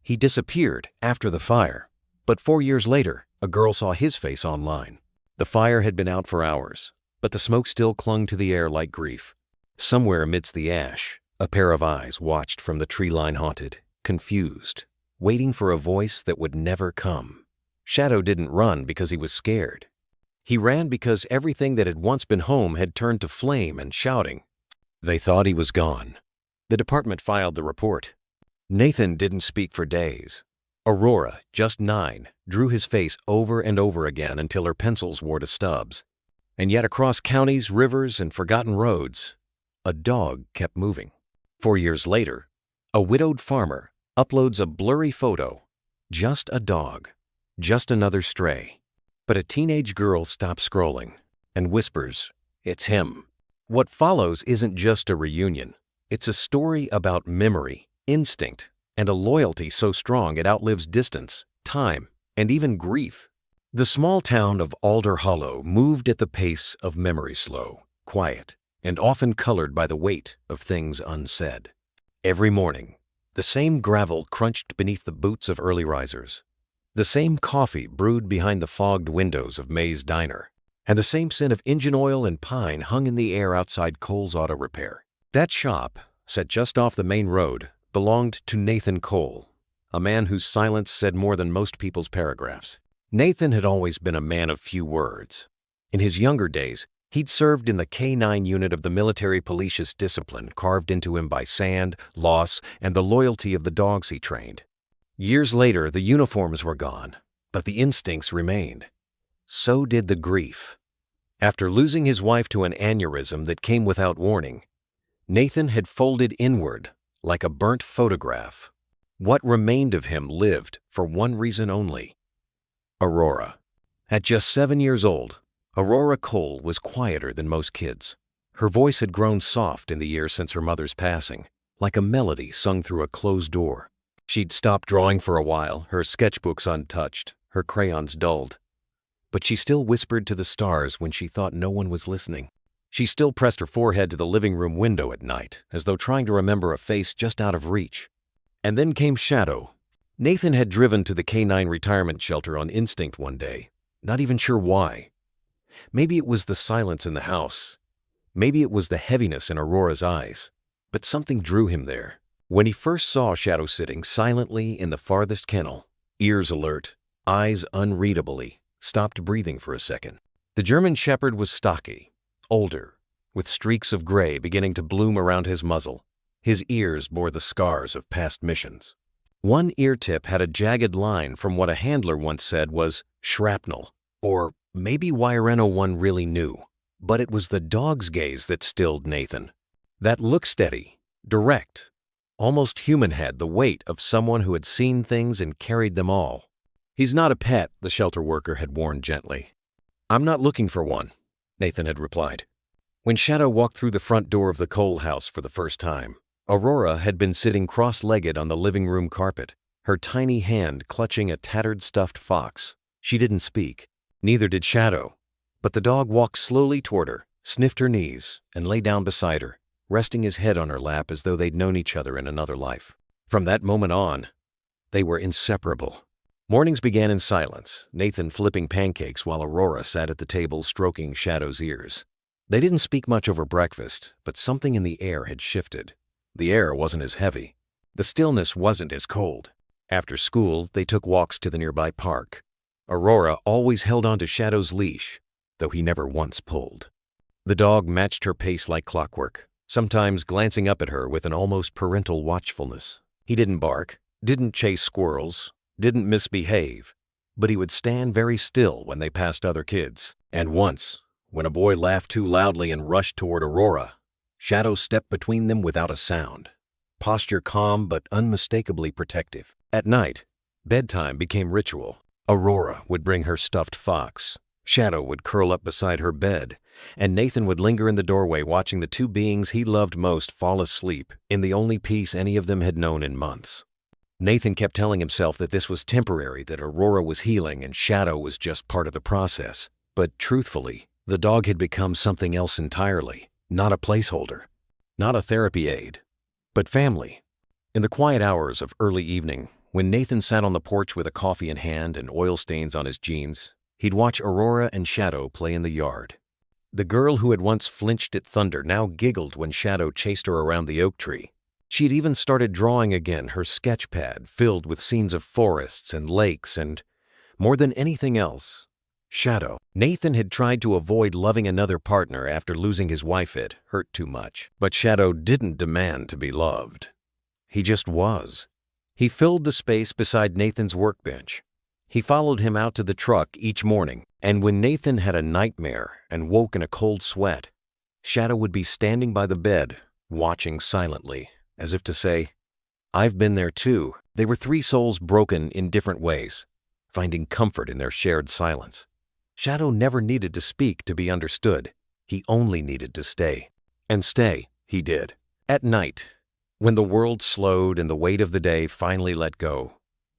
He disappeared after the fire, but 4 years later, a girl saw his face online. The fire had been out for hours, but the smoke still clung to the air like grief. Somewhere amidst the ash, a pair of eyes watched from the tree line, haunted, confused, waiting for a voice that would never come. Shadow didn't run because he was scared. He ran because everything that had once been home had turned to flame and shouting. They thought he was gone. The department filed the report. Nathan didn't speak for days. Aurora, just 9, drew his face over and over again until her pencils wore to stubs. And yet across counties, rivers, and forgotten roads, a dog kept moving. 4 years later, a widowed farmer uploads a blurry photo. Just a dog. Just another stray. But a teenage girl stops scrolling and whispers, "It's him." What follows isn't just a reunion. It's a story about memory, instinct, and a loyalty so strong it outlives distance, time, and even grief. The small town of Alder Hollow moved at the pace of memory, slow, quiet, and often colored by the weight of things unsaid. Every morning, the same gravel crunched beneath the boots of early risers. The same coffee brewed behind the fogged windows of May's Diner, and the same scent of engine oil and pine hung in the air outside Cole's Auto Repair. That shop, set just off the main road, belonged to Nathan Cole, a man whose silence said more than most people's paragraphs. Nathan had always been a man of few words. In his younger days, he'd served in the K-9 unit of the military police's discipline carved into him by sand, loss, and the loyalty of the dogs he trained. Years later, the uniforms were gone, but the instincts remained. So did the grief. After losing his wife to an aneurysm that came without warning, Nathan had folded inward like a burnt photograph. What remained of him lived for one reason only: Aurora. At just 7 years old, Aurora Cole was quieter than most kids. Her voice had grown soft in the years since her mother's passing, like a melody sung through a closed door. She'd stopped drawing for a while, her sketchbooks untouched, her crayons dulled. But she still whispered to the stars when she thought no one was listening. She still pressed her forehead to the living room window at night, as though trying to remember a face just out of reach. And then came Shadow. Nathan had driven to the K-9 retirement shelter on instinct one day, not even sure why. Maybe it was the silence in the house. Maybe it was the heaviness in Aurora's eyes. But something drew him there. When he first saw Shadow sitting silently in the farthest kennel, ears alert, eyes unreadably, stopped breathing for a second. The German Shepherd was stocky, older, with streaks of gray beginning to bloom around his muzzle. His ears bore the scars of past missions. One ear tip had a jagged line from what a handler once said was shrapnel, or maybe Wire 1 really knew. But it was the dog's gaze that stilled Nathan. That look steady, direct, almost human, had the weight of someone who had seen things and carried them all. "He's not a pet," the shelter worker had warned gently. "I'm not looking for one," Nathan had replied. When Shadow walked through the front door of the Cole house for the first time, Aurora had been sitting cross-legged on the living room carpet, her tiny hand clutching a tattered stuffed fox. She didn't speak. Neither did Shadow. But the dog walked slowly toward her, sniffed her knees, and lay down beside her, resting his head on her lap as though they'd known each other in another life. From that moment on, they were inseparable. Mornings began in silence, Nathan flipping pancakes while Aurora sat at the table stroking Shadow's ears. They didn't speak much over breakfast, but something in the air had shifted. The air wasn't as heavy. The stillness wasn't as cold. After school, they took walks to the nearby park. Aurora always held on to Shadow's leash, though he never once pulled. The dog matched her pace like clockwork, sometimes glancing up at her with an almost parental watchfulness. He didn't bark, didn't chase squirrels, didn't misbehave, but he would stand very still when they passed other kids. And once, when a boy laughed too loudly and rushed toward Aurora, Shadow stepped between them without a sound, posture calm but unmistakably protective. At night, bedtime became ritual. Aurora would bring her stuffed fox. Shadow would curl up beside her bed, and Nathan would linger in the doorway watching the two beings he loved most fall asleep in the only peace any of them had known in months. Nathan kept telling himself that this was temporary, that Aurora was healing and Shadow was just part of the process. But truthfully, the dog had become something else entirely. Not a placeholder, not a therapy aid, but family. In the quiet hours of early evening, when Nathan sat on the porch with a coffee in hand and oil stains on his jeans, he'd watch Aurora and Shadow play in the yard. The girl who had once flinched at thunder now giggled when Shadow chased her around the oak tree. She'd even started drawing again, her sketch pad filled with scenes of forests and lakes and, more than anything else, Shadow. Nathan had tried to avoid loving another partner after losing his wife. It hurt too much. But Shadow didn't demand to be loved. He just was. He filled the space beside Nathan's workbench. He followed him out to the truck each morning, and when Nathan had a nightmare and woke in a cold sweat, Shadow would be standing by the bed, watching silently, as if to say, "I've been there too." They were three souls broken in different ways, finding comfort in their shared silence. Shadow never needed to speak to be understood. He only needed to stay. And stay he did. At night, when the world slowed and the weight of the day finally let go,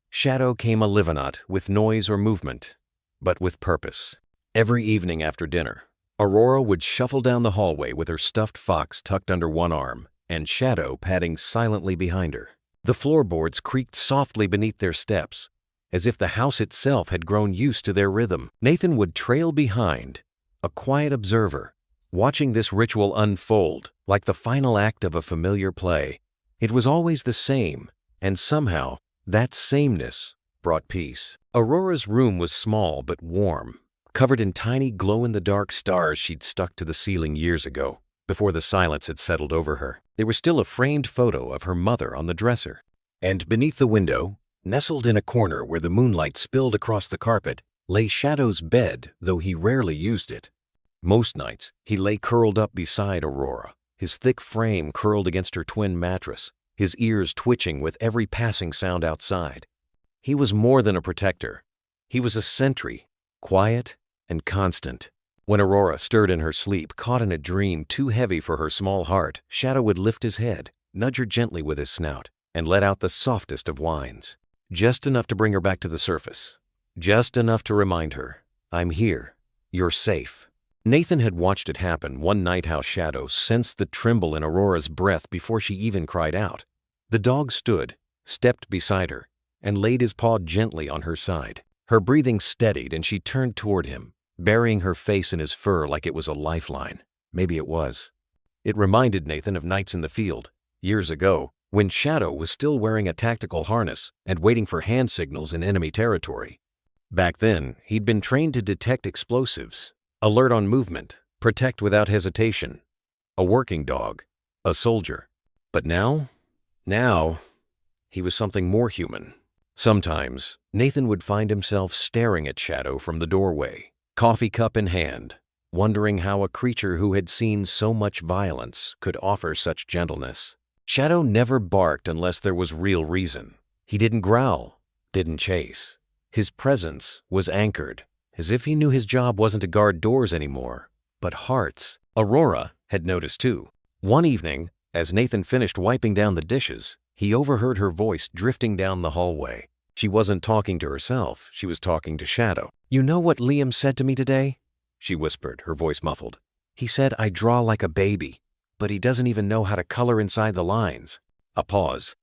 Shadow came alive, not with noise or movement, but with purpose. Every evening after dinner, Aurora would shuffle down the hallway with her stuffed fox tucked under one arm and Shadow padding silently behind her. The floorboards creaked softly beneath their steps, as if the house itself had grown used to their rhythm. Nathan would trail behind, a quiet observer, watching this ritual unfold like the final act of a familiar play. It was always the same, and somehow that sameness brought peace. Aurora's room was small but warm, covered in tiny glow-in-the-dark stars she'd stuck to the ceiling years ago, before the silence had settled over her. There was still a framed photo of her mother on the dresser. And beneath the window, nestled in a corner where the moonlight spilled across the carpet, lay Shadow's bed, though he rarely used it. Most nights, he lay curled up beside Aurora, his thick frame curled against her twin mattress, his ears twitching with every passing sound outside. He was more than a protector. He was a sentry, quiet and constant. When Aurora stirred in her sleep, caught in a dream too heavy for her small heart, Shadow would lift his head, nudge her gently with his snout, and let out the softest of whines. Just enough to bring her back to the surface. Just enough to remind her, "I'm here. You're safe." Nathan had watched it happen one night, how Shadow sensed the tremble in Aurora's breath before she even cried out. The dog stood, stepped beside her, and laid his paw gently on her side. Her breathing steadied and she turned toward him, burying her face in his fur like it was a lifeline. Maybe it was. It reminded Nathan of nights in the field, years ago, when Shadow was still wearing a tactical harness and waiting for hand signals in enemy territory. Back then, he'd been trained to detect explosives, alert on movement, protect without hesitation. A working dog, a soldier. But now, he was something more human. Sometimes, Nathan would find himself staring at Shadow from the doorway, coffee cup in hand, wondering how a creature who had seen so much violence could offer such gentleness. Shadow never barked unless there was real reason. He didn't growl, didn't chase. His presence was anchored, as if he knew his job wasn't to guard doors anymore, but hearts. Aurora had noticed too. One evening, as Nathan finished wiping down the dishes, he overheard her voice drifting down the hallway. She wasn't talking to herself, she was talking to Shadow. "You know what Liam said to me today?" she whispered, her voice muffled. "He said I draw like a baby, but he doesn't even know how to color inside the lines." A pause.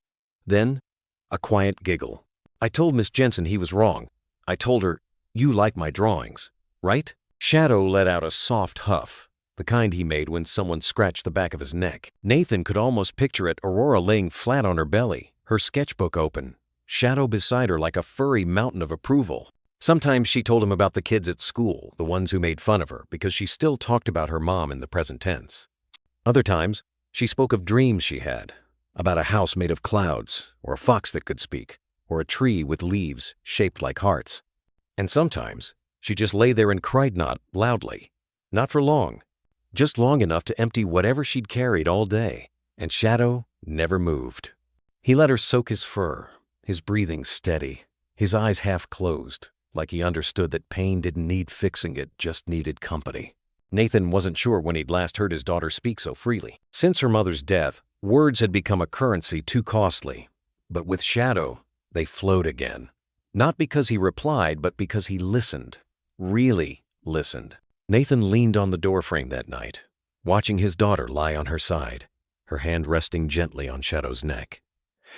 Then, a quiet giggle. "I told Miss Jensen he was wrong. I told her, you like my drawings, right?" Shadow let out a soft huff, the kind he made when someone scratched the back of his neck. Nathan could almost picture it, Aurora laying flat on her belly, her sketchbook open, Shadow beside her like a furry mountain of approval. Sometimes she told him about the kids at school, the ones who made fun of her, because she still talked about her mom in the present tense. Other times, she spoke of dreams she had, about a house made of clouds, or a fox that could speak, or a tree with leaves shaped like hearts. And sometimes, she just lay there and cried, not loudly, not for long, just long enough to empty whatever she'd carried all day, and Shadow never moved. He let her soak his fur, his breathing steady, his eyes half closed, like he understood that pain didn't need fixing, it just needed company. Nathan wasn't sure when he'd last heard his daughter speak so freely. Since her mother's death, words had become a currency too costly. But with Shadow, they flowed again. Not because he replied, but because he listened. Really listened. Nathan leaned on the doorframe that night, watching his daughter lie on her side, her hand resting gently on Shadow's neck.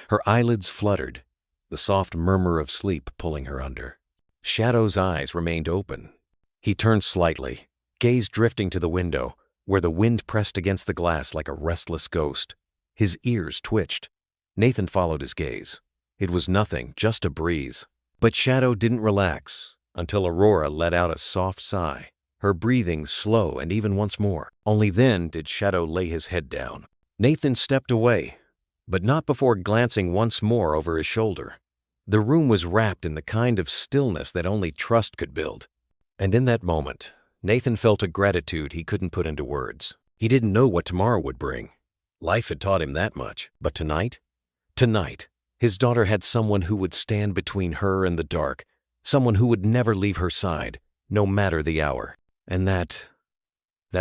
Her eyelids fluttered, the soft murmur of sleep pulling her under. Shadow's eyes remained open. He turned slightly, gaze drifting to the window, where the wind pressed against the glass like a restless ghost. His ears twitched. Nathan followed his gaze. It was nothing, just a breeze. But Shadow didn't relax until Aurora let out a soft sigh, her breathing slow and even once more. Only then did Shadow lay his head down. Nathan stepped away, but not before glancing once more over his shoulder. The room was wrapped in the kind of stillness that only trust could build. And in that moment, Nathan felt a gratitude he couldn't put into words. He didn't know what tomorrow would bring. Life had taught him that much. But tonight, his daughter had someone who would stand between her and the dark, someone who would never leave her side, no matter the hour. And that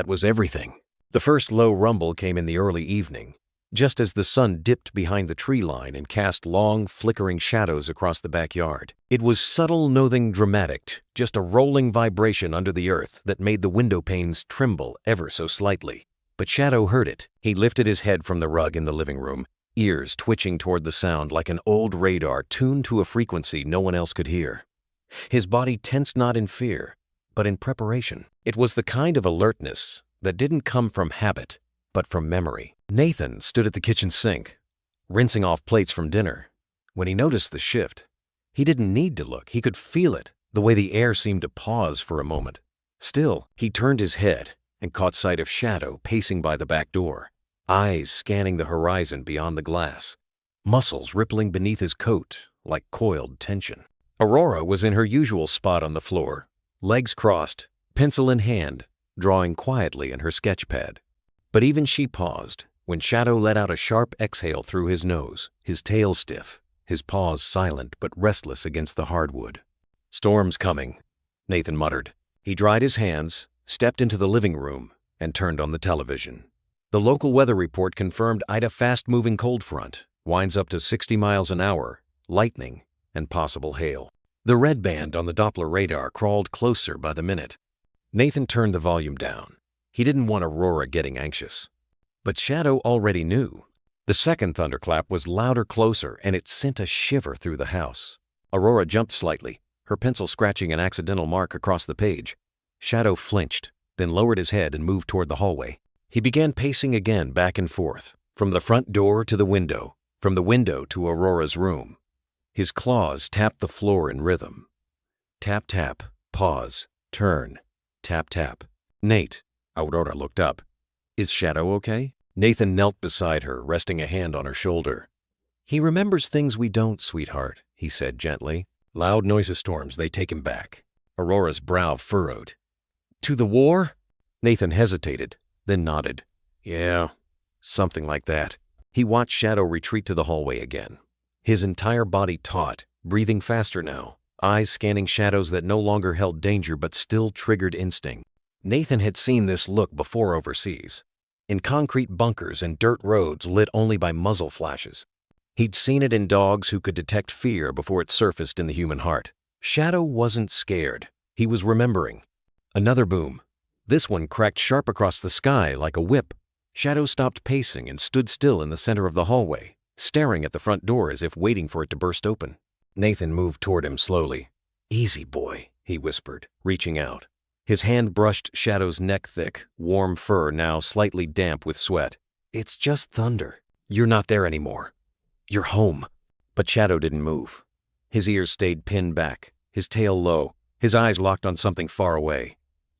was everything. The first low rumble came in the early evening, just as the sun dipped behind the tree line and cast long, flickering shadows across the backyard. It was subtle, nothing dramatic, just a rolling vibration under the earth that made the window panes tremble ever so slightly. But Shadow heard it. He lifted his head from the rug in the living room, ears twitching toward the sound like an old radar tuned to a frequency no one else could hear. His body tensed not in fear, but in preparation. It was the kind of alertness that didn't come from habit, but from memory. Nathan stood at the kitchen sink, rinsing off plates from dinner. When he noticed the shift, he didn't need to look. He could feel it, the way the air seemed to pause for a moment. Still, he turned his head and caught sight of Shadow pacing by the back door, eyes scanning the horizon beyond the glass, muscles rippling beneath his coat like coiled tension. Aurora was in her usual spot on the floor, legs crossed, pencil in hand, drawing quietly in her sketch pad. But even she paused when Shadow let out a sharp exhale through his nose, his tail stiff, his paws silent but restless against the hardwood. "Storm's coming," Nathan muttered. He dried his hands, stepped into the living room, and turned on the television. The local weather report confirmed Ida fast-moving cold front, winds up to 60 miles an hour, lightning, and possible hail. The red band on the Doppler radar crawled closer by the minute. Nathan turned the volume down. He didn't want Aurora getting anxious. But Shadow already knew. The second thunderclap was louder, closer, and it sent a shiver through the house. Aurora jumped slightly, her pencil scratching an accidental mark across the page. Shadow flinched, then lowered his head and moved toward the hallway. He began pacing again back and forth, from the front door to the window, from the window to Aurora's room. His claws tapped the floor in rhythm. Tap, tap, pause, turn, tap, tap. "Nate." Aurora looked up. "Is Shadow okay?" Nathan knelt beside her, resting a hand on her shoulder. "He remembers things we don't, sweetheart," he said gently. "Loud noises, storms, they take him back." Aurora's brow furrowed. "To the war?" Nathan hesitated, then nodded. "Yeah, something like that." He watched Shadow retreat to the hallway again, his entire body taut, breathing faster now, eyes scanning shadows that no longer held danger but still triggered instinct. Nathan had seen this look before overseas, in concrete bunkers and dirt roads lit only by muzzle flashes. He'd seen it in dogs who could detect fear before it surfaced in the human heart. Shadow wasn't scared. He was remembering. Another boom. This one cracked sharp across the sky like a whip. Shadow stopped pacing and stood still in the center of the hallway, staring at the front door as if waiting for it to burst open. Nathan moved toward him slowly. "Easy, boy," he whispered, reaching out. His hand brushed Shadow's neck-thick, warm fur now slightly damp with sweat. "It's just thunder. You're not there anymore. You're home." But Shadow didn't move. His ears stayed pinned back, his tail low, his eyes locked on something far away.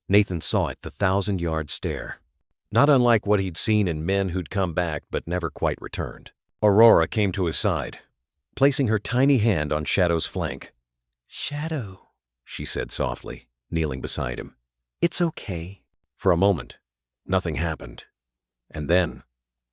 Nathan saw it, the 1,000-yard stare. Not unlike what he'd seen in men who'd come back but never quite returned. Aurora came to his side, placing her tiny hand on Shadow's flank. "Shadow," she said softly, kneeling beside him. "It's okay." For a moment, nothing happened. And then,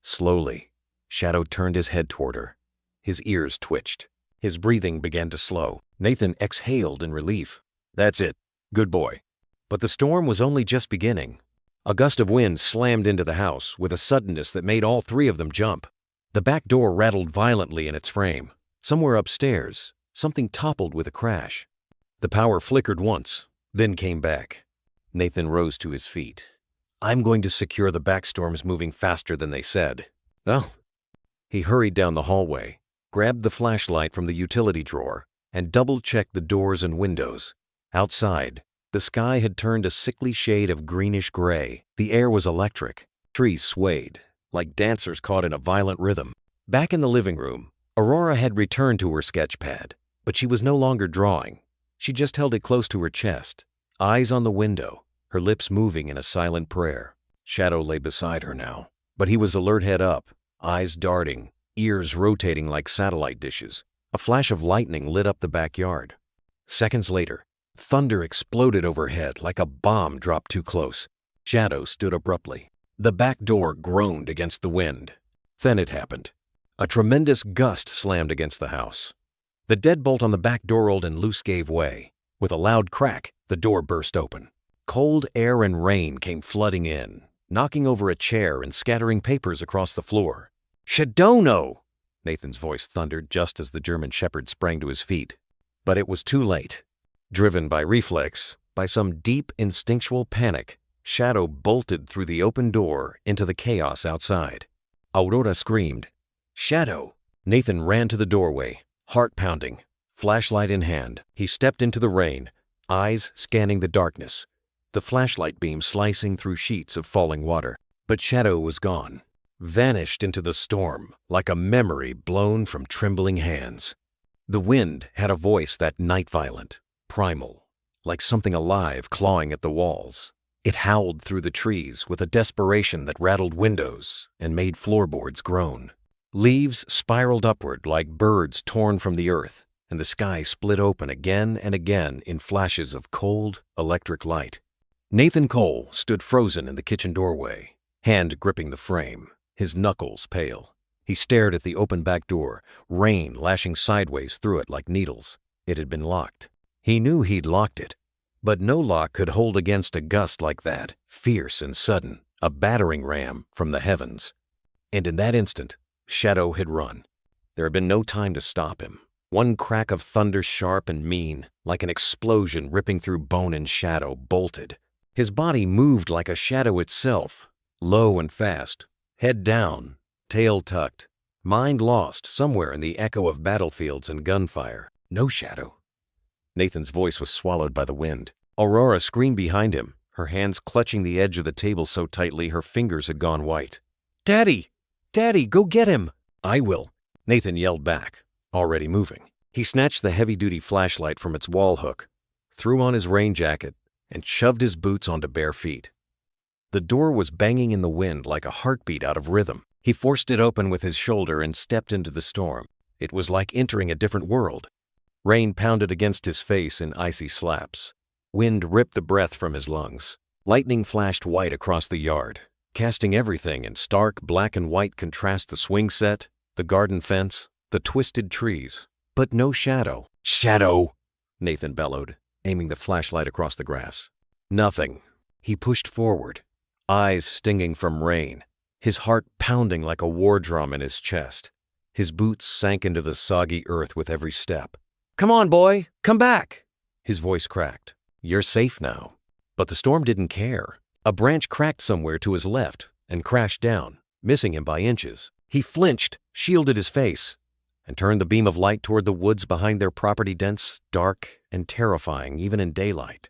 slowly, Shadow turned his head toward her. His ears twitched. His breathing began to slow. Nathan exhaled in relief. "That's it. Good boy." But the storm was only just beginning. A gust of wind slammed into the house with a suddenness that made all three of them jump. The back door rattled violently in its frame. Somewhere upstairs, something toppled with a crash. The power flickered once, then came back. Nathan rose to his feet. "I'm going to secure the back storms moving faster than they said." "Oh." He hurried down the hallway, grabbed the flashlight from the utility drawer, and double-checked the doors and windows. Outside, the sky had turned a sickly shade of greenish gray. The air was electric. Trees swayed, like dancers caught in a violent rhythm. Back in the living room, Aurora had returned to her sketch pad, but she was no longer drawing. She just held it close to her chest, eyes on the window, her lips moving in a silent prayer. Shadow lay beside her now, but he was alert, head up, eyes darting, ears rotating like satellite dishes. A flash of lightning lit up the backyard. Seconds later, thunder exploded overhead like a bomb dropped too close. Shadow stood abruptly. The back door groaned against the wind. Then it happened. A tremendous gust slammed against the house. The deadbolt on the back door rolled and loose gave way. With a loud crack, the door burst open. Cold air and rain came flooding in, knocking over a chair and scattering papers across the floor. "Shadono!" Nathan's voice thundered just as the German shepherd sprang to his feet. But it was too late. Driven by reflex, by some deep instinctual panic, Shadow bolted through the open door into the chaos outside. Aurora screamed, "Shadow!" Nathan ran to the doorway, heart pounding, flashlight in hand. He stepped into the rain, eyes scanning the darkness, the flashlight beam slicing through sheets of falling water. But Shadow was gone, vanished into the storm like a memory blown from trembling hands. The wind had a voice that night violent, primal, like something alive clawing at the walls. It howled through the trees with a desperation that rattled windows and made floorboards groan. Leaves spiraled upward like birds torn from the earth, and the sky split open again and again in flashes of cold, electric light. Nathan Cole stood frozen in the kitchen doorway, hand gripping the frame, his knuckles pale. He stared at the open back door, rain lashing sideways through it like needles. It had been locked. He knew he'd locked it, but no lock could hold against a gust like that, fierce and sudden, a battering ram from the heavens. And in that instant, Shadow had run. There had been no time to stop him. One crack of thunder, sharp and mean, like an explosion ripping through bone, and Shadow bolted. His body moved like a shadow itself, low and fast, head down, tail tucked, mind lost somewhere in the echo of battlefields and gunfire. No Shadow. Nathan's voice was swallowed by the wind. Aurora screamed behind him, her hands clutching the edge of the table so tightly her fingers had gone white. "Daddy! Daddy, go get him!" "I will," Nathan yelled back, already moving. He snatched the heavy-duty flashlight from its wall hook, threw on his rain jacket, and shoved his boots onto bare feet. The door was banging in the wind like a heartbeat out of rhythm. He forced it open with his shoulder and stepped into the storm. It was like entering a different world. Rain pounded against his face in icy slaps. Wind ripped the breath from his lungs. Lightning flashed white across the yard, casting everything in stark black and white contrast: the swing set, the garden fence, the twisted trees. But no Shadow. "Shadow!" Nathan bellowed, aiming the flashlight across the grass. Nothing. He pushed forward, eyes stinging from rain, his heart pounding like a war drum in his chest. His boots sank into the soggy earth with every step. "Come on, boy! Come back!" His voice cracked. "You're safe now." But the storm didn't care. A branch cracked somewhere to his left and crashed down, missing him by inches. He flinched, shielded his face, and turned the beam of light toward the woods behind their property, dense, dark, and terrifying even in daylight.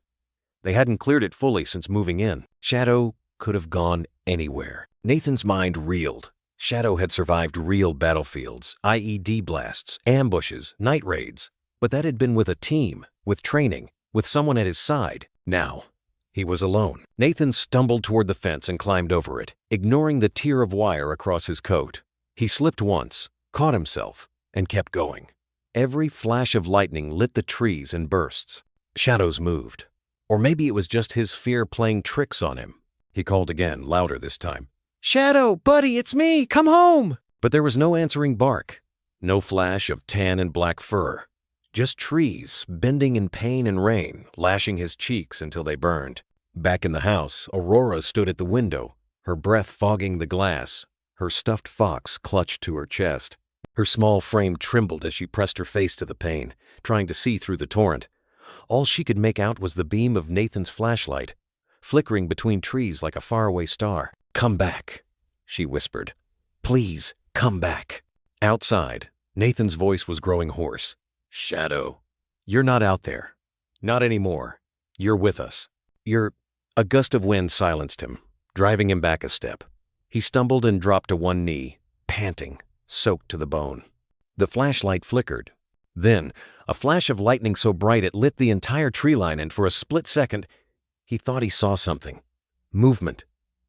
They hadn't cleared it fully since moving in. Shadow could have gone anywhere. Nathan's mind reeled. Shadow had survived real battlefields, IED blasts, ambushes, night raids. But that had been with a team, with training, with someone at his side. Now, he was alone. Nathan stumbled toward the fence and climbed over it, ignoring the tier of wire across his coat. He slipped once, caught himself, and kept going. Every flash of lightning lit the trees in bursts. Shadows moved. Or maybe it was just his fear playing tricks on him. He called again, louder this time. "Shadow, buddy, it's me! Come home!" But there was no answering bark. No flash of tan and black fur. Just trees, bending in pain and rain, lashing his cheeks until they burned. Back in the house, Aurora stood at the window, her breath fogging the glass, her stuffed fox clutched to her chest. Her small frame trembled as she pressed her face to the pane, trying to see through the torrent. All she could make out was the beam of Nathan's flashlight, flickering between trees like a faraway star. "Come back," she whispered. "Please, come back." Outside, Nathan's voice was growing hoarse. "Shadow, you're not out there. Not anymore. You're with us. You're—" A gust of wind silenced him, driving him back a step. He stumbled and dropped to one knee, panting, soaked to the bone. The flashlight flickered. Then, a flash of lightning so bright it lit the entire tree line, and for a split second, he thought he saw something. Movement.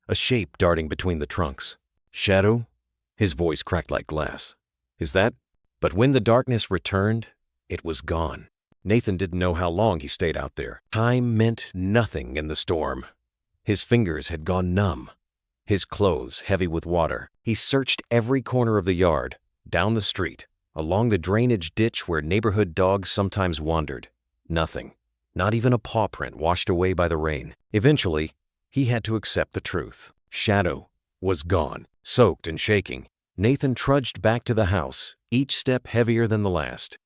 A shape darting between the trunks. "Shadow?" His voice cracked like glass. "Is that—" But when the darkness returned, it was gone. Nathan didn't know how long he stayed out there. Time meant nothing in the storm. His fingers had gone numb. His clothes heavy with water. He searched every corner of the yard, down the street, along the drainage ditch where neighborhood dogs sometimes wandered. Nothing. Not even a paw print washed away by the rain. Eventually, he had to accept the truth. Shadow was gone. Soaked and shaking, Nathan trudged back to the house, each step heavier than the last.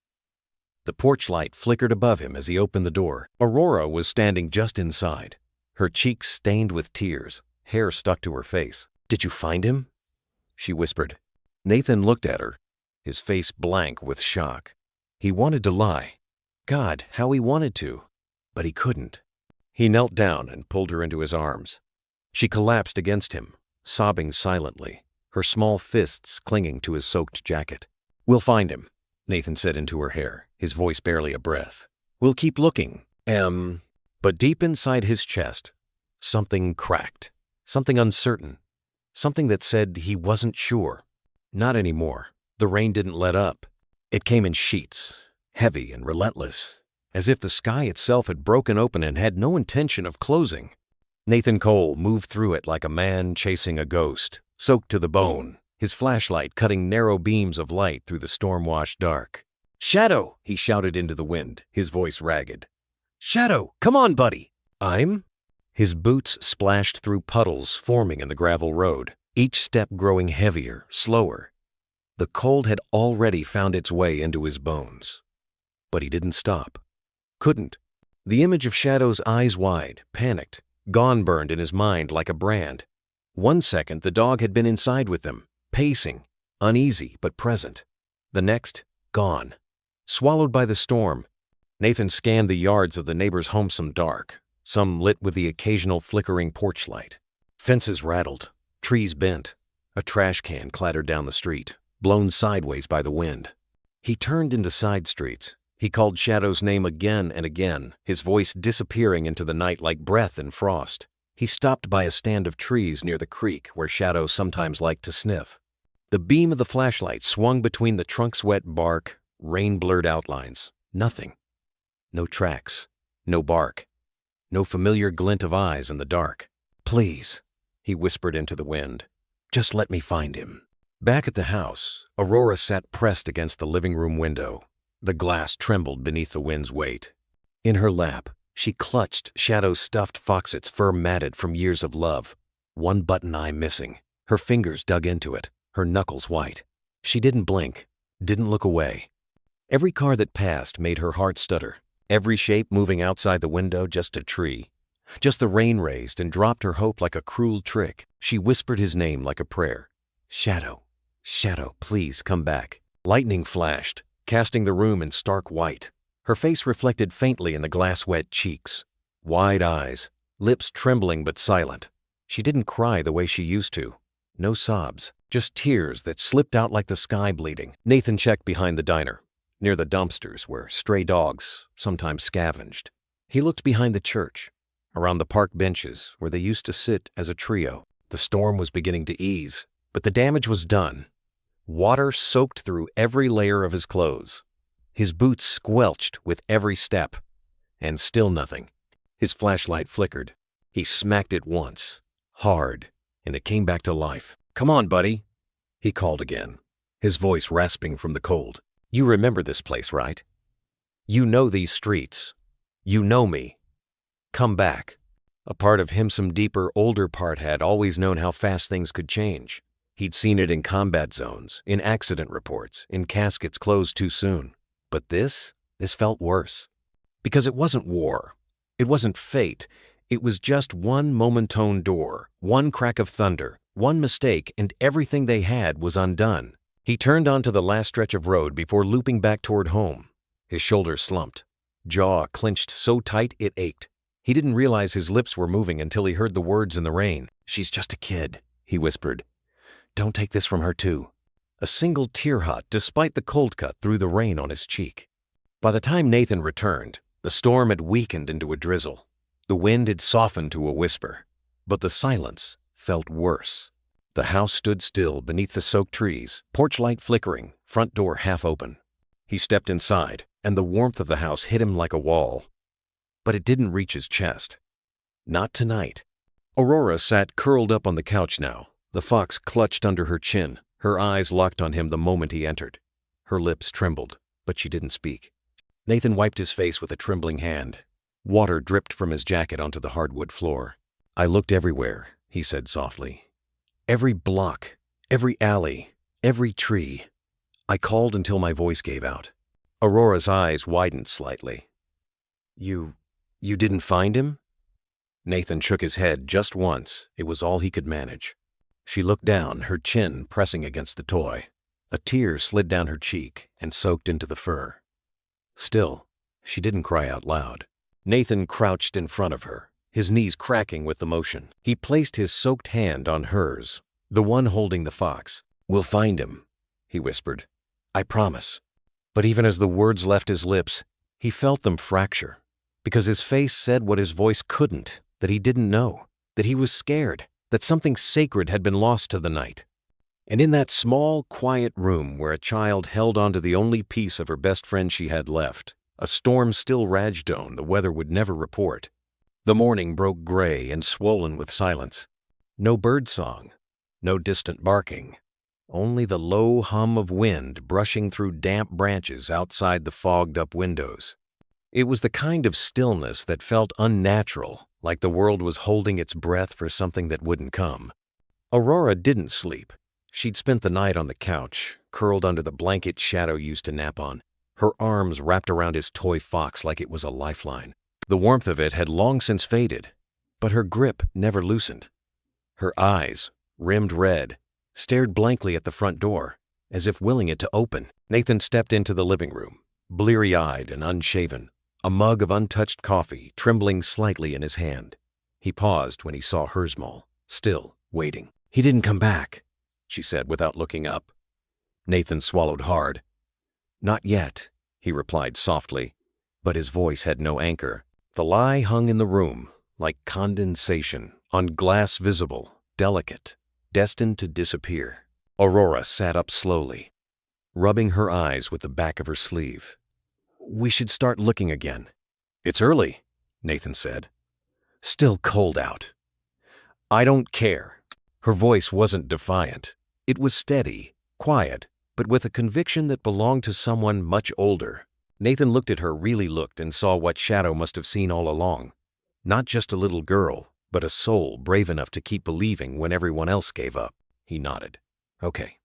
The porch light flickered above him as he opened the door. Aurora was standing just inside, her cheeks stained with tears, hair stuck to her face. "Did you find him?" she whispered. Nathan looked at her, his face blank with shock. He wanted to lie. God, how he wanted to, but he couldn't. He knelt down and pulled her into his arms. She collapsed against him, sobbing silently, her small fists clinging to his soaked jacket. "We'll find him," Nathan said into her hair, his voice barely a breath. "We'll keep looking, But deep inside his chest, something cracked, something uncertain, something that said he wasn't sure. Not anymore. The rain didn't let up. It came in sheets, heavy and relentless, as if the sky itself had broken open and had no intention of closing. Nathan Cole moved through it like a man chasing a ghost, soaked to the bone, his flashlight cutting narrow beams of light through the storm-washed dark. "Shadow!" he shouted into the wind, his voice ragged. "Shadow, come on, buddy!" "I'm—" His boots splashed through puddles forming in the gravel road, each step growing heavier, slower. The cold had already found its way into his bones. But he didn't stop. Couldn't. The image of Shadow's eyes wide, panicked, gone burned in his mind like a brand. 1 second the dog had been inside with them, pacing, uneasy but present. The next, gone. Swallowed by the storm. Nathan scanned the yards of the neighbors' home, some dark, some lit with the occasional flickering porch light. Fences rattled, trees bent. A trash can clattered down the street, blown sideways by the wind. He turned into side streets. He called Shadow's name again and again, his voice disappearing into the night like breath in frost. He stopped by a stand of trees near the creek where Shadow sometimes liked to sniff. The beam of the flashlight swung between the trunk's wet bark, rain-blurred outlines. Nothing. No tracks. No bark. No familiar glint of eyes in the dark. "Please," he whispered into the wind. "Just let me find him." Back at the house, Aurora sat pressed against the living room window. The glass trembled beneath the wind's weight. In her lap, she clutched Shadow's stuffed Foxit's fur matted from years of love, one button eye missing. Her fingers dug into it, her knuckles white. She didn't blink, didn't look away. Every car that passed made her heart stutter. Every shape moving outside the window, just a tree. Just the rain raised and dropped her hope like a cruel trick. She whispered his name like a prayer. "Shadow, Shadow, please come back." Lightning flashed, casting the room in stark white. Her face reflected faintly in the glass-wet cheeks. Wide eyes, lips trembling but silent. She didn't cry the way she used to. No sobs, just tears that slipped out like the sky bleeding. Nathan checked behind the diner, near the dumpsters where stray dogs sometimes scavenged. He looked behind the church, around the park benches where they used to sit as a trio. The storm was beginning to ease, but the damage was done. Water soaked through every layer of his clothes. His boots squelched with every step, and still nothing. His flashlight flickered. He smacked it once, hard, and it came back to life. "Come on, buddy," he called again, his voice rasping from the cold. "You remember this place, right? You know these streets. You know me. Come back." A part of him, some deeper, older part, had always known how fast things could change. He'd seen it in combat zones, in accident reports, in caskets closed too soon. But this felt worse. Because it wasn't war. It wasn't fate. It was just one momentone door, one crack of thunder, one mistake, and everything they had was undone. He turned onto the last stretch of road before looping back toward home. His shoulders slumped. Jaw clenched so tight it ached. He didn't realize his lips were moving until he heard the words in the rain. "She's just a kid," he whispered. "Don't take this from her, too." A single tear hot, despite the cold cut through the rain on his cheek. By the time Nathan returned, the storm had weakened into a drizzle. The wind had softened to a whisper, but the silence felt worse. The house stood still beneath the soaked trees, porch light flickering, front door half open. He stepped inside, and the warmth of the house hit him like a wall. But it didn't reach his chest. Not tonight. Aurora sat curled up on the couch now, the fox clutched under her chin, her eyes locked on him the moment he entered. Her lips trembled, but she didn't speak. Nathan wiped his face with a trembling hand. Water dripped from his jacket onto the hardwood floor. "I looked everywhere," he said softly. "Every block, every alley, every tree. I called until my voice gave out." Aurora's eyes widened slightly. You didn't find him?" Nathan shook his head just once. It was all he could manage. She looked down, her chin pressing against the toy. A tear slid down her cheek and soaked into the fur. Still, she didn't cry out loud. Nathan crouched in front of her, his knees cracking with emotion. He placed his soaked hand on hers, the one holding the fox. "We'll find him," he whispered. "I promise." But even as the words left his lips, he felt them fracture, because his face said what his voice couldn't, that he didn't know, that he was scared, that something sacred had been lost to the night. And in that small, quiet room where a child held onto the only piece of her best friend she had left, a storm still raged on the weather would never report. The morning broke gray and swollen with silence. No bird song, no distant barking, only the low hum of wind brushing through damp branches outside the fogged-up windows. It was the kind of stillness that felt unnatural, like the world was holding its breath for something that wouldn't come. Aurora didn't sleep. She'd spent the night on the couch, curled under the blanket Shadow used to nap on, her arms wrapped around his toy fox like it was a lifeline. The warmth of it had long since faded, but her grip never loosened. Her eyes, rimmed red, stared blankly at the front door, as if willing it to open. Nathan stepped into the living room, bleary-eyed and unshaven, a mug of untouched coffee trembling slightly in his hand. He paused when he saw her small, still, waiting. "He didn't come back," she said without looking up. Nathan swallowed hard. "Not yet," he replied softly, but his voice had no anchor. The lie hung in the room, like condensation, on glass visible, delicate, destined to disappear. Aurora sat up slowly, rubbing her eyes with the back of her sleeve. "We should start looking again." "It's early," Nathan said. "Still cold out." "I don't care." Her voice wasn't defiant. It was steady, quiet, but with a conviction that belonged to someone much older. Nathan looked at her, really looked, and saw what Shadow must have seen all along. Not just a little girl, but a soul brave enough to keep believing when everyone else gave up. He nodded. "Okay."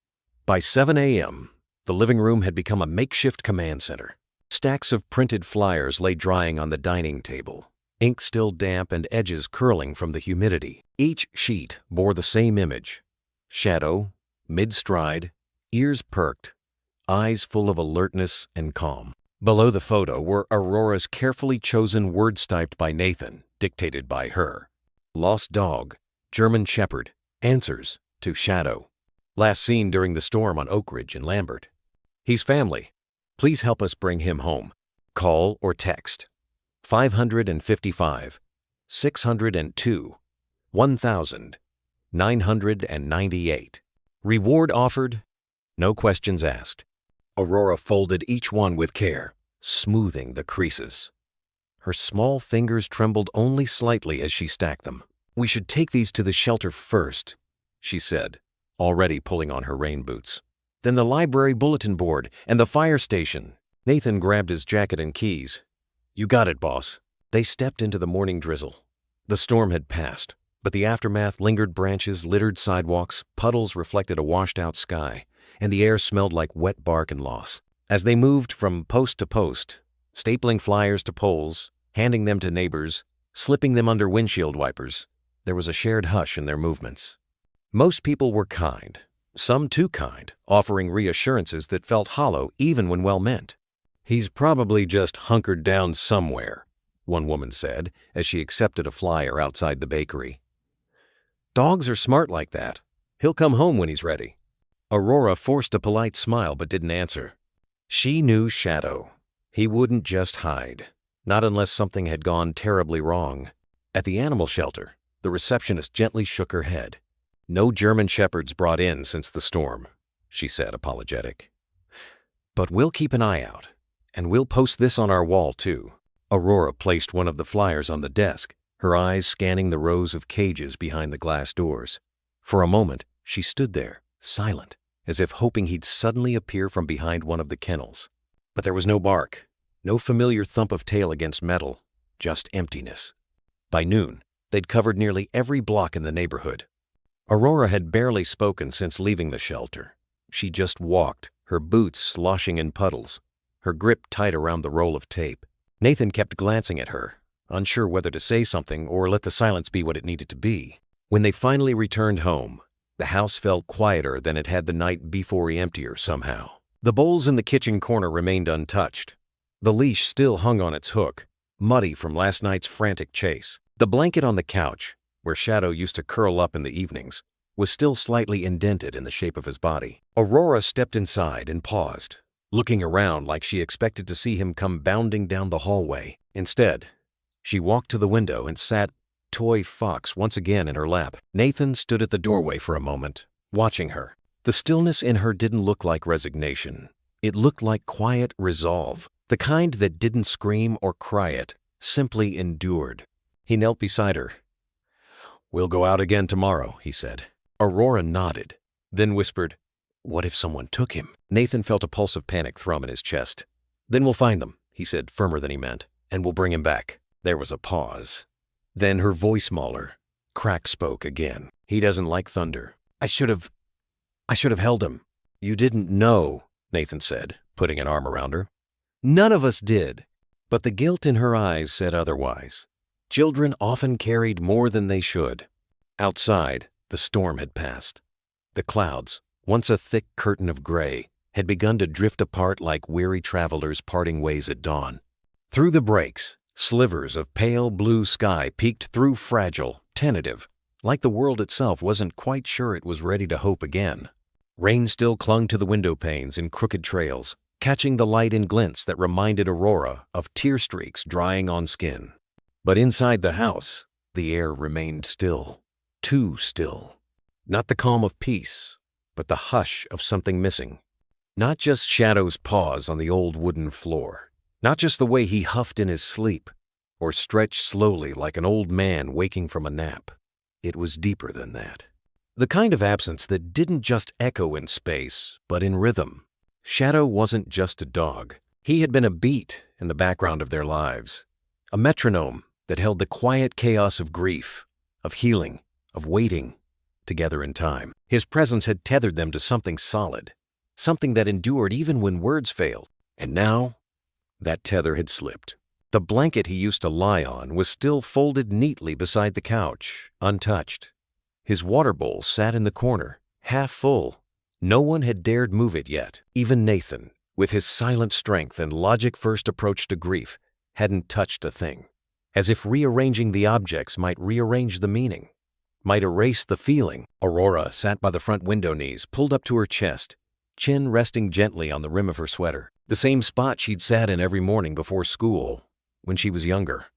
By 7 a.m., the living room had become a makeshift command center. Stacks of printed flyers lay drying on the dining table, ink still damp and edges curling from the humidity. Each sheet bore the same image. Shadow, mid-stride, ears perked, eyes full of alertness and calm. Below the photo were Aurora's carefully chosen words typed by Nathan, dictated by her. Lost dog, German shepherd, answers to Shadow. Last seen during the storm on Oak Ridge in Lambert. He's family. Please help us bring him home. Call or text 555 602 1998. Reward offered, no questions asked. Aurora folded each one with care, smoothing the creases. Her small fingers trembled only slightly as she stacked them. "We should take these to the shelter first," she said, already pulling on her rain boots. "Then the library bulletin board and the fire station." Nathan grabbed his jacket and keys. "You got it, boss." They stepped into the morning drizzle. The storm had passed, but the aftermath lingered. Branches littered sidewalks, puddles reflected a washed-out sky, and the air smelled like wet bark and loss. As they moved from post to post, stapling flyers to poles, handing them to neighbors, slipping them under windshield wipers, there was a shared hush in their movements. Most people were kind, Some too kind, offering reassurances that felt hollow even when well-meant. "He's probably just hunkered down somewhere," one woman said as she accepted a flyer outside the bakery. "Dogs are smart like that. He'll come home when he's ready." Aurora forced a polite smile but didn't answer. She knew Shadow. He wouldn't just hide, not unless something had gone terribly wrong. At the animal shelter, the receptionist gently shook her head. "No German shepherds brought in since the storm," she said, apologetic. "But we'll keep an eye out, and we'll post this on our wall too." Aurora placed one of the flyers on the desk, her eyes scanning the rows of cages behind the glass doors. For a moment, she stood there, silent, as if hoping he'd suddenly appear from behind one of the kennels. But there was no bark, no familiar thump of tail against metal, just emptiness. By noon, they'd covered nearly every block in the neighborhood. Aurora had barely spoken since leaving the shelter. She just walked, her boots sloshing in puddles, her grip tight around the roll of tape. Nathan kept glancing at her, unsure whether to say something or let the silence be what it needed to be. When they finally returned home, the house felt quieter than it had the night before, emptier somehow. The bowls in the kitchen corner remained untouched. The leash still hung on its hook, muddy from last night's frantic chase. The blanket on the couch, where Shadow used to curl up in the evenings, was still slightly indented in the shape of his body. Aurora stepped inside and paused, looking around like she expected to see him come bounding down the hallway. Instead, she walked to the window and sat, toy fox once again in her lap. Nathan stood at the doorway for a moment, watching her. The stillness in her didn't look like resignation. It looked like quiet resolve, the kind that didn't scream or cry it, simply endured. He knelt beside her. "We'll go out again tomorrow," he said. Aurora nodded, then whispered, "What if someone took him?" Nathan felt a pulse of panic thrum in his chest. "Then we'll find them," he said, firmer than he meant, "and we'll bring him back." There was a pause. Then her voice smaller. Crack spoke again. "He doesn't like thunder. I should have held him." "You didn't know," Nathan said, putting an arm around her. "None of us did." But the guilt in her eyes said otherwise. Children often carried more than they should. Outside, the storm had passed. The clouds, once a thick curtain of gray, had begun to drift apart like weary travelers parting ways at dawn. Through the breaks, slivers of pale blue sky peeked through, fragile, tentative, like the world itself wasn't quite sure it was ready to hope again. Rain still clung to the window panes in crooked trails, catching the light in glints that reminded Aurora of tear streaks drying on skin. But inside the house, the air remained still, too still. Not the calm of peace, but the hush of something missing. Not just Shadow's paws on the old wooden floor. Not just the way he huffed in his sleep, or stretched slowly like an old man waking from a nap. It was deeper than that. The kind of absence that didn't just echo in space, but in rhythm. Shadow wasn't just a dog. He had been a beat in the background of their lives. A metronome that held the quiet chaos of grief, of healing, of waiting, together in time. His presence had tethered them to something solid, something that endured even when words failed. And now, that tether had slipped. The blanket he used to lie on was still folded neatly beside the couch, untouched. His water bowl sat in the corner, half full. No one had dared move it yet. Even Nathan, with his silent strength and logic-first approach to grief, hadn't touched a thing. As if rearranging the objects might rearrange the meaning, might erase the feeling. Aurora sat by the front window, knees pulled up to her chest, chin resting gently on the rim of her sweater. The same spot she'd sat in every morning before school, when she was younger.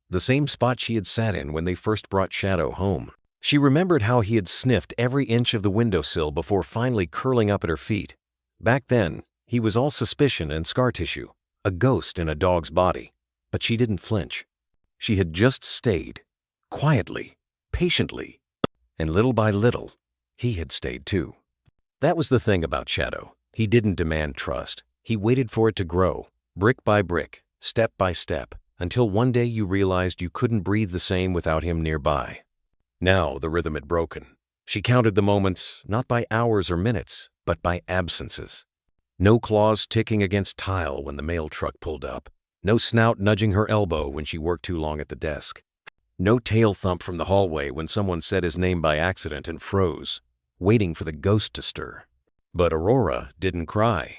The same spot she had sat in when they first brought Shadow home. She remembered how he had sniffed every inch of the windowsill before finally curling up at her feet. Back then, he was all suspicion and scar tissue, a ghost in a dog's body. But she didn't flinch. She had just stayed, quietly, patiently, and little by little, he had stayed too. That was the thing about Shadow. He didn't demand trust. He waited for it to grow, brick by brick, step by step, until one day you realized you couldn't breathe the same without him nearby. Now the rhythm had broken. She counted the moments, not by hours or minutes, but by absences. No claws ticking against tile when the mail truck pulled up. No snout nudging her elbow when she worked too long at the desk. No tail thump from the hallway when someone said his name by accident and froze. waiting for the ghost to stir. But Aurora didn't cry.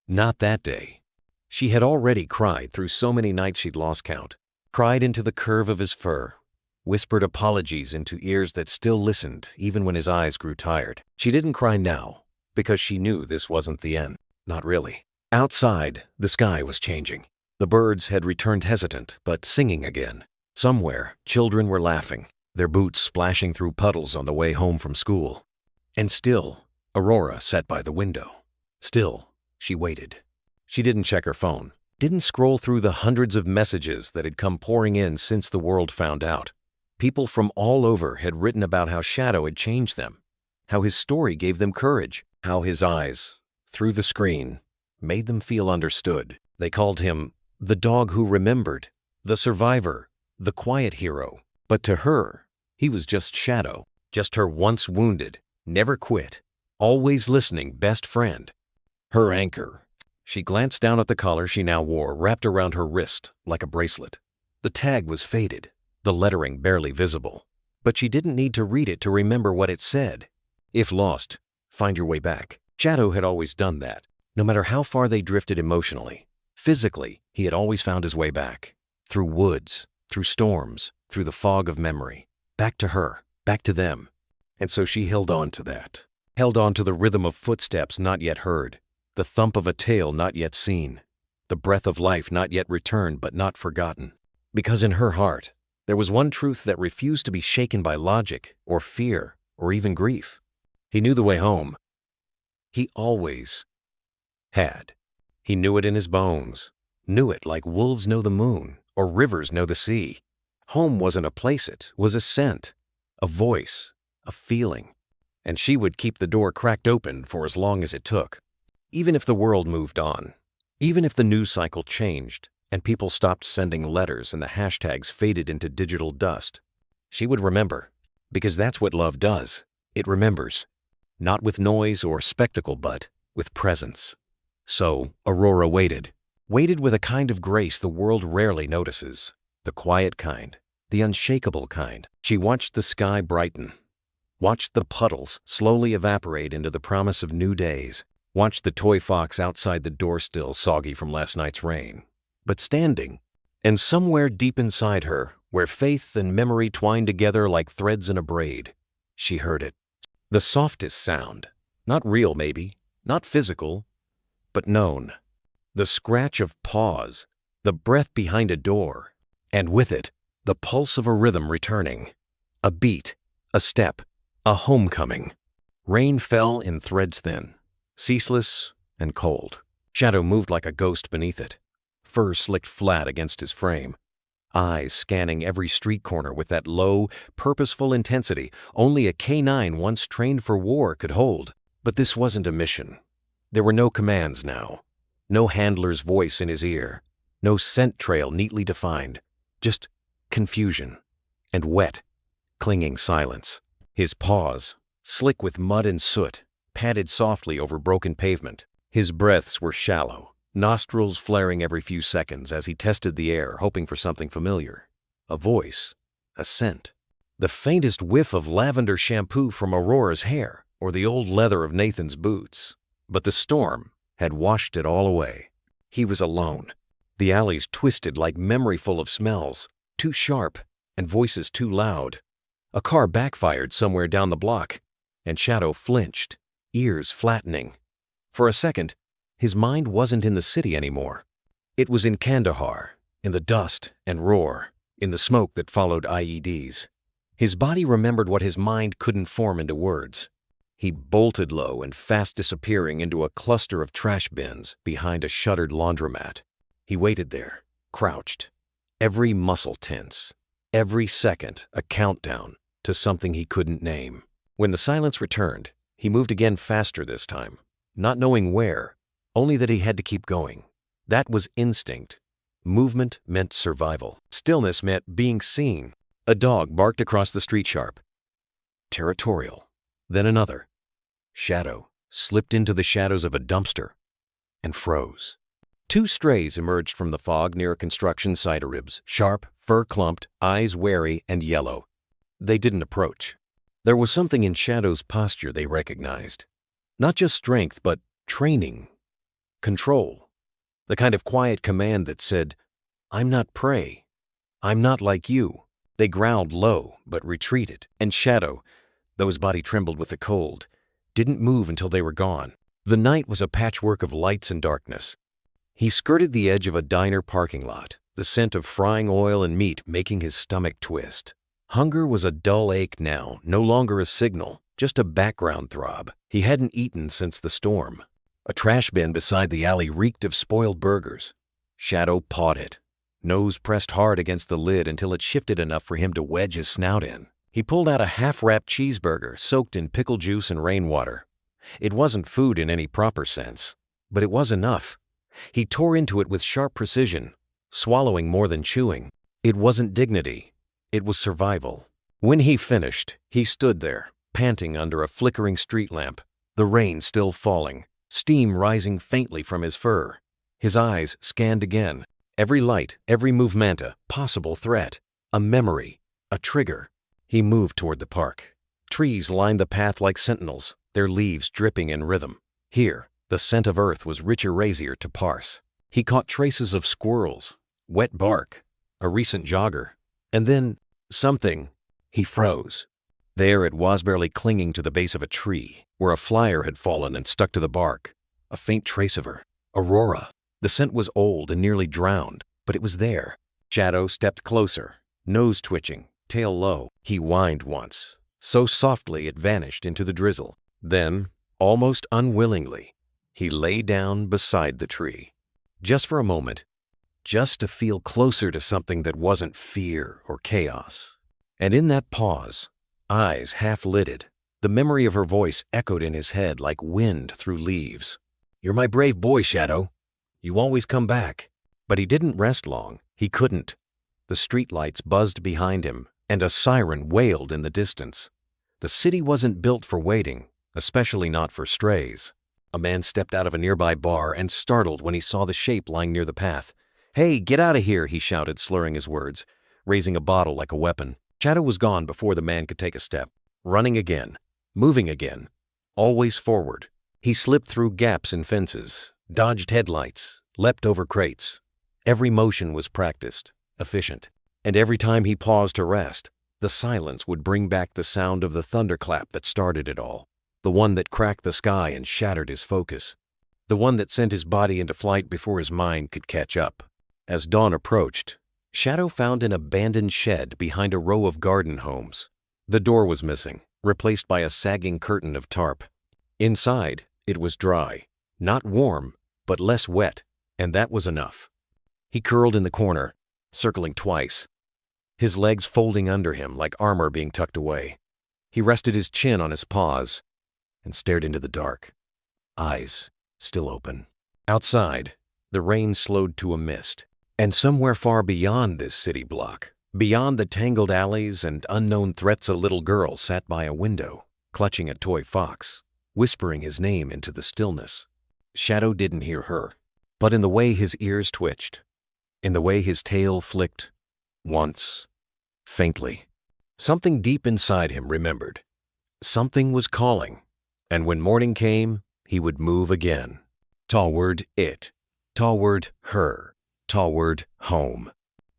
Not that day. She had already cried through so many nights she'd lost count. Cried into the curve of his fur. Whispered apologies into ears that still listened even when his eyes grew tired. She didn't cry now because she knew this wasn't the end. Not really. Outside, the sky was changing. The birds had returned hesitant, but singing again. Somewhere, children were laughing, their boots splashing through puddles on the way home from school. And still, Aurora sat by the window. Still, she waited. She didn't check her phone, didn't scroll through the hundreds of messages that had come pouring in since the world found out. People from all over had written about how Shadow had changed them, how his story gave them courage, how his eyes, through the screen, made them feel understood. They called him the dog who remembered, the survivor, the quiet hero. But to her, he was just Shadow, just her once wounded, never quit, always listening best friend. Her anchor. She glanced down at the collar she now wore wrapped around her wrist like a bracelet. The tag was faded, the lettering barely visible. But she didn't need to read it to remember what it said. If lost, find your way back. Shadow had always done that. No matter how far they drifted emotionally, physically, he had always found his way back. Through woods, through storms, through the fog of memory. Back to her, back to them. And so she held on to that. Held on to the rhythm of footsteps not yet heard, the thump of a tail not yet seen, the breath of life not yet returned but not forgotten. Because in her heart, there was one truth that refused to be shaken by logic or fear or even grief. He knew the way home. He always had. He knew it in his bones, knew it like wolves know the moon or rivers know the sea. Home wasn't a place, it was a scent, a voice, a feeling. And she would keep the door cracked open for as long as it took. Even if the world moved on, even if the news cycle changed and people stopped sending letters and the hashtags faded into digital dust, she would remember, because that's what love does. It remembers, not with noise or spectacle, but with presence. So Aurora waited with a kind of grace the world rarely notices, the quiet kind, the unshakable kind. She watched the sky brighten, watched the puddles slowly evaporate into the promise of new days, watched the toy fox outside the door still soggy from last night's rain. But standing, and somewhere deep inside her, where faith and memory twined together like threads in a braid, she heard it. The softest sound, not real maybe, not physical, but known. The scratch of paws, the breath behind a door, and with it, the pulse of a rhythm returning. A beat, a step, a homecoming. Rain fell in threads thin, ceaseless and cold. Shadow moved like a ghost beneath it, fur slicked flat against his frame, eyes scanning every street corner with that low, purposeful intensity only a canine once trained for war could hold. But this wasn't a mission. There were no commands now, no handler's voice in his ear, no scent trail neatly defined, just confusion and wet, clinging silence. His paws, slick with mud and soot, padded softly over broken pavement. His breaths were shallow, nostrils flaring every few seconds as he tested the air, hoping for something familiar. A voice, a scent, the faintest whiff of lavender shampoo from Aurora's hair or the old leather of Nathan's boots. But the storm had washed it all away. He was alone. The alleys twisted like memory full of smells, too sharp and voices too loud. A car backfired somewhere down the block, and Shadow flinched, ears flattening. For a second, his mind wasn't in the city anymore. It was in Kandahar, in the dust and roar, in the smoke that followed IEDs. His body remembered what his mind couldn't form into words. He bolted low and fast disappearing into a cluster of trash bins behind a shuttered laundromat. He waited there, crouched, every muscle tense, every second a countdown to something he couldn't name. When the silence returned, he moved again faster this time, not knowing where, only that he had to keep going. That was instinct. Movement meant survival. Stillness meant being seen. A dog barked across the street sharp. Territorial. Then another. Shadow slipped into the shadows of a dumpster and froze. Two strays emerged from the fog near a construction site, ribs, sharp, fur-clumped, eyes wary and yellow. They didn't approach. There was something in Shadow's posture they recognized. Not just strength, but training, control. The kind of quiet command that said, "I'm not prey. I'm not like you." They growled low, but retreated, and Shadow, though his body trembled with the cold, didn't move until they were gone. The night was a patchwork of lights and darkness. He skirted the edge of a diner parking lot, the scent of frying oil and meat making his stomach twist. Hunger was a dull ache now, no longer a signal, just a background throb. He hadn't eaten since the storm. A trash bin beside the alley reeked of spoiled burgers. Shadow pawed it, nose pressed hard against the lid until it shifted enough for him to wedge his snout in. He pulled out a half-wrapped cheeseburger soaked in pickle juice and rainwater. It wasn't food in any proper sense, but it was enough. He tore into it with sharp precision, swallowing more than chewing. It wasn't dignity. It was survival. When he finished, he stood there, panting under a flickering street lamp, the rain still falling, steam rising faintly from his fur. His eyes scanned again. Every light, every movement, a possible threat, a memory, a trigger. He moved toward the park. Trees lined the path like sentinels, their leaves dripping in rhythm. Here, the scent of earth was rich erasier to parse. He caught traces of squirrels, wet bark, a recent jogger, and then something. He froze. There it was, barely clinging to the base of a tree, where a flyer had fallen and stuck to the bark. A faint trace of her. Aurora. The scent was old and nearly drowned, but it was there. Shadow stepped closer, nose twitching, tail low. He whined once, so softly it vanished into the drizzle. Then, almost unwillingly, he lay down beside the tree. Just for a moment, just to feel closer to something that wasn't fear or chaos. And in that pause, eyes half-lidded, the memory of her voice echoed in his head like wind through leaves. "You're my brave boy, Shadow. You always come back." But he didn't rest long. He couldn't. The streetlights buzzed behind him, and a siren wailed in the distance. The city wasn't built for waiting, especially not for strays. A man stepped out of a nearby bar and startled when he saw the shape lying near the path. "Hey, get out of here," he shouted, slurring his words, raising a bottle like a weapon. Shadow was gone before the man could take a step. Running again, moving again, always forward. He slipped through gaps in fences, dodged headlights, leapt over crates. Every motion was practiced, efficient. And every time he paused to rest, the silence would bring back the sound of the thunderclap that started it all. The one that cracked the sky and shattered his focus. The one that sent his body into flight before his mind could catch up. As dawn approached, Shadow found an abandoned shed behind a row of garden homes. The door was missing, replaced by a sagging curtain of tarp. Inside, it was dry, not warm, but less wet, and that was enough. He curled in the corner, circling twice, his legs folding under him like armor being tucked away. He rested his chin on his paws and stared into the dark, eyes still open. Outside, the rain slowed to a mist, and somewhere far beyond this city block, beyond the tangled alleys and unknown threats, a little girl sat by a window, clutching a toy fox, whispering his name into the stillness. Shadow didn't hear her, but in the way his ears twitched, in the way his tail flicked, once, faintly, something deep inside him remembered. Something was calling, and when morning came, he would move again. Toward it, toward her, toward home.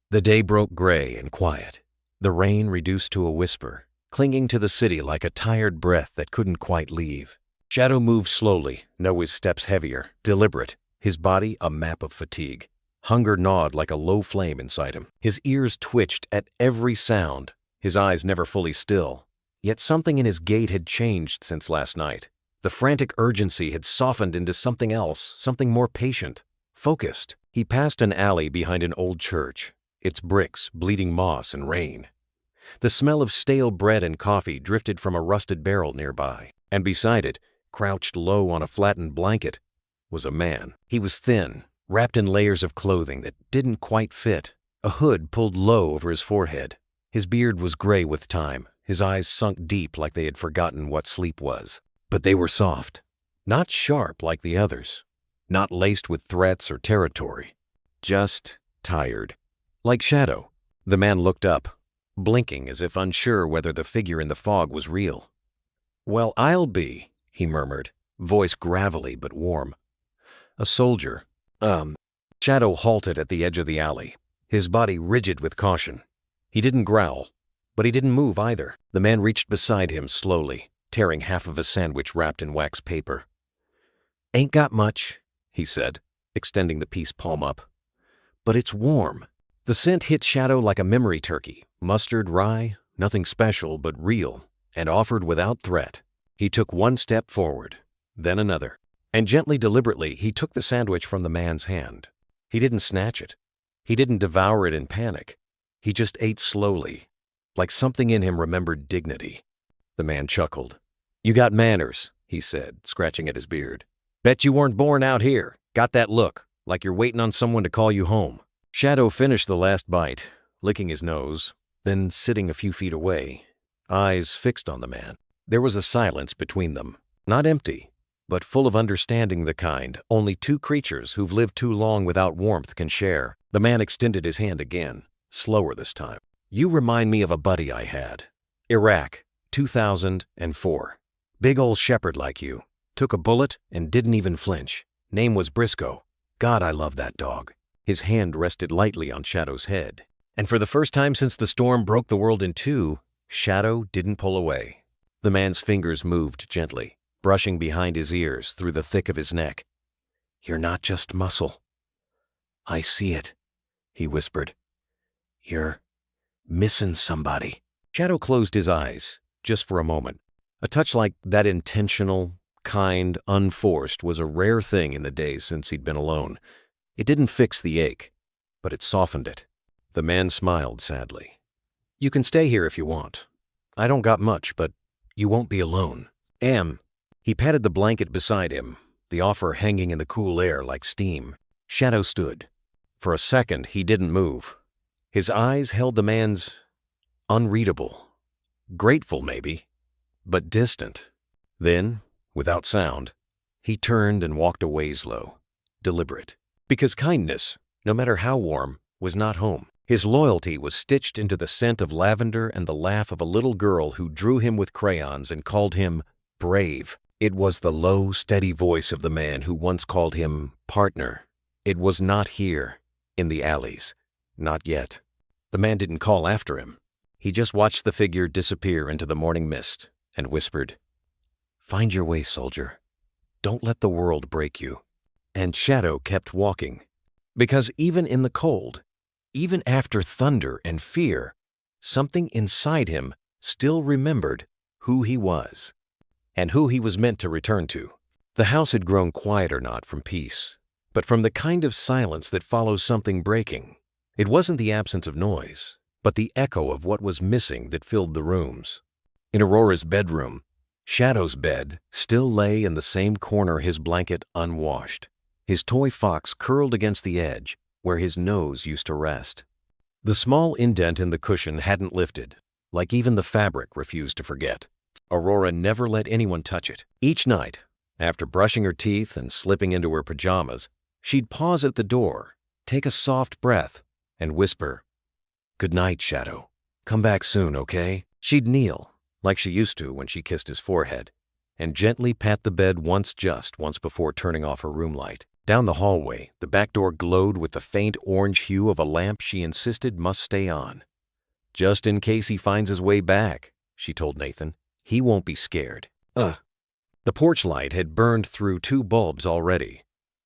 The day broke gray and quiet, the rain reduced to a whisper, clinging to the city like a tired breath that couldn't quite leave. Shadow moved slowly, now his steps heavier, deliberate, his body a map of fatigue. Hunger gnawed like a low flame inside him. His ears twitched at every sound, his eyes never fully still. Yet something in his gait had changed since last night. The frantic urgency had softened into something else, something more patient, focused. He passed an alley behind an old church, its bricks bleeding moss and rain. The smell of stale bread and coffee drifted from a rusted barrel nearby, and beside it, crouched low on a flattened blanket, was a man. He was thin, wrapped in layers of clothing that didn't quite fit, a hood pulled low over his forehead. His beard was gray with time, his eyes sunk deep like they had forgotten what sleep was. But they were soft, not sharp like the others, not laced with threats or territory, just tired. Like Shadow. The man looked up, blinking as if unsure whether the figure in the fog was real. "Well, I'll be," he murmured, voice gravelly but warm. "A soldier." Shadow halted at the edge of the alley, his body rigid with caution. He didn't growl, but he didn't move either. The man reached beside him slowly, tearing half of a sandwich wrapped in wax paper. "Ain't got much," he said, extending the piece palm up. "But it's warm." The scent hit Shadow like a memory turkey, mustard, rye, nothing special but real, and offered without threat. He took one step forward, then another, and gently, deliberately, he took the sandwich from the man's hand. He didn't snatch it. He didn't devour it in panic. He just ate slowly, like something in him remembered dignity. The man chuckled. "You got manners," he said, scratching at his beard. "Bet you weren't born out here. Got that look, like you're waiting on someone to call you home." Shadow finished the last bite, licking his nose, then sitting a few feet away, eyes fixed on the man. There was a silence between them, not empty, but full of understanding, the kind only two creatures who've lived too long without warmth can share. The man extended his hand again, slower this time. "You remind me of a buddy I had. Iraq, 2004. Big ol' shepherd like you. Took a bullet and didn't even flinch. Name was Briscoe. God, I love that dog." His hand rested lightly on Shadow's head. And for the first time since the storm broke the world in two, Shadow didn't pull away. The man's fingers moved gently, brushing behind his ears through the thick of his neck. "You're not just muscle." "I see it," he whispered. "You're missing somebody." Shadow closed his eyes, just for a moment. A touch like that, intentional, kind, unforced, was a rare thing in the days since he'd been alone. It didn't fix the ache, but it softened it. The man smiled sadly. "You can stay here if you want. I don't got much, but you won't be alone." He patted the blanket beside him, the offer hanging in the cool air like steam. Shadow stood. For a second, he didn't move. His eyes held the man's, unreadable. Grateful, maybe, but distant. Then, without sound, he turned and walked away slow, deliberate. Because kindness, no matter how warm, was not home. His loyalty was stitched into the scent of lavender and the laugh of a little girl who drew him with crayons and called him brave. It was the low, steady voice of the man who once called him partner. It was not here, in the alleys. Not yet. The man didn't call after him. He just watched the figure disappear into the morning mist and whispered, "Find your way, soldier. Don't let the world break you." And Shadow kept walking, because even in the cold, even after thunder and fear, something inside him still remembered who he was, and who he was meant to return to. The house had grown quieter, not from peace, but from the kind of silence that follows something breaking. It wasn't the absence of noise, but the echo of what was missing that filled the rooms. In Aurora's bedroom, Shadow's bed still lay in the same corner, his blanket unwashed. His toy fox curled against the edge, where his nose used to rest. The small indent in the cushion hadn't lifted, like even the fabric refused to forget. Aurora never let anyone touch it. Each night, after brushing her teeth and slipping into her pajamas, she'd pause at the door, take a soft breath, and whisper, "Good night, Shadow. Come back soon, okay?" She'd kneel, like she used to when she kissed his forehead, and gently pat the bed once before turning off her room light. Down the hallway, the back door glowed with the faint orange hue of a lamp she insisted must stay on. "Just in case he finds his way back," she told Nathan. "He won't be scared." The porch light had burned through 2 bulbs already.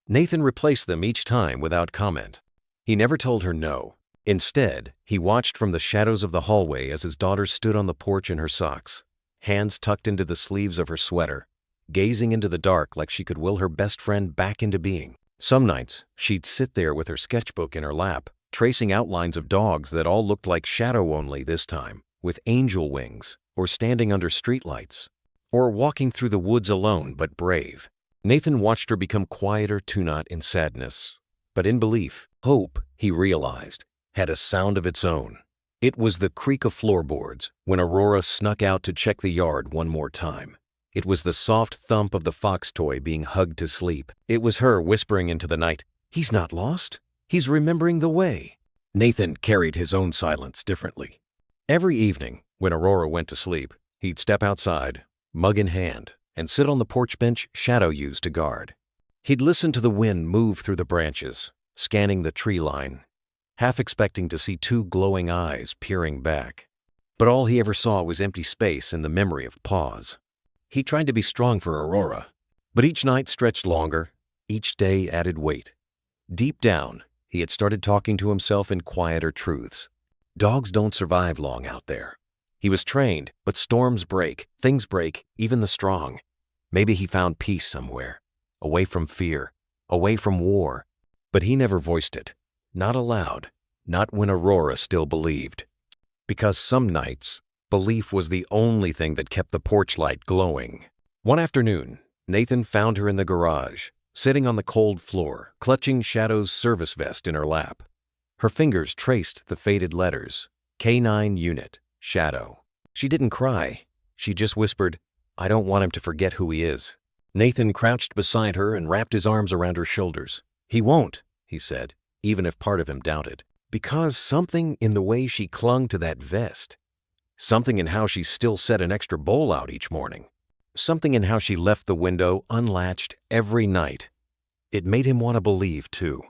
Nathan replaced them each time without comment. He never told her no. Instead, he watched from the shadows of the hallway as his daughter stood on the porch in her socks, hands tucked into the sleeves of her sweater, gazing into the dark like she could will her best friend back into being. Some nights, she'd sit there with her sketchbook in her lap, tracing outlines of dogs that all looked like Shadow, only this time, with angel wings, or standing under streetlights, or walking through the woods alone but brave. Nathan watched her become quieter, too, not in sadness, but in belief. Hope, he realized, had a sound of its own. It was the creak of floorboards when Aurora snuck out to check the yard one more time. It was the soft thump of the fox toy being hugged to sleep. It was her whispering into the night, "He's not lost. He's remembering the way." Nathan carried his own silence differently. Every evening, when Aurora went to sleep, he'd step outside, mug in hand, and sit on the porch bench Shadow used to guard. He'd listen to the wind move through the branches, scanning the tree line, half expecting to see two glowing eyes peering back. But all he ever saw was empty space and the memory of paws. He tried to be strong for Aurora, but each night stretched longer, each day added weight. Deep down, he had started talking to himself in quieter truths. Dogs don't survive long out there. He was trained, but storms break, things break, even the strong. Maybe he found peace somewhere, away from fear, away from war. But he never voiced it, not aloud, not when Aurora still believed. Because some nights, belief was the only thing that kept the porch light glowing. One afternoon, Nathan found her in the garage, sitting on the cold floor, clutching Shadow's service vest in her lap. Her fingers traced the faded letters, K9 Unit, Shadow. She didn't cry. She just whispered, "I don't want him to forget who he is." Nathan crouched beside her and wrapped his arms around her shoulders. "He won't," he said, even if part of him doubted. Because something in the way she clung to that vest, something in how she still set an extra bowl out each morning, something in how she left the window unlatched every night. It made him want to believe, too.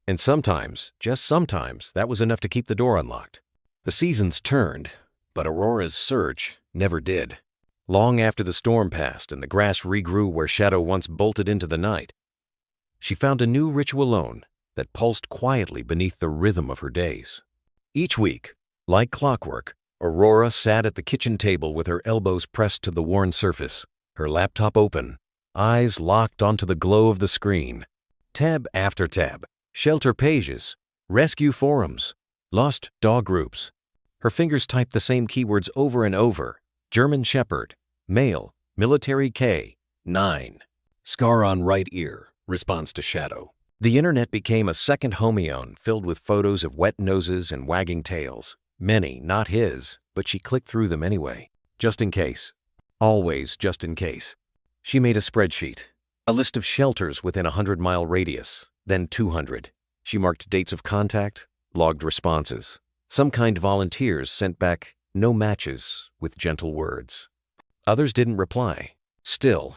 And sometimes, just sometimes, that was enough to keep the door unlocked. The seasons turned, but Aurora's search never did. Long after the storm passed and the grass regrew where Shadow once bolted into the night, she found a new ritual alone that pulsed quietly beneath the rhythm of her days. Each week, like clockwork, Aurora sat at the kitchen table with her elbows pressed to the worn surface, her laptop open, eyes locked onto the glow of the screen. Tab after tab, shelter pages, rescue forums, lost dog groups. Her fingers typed the same keywords over and over: German Shepherd, male, military K, 9, scar on right ear, response to Shadow. The internet became a second homeone filled with photos of wet noses and wagging tails. Many, not his, but she clicked through them anyway, just in case. Always just in case. She made a spreadsheet, a list of shelters within a 100-mile radius, then 200. She marked dates of contact, logged responses. Some kind volunteers sent back no matches with gentle words. Others didn't reply. Still,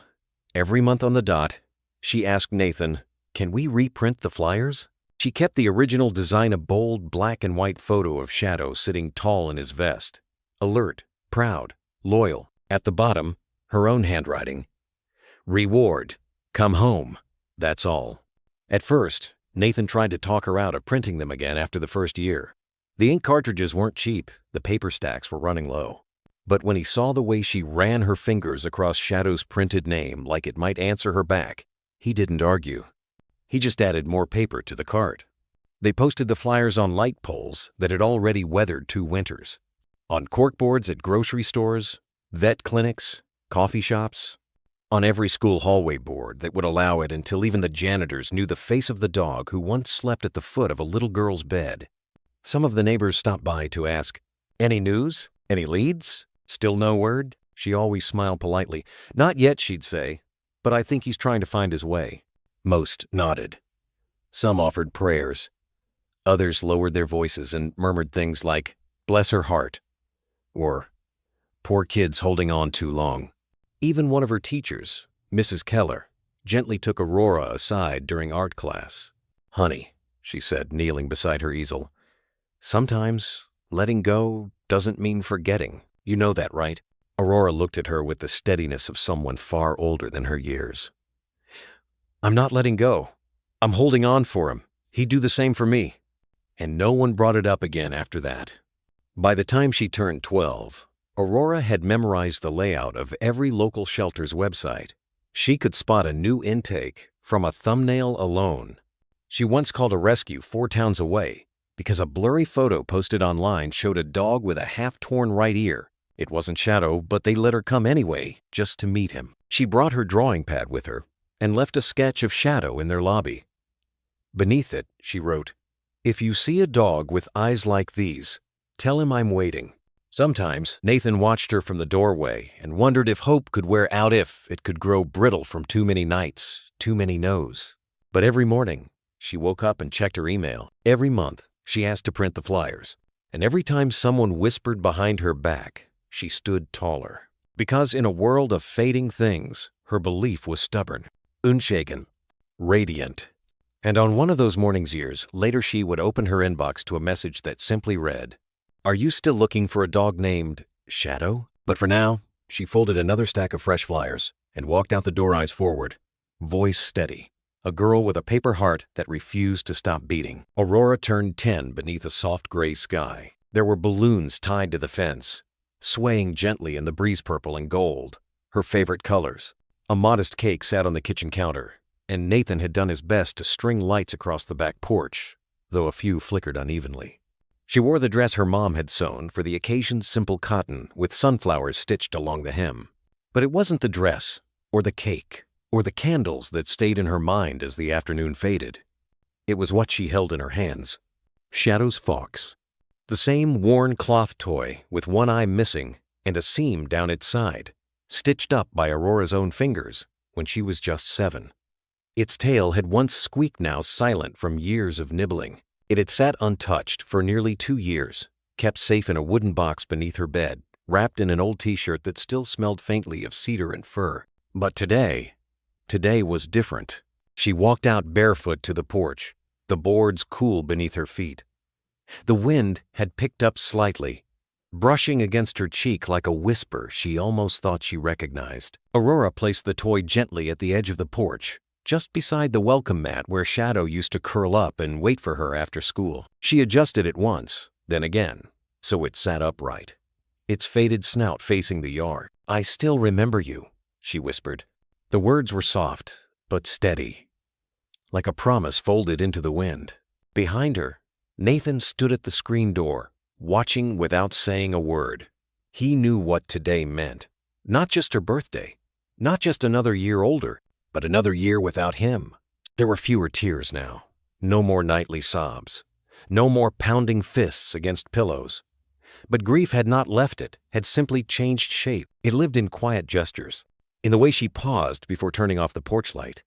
every month on the dot, she asked Nathan, "Can we reprint the flyers?" She kept the original design, a bold black and white photo of Shadow sitting tall in his vest. Alert, proud, loyal. At the bottom, her own handwriting. "Reward. Come home. That's all." At first, Nathan tried to talk her out of printing them again after the first year. The ink cartridges weren't cheap, the paper stacks were running low. But when he saw the way she ran her fingers across Shadow's printed name like it might answer her back, he didn't argue. He just added more paper to the cart. They posted the flyers on light poles that had already weathered 2 winters, on corkboards at grocery stores, vet clinics, coffee shops, on every school hallway board that would allow it until even the janitors knew the face of the dog who once slept at the foot of a little girl's bed. Some of the neighbors stopped by to ask, "Any news? Any leads? Still no word?" She always smiled politely. "Not yet," she'd say, "but I think he's trying to find his way." Most nodded. Some offered prayers. Others lowered their voices and murmured things like, "Bless her heart," or "Poor kid's holding on too long." Even one of her teachers, Mrs. Keller, gently took Aurora aside during art class. "Honey," she said, kneeling beside her easel, "sometimes letting go doesn't mean forgetting. You know that, right?" Aurora looked at her with the steadiness of someone far older than her years. "I'm not letting go. I'm holding on for him. He'd do the same for me." And no one brought it up again after that. By the time she turned 12, Aurora had memorized the layout of every local shelter's website. She could spot a new intake from a thumbnail alone. She once called a rescue 4 towns away because a blurry photo posted online showed a dog with a half-torn right ear. It wasn't Shadow, but they let her come anyway, just to meet him. She brought her drawing pad with her and left a sketch of Shadow in their lobby. Beneath it, she wrote, "If you see a dog with eyes like these, tell him I'm waiting." Sometimes Nathan watched her from the doorway and wondered if hope could wear out, if it could grow brittle from too many nights, too many no's. But every morning, she woke up and checked her email. Every month, she asked to print the flyers. And every time someone whispered behind her back, she stood taller. Because in a world of fading things, her belief was stubborn, unshaken, radiant. And on one of those mornings years later, she would open her inbox to a message that simply read, "Are you still looking for a dog named Shadow?" But for now, she folded another stack of fresh flyers and walked out the door, eyes forward, voice steady. A girl with a paper heart that refused to stop beating. Aurora turned 10 beneath a soft gray sky. There were balloons tied to the fence, swaying gently in the breeze, purple and gold, her favorite colors. A modest cake sat on the kitchen counter, and Nathan had done his best to string lights across the back porch, though a few flickered unevenly. She wore the dress her mom had sewn for the occasion, simple cotton with sunflowers stitched along the hem. But it wasn't the dress, or the cake, or the candles that stayed in her mind as the afternoon faded. It was what she held in her hands. Shadow's fox. The same worn cloth toy with one eye missing and a seam down its side, stitched up by Aurora's own fingers when she was just 7. Its tail had once squeaked, now silent from years of nibbling. It had sat untouched for nearly 2 years, kept safe in a wooden box beneath her bed, wrapped in an old t-shirt that still smelled faintly of cedar and fur. But today was different. She walked out barefoot to the porch, the boards cool beneath her feet. The wind had picked up slightly, brushing against her cheek like a whisper she almost thought she recognized. Aurora placed the toy gently at the edge of the porch, just beside the welcome mat where Shadow used to curl up and wait for her after school. She adjusted it once, then again, so it sat upright, its faded snout facing the yard. "I still remember you," she whispered. The words were soft, but steady, like a promise folded into the wind. Behind her, Nathan stood at the screen door, watching without saying a word. He knew what today meant. Not just her birthday, not just another year older, but another year without him. There were fewer tears now, no more nightly sobs, no more pounding fists against pillows. But grief had not left it, had simply changed shape. It lived in quiet gestures, in the way she paused before turning off the porch light,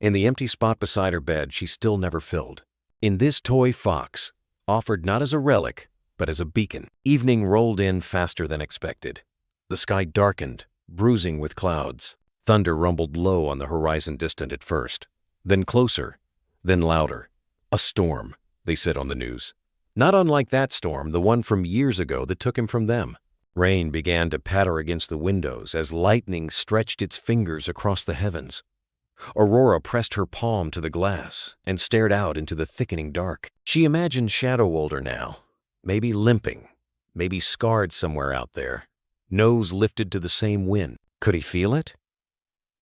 in the empty spot beside her bed she still never filled, in this toy fox, offered not as a relic, but as a beacon. Evening rolled in faster than expected. The sky darkened, bruising with clouds. Thunder rumbled low on the horizon, distant at first, then closer, then louder. A storm, they said on the news. Not unlike that storm, the one from years ago that took him from them. Rain began to patter against the windows as lightning stretched its fingers across the heavens. Aurora pressed her palm to the glass and stared out into the thickening dark. She imagined Shadow older now, maybe limping, maybe scarred somewhere out there, nose lifted to the same wind. Could he feel it?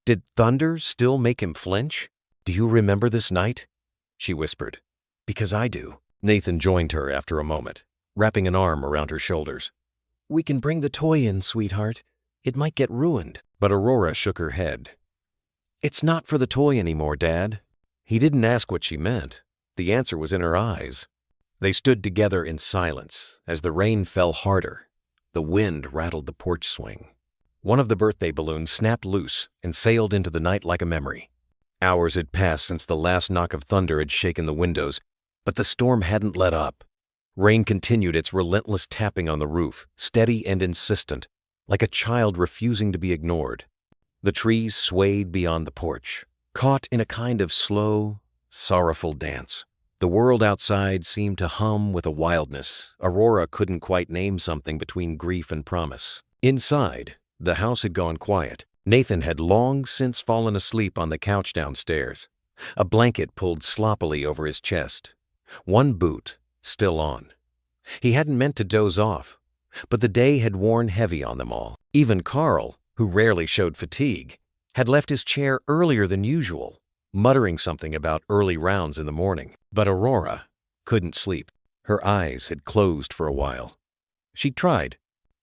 Did thunder still make him flinch? "Do you remember this night?" she whispered. "Because I do." Nathan joined her after a moment, wrapping an arm around her shoulders. "We can bring the toy in, sweetheart. It might get ruined." But Aurora shook her head. "It's not for the toy anymore, Dad." He didn't ask what she meant. The answer was in her eyes. They stood together in silence as the rain fell harder. The wind rattled the porch swing. One of the birthday balloons snapped loose and sailed into the night like a memory. Hours had passed since the last knock of thunder had shaken the windows, but the storm hadn't let up. Rain continued its relentless tapping on the roof, steady and insistent, like a child refusing to be ignored. The trees swayed beyond the porch, caught in a kind of slow, sorrowful dance. The world outside seemed to hum with a wildness Aurora couldn't quite name, something between grief and promise. Inside, the house had gone quiet. Nathan had long since fallen asleep on the couch downstairs, a blanket pulled sloppily over his chest, one boot still on. He hadn't meant to doze off, but the day had worn heavy on them all. Even Carl, who rarely showed fatigue, had left his chair earlier than usual, muttering something about early rounds in the morning. But Aurora couldn't sleep. Her eyes had closed for a while. She tried.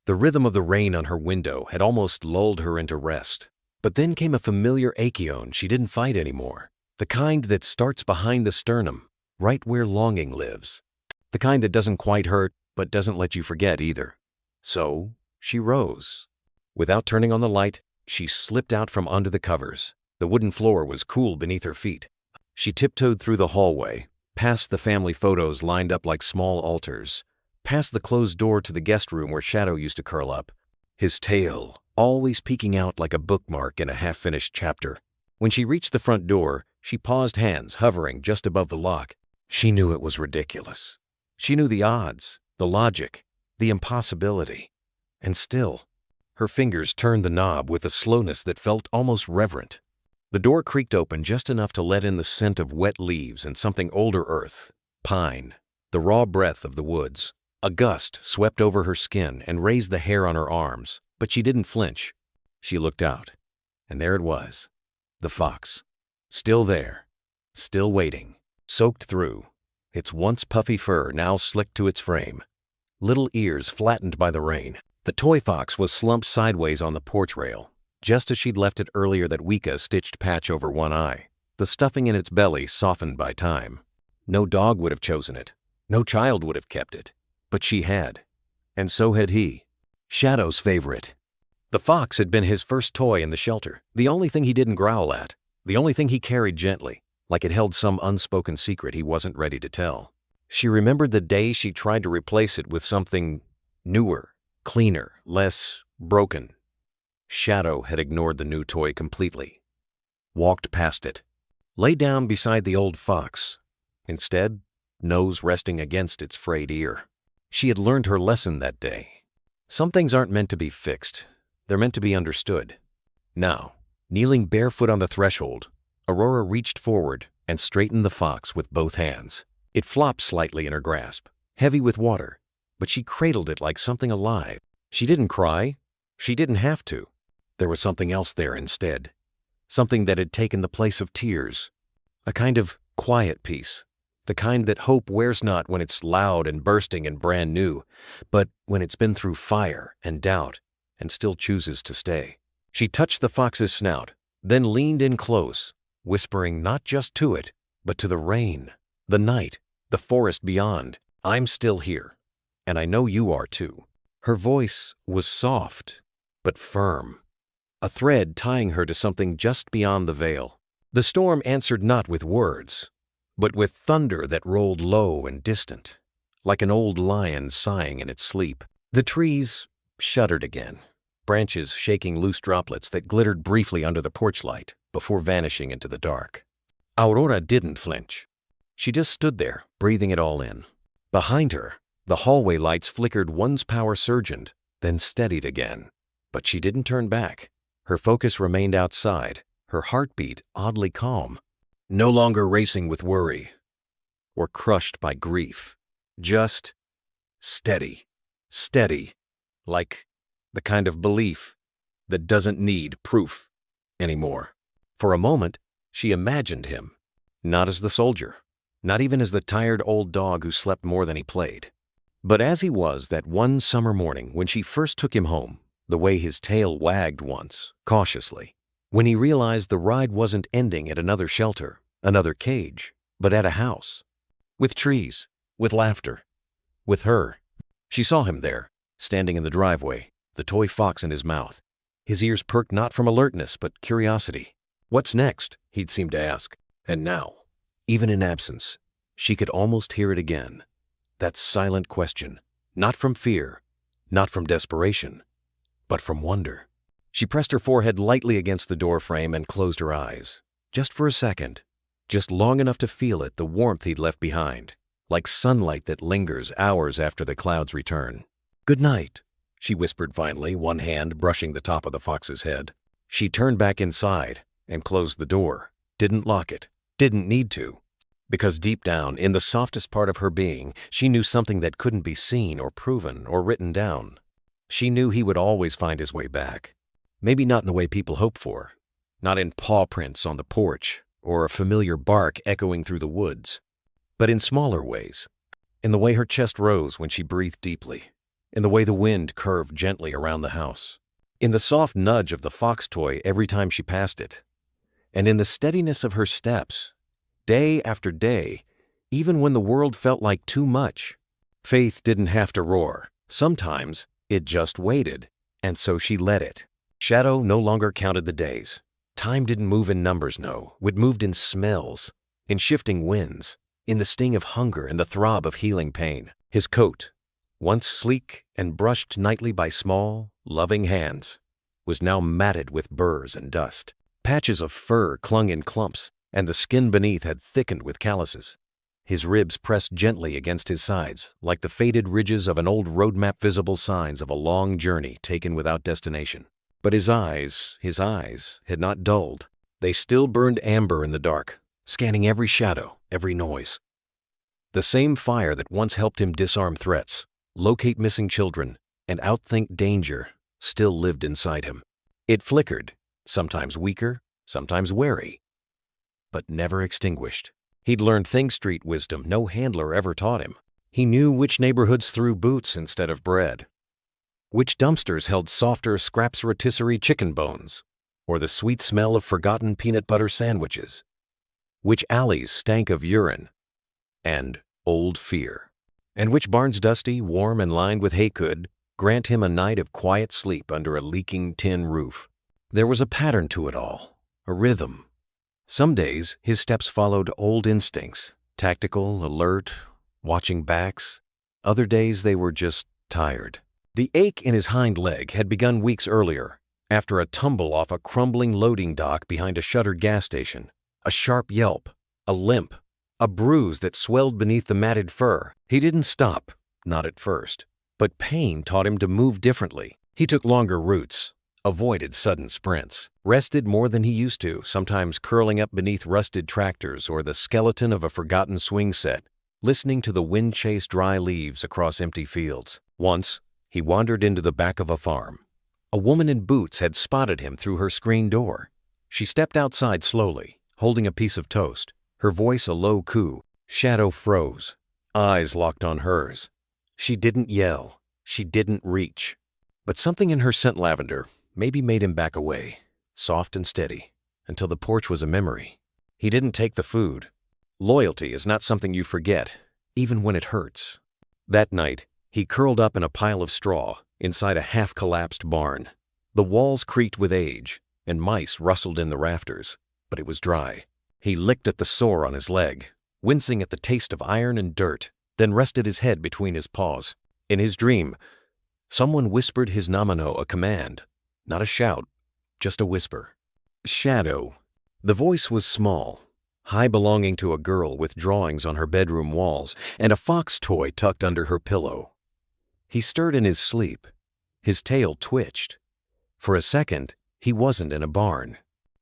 The rhythm of the rain on her window had almost lulled her into rest. But then came a familiar acheone she didn't fight anymore, the kind that starts behind the sternum, right where longing lives. The kind that doesn't quite hurt, but doesn't let you forget either. So she rose. Without turning on the light, she slipped out from under the covers. The wooden floor was cool beneath her feet. She tiptoed through the hallway, past the family photos lined up like small altars, past the closed door to the guest room where Shadow used to curl up, his tail always peeking out like a bookmark in a half-finished chapter. When she reached the front door, she paused, hands hovering just above the lock. She knew it was ridiculous. She knew the odds, the logic, the impossibility. And still, her fingers turned the knob with a slowness that felt almost reverent. The door creaked open just enough to let in the scent of wet leaves and something older earth, pine, the raw breath of the woods. A gust swept over her skin and raised the hair on her arms, but she didn't flinch. She looked out, and there it was, the fox. Still there, still waiting, soaked through, its once puffy fur now slicked to its frame, little ears flattened by the rain. The toy fox was slumped sideways on the porch rail, just as she'd left it earlier, that Weka-stitched patch over one eye, the stuffing in its belly softened by time. No dog would have chosen it. No child would have kept it. But she had. And so had he. Shadow's favorite. The fox had been his first toy in the shelter, the only thing he didn't growl at, the only thing he carried gently, like it held some unspoken secret he wasn't ready to tell. She remembered the day she tried to replace it with something newer, cleaner, less broken. Shadow had ignored the new toy completely. Walked past it. Lay down beside the old fox. Instead, nose resting against its frayed ear. She had learned her lesson that day. Some things aren't meant to be fixed. They're meant to be understood. Now, kneeling barefoot on the threshold, Aurora reached forward and straightened the fox with both hands. It flopped slightly in her grasp, heavy with water, but she cradled it like something alive. She didn't cry. She didn't have to. There was something else there instead. Something that had taken the place of tears. A kind of quiet peace. The kind that hope wears not when it's loud and bursting and brand new, but when it's been through fire and doubt and still chooses to stay. She touched the fox's snout, then leaned in close, whispering not just to it, but to the rain, the night, the forest beyond. I'm still here, and I know you are too. Her voice was soft, but firm, a thread tying her to something just beyond the veil. The storm answered not with words, but with thunder that rolled low and distant, like an old lion sighing in its sleep. The trees shuddered again, branches shaking loose droplets that glittered briefly under the porch light before vanishing into the dark. Aurora didn't flinch. She just stood there, breathing it all in. Behind her, the hallway lights flickered, one's power surged, then steadied again. But she didn't turn back. Her focus remained outside, her heartbeat oddly calm. No longer racing with worry or crushed by grief. Just steady, steady, like the kind of belief that doesn't need proof anymore. For a moment, she imagined him, not as the soldier, not even as the tired old dog who slept more than he played, but as he was that one summer morning when she first took him home, the way his tail wagged once, cautiously, when he realized the ride wasn't ending at another shelter, another cage, but at a house. With trees, with laughter, with her. She saw him there, standing in the driveway, the toy fox in his mouth. His ears perked not from alertness, but curiosity. What's next? He'd seemed to ask. And now, even in absence, she could almost hear it again. That silent question, not from fear, not from desperation, but from wonder. She pressed her forehead lightly against the doorframe and closed her eyes. Just for a second. Just long enough to feel it, the warmth he'd left behind, like sunlight that lingers hours after the clouds return. "Good night," she whispered finally, one hand brushing the top of the fox's head. She turned back inside and closed the door. Didn't lock it. Didn't need to. Because deep down, in the softest part of her being, she knew something that couldn't be seen or proven or written down. She knew he would always find his way back. Maybe not in the way people hope for. Not in paw prints on the porch or a familiar bark echoing through the woods. But in smaller ways. In the way her chest rose when she breathed deeply. In the way the wind curved gently around the house. In the soft nudge of the fox toy every time she passed it. And in the steadiness of her steps, day after day, even when the world felt like too much. Faith didn't have to roar. Sometimes it just waited, and so she let it. Shadow no longer counted the days. Time didn't move in numbers, no. It moved in smells, in shifting winds, in the sting of hunger and the throb of healing pain. His coat, once sleek and brushed nightly by small, loving hands, was now matted with burrs and dust. Patches of fur clung in clumps, and the skin beneath had thickened with calluses. His ribs pressed gently against his sides, like the faded ridges of an old road map, visible signs of a long journey taken without destination. But his eyes had not dulled. They still burned amber in the dark, scanning every shadow, every noise. The same fire that once helped him disarm threats, locate missing children, and outthink danger still lived inside him. It flickered, sometimes weaker, sometimes wary, but never extinguished. He'd learned Thing Street wisdom no handler ever taught him. He knew which neighborhoods threw boots instead of bread, which dumpsters held softer scraps rotisserie chicken bones, or the sweet smell of forgotten peanut butter sandwiches, which alleys stank of urine and old fear, and which barns dusty, warm, and lined with hay could grant him a night of quiet sleep under a leaking tin roof. There was a pattern to it all, a rhythm. Some days his steps followed old instincts, tactical, alert, watching backs. Other days they were just tired. The ache in his hind leg had begun weeks earlier, after a tumble off a crumbling loading dock behind a shuttered gas station. A sharp yelp, a limp, a bruise that swelled beneath the matted fur. He didn't stop, not at first, but pain taught him to move differently. He took longer routes, avoided sudden sprints, rested more than he used to, sometimes curling up beneath rusted tractors or the skeleton of a forgotten swing set, listening to the wind-chased dry leaves across empty fields. Once, he wandered into the back of a farm. A woman in boots had spotted him through her screen door. She stepped outside slowly, holding a piece of toast, her voice a low coo. Shadow froze, eyes locked on hers. She didn't yell, she didn't reach, but something in her scent lavender maybe made him back away, soft and steady, until the porch was a memory. He didn't take the food. Loyalty is not something you forget, even when it hurts. That night, he curled up in a pile of straw inside a half-collapsed barn. The walls creaked with age, and mice rustled in the rafters, but it was dry. He licked at the sore on his leg, wincing at the taste of iron and dirt, then rested his head between his paws. In his dream, someone whispered his nomino, a command. Not a shout, just a whisper. Shadow. The voice was small, high, belonging to a girl with drawings on her bedroom walls and a fox toy tucked under her pillow. He stirred in his sleep. His tail twitched. For a second, he wasn't in a barn.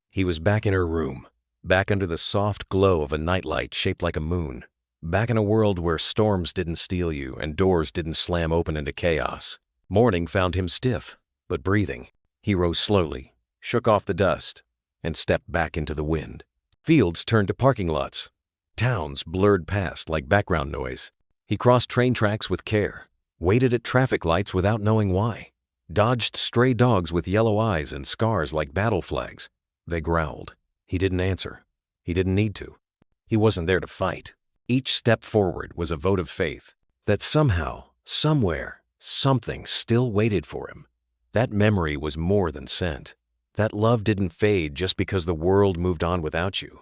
He was back in her room, back under the soft glow of a nightlight shaped like a moon, back in a world where storms didn't steal you and doors didn't slam open into chaos. Morning found him stiff, but breathing. He rose slowly, shook off the dust, and stepped back into the wind. Fields turned to parking lots. Towns blurred past like background noise. He crossed train tracks with care, waited at traffic lights without knowing why, dodged stray dogs with yellow eyes and scars like battle flags. They growled. He didn't answer. He didn't need to. He wasn't there to fight. Each step forward was a vote of faith that somehow, somewhere, something still waited for him. That memory was more than scent. That love didn't fade just because the world moved on without you.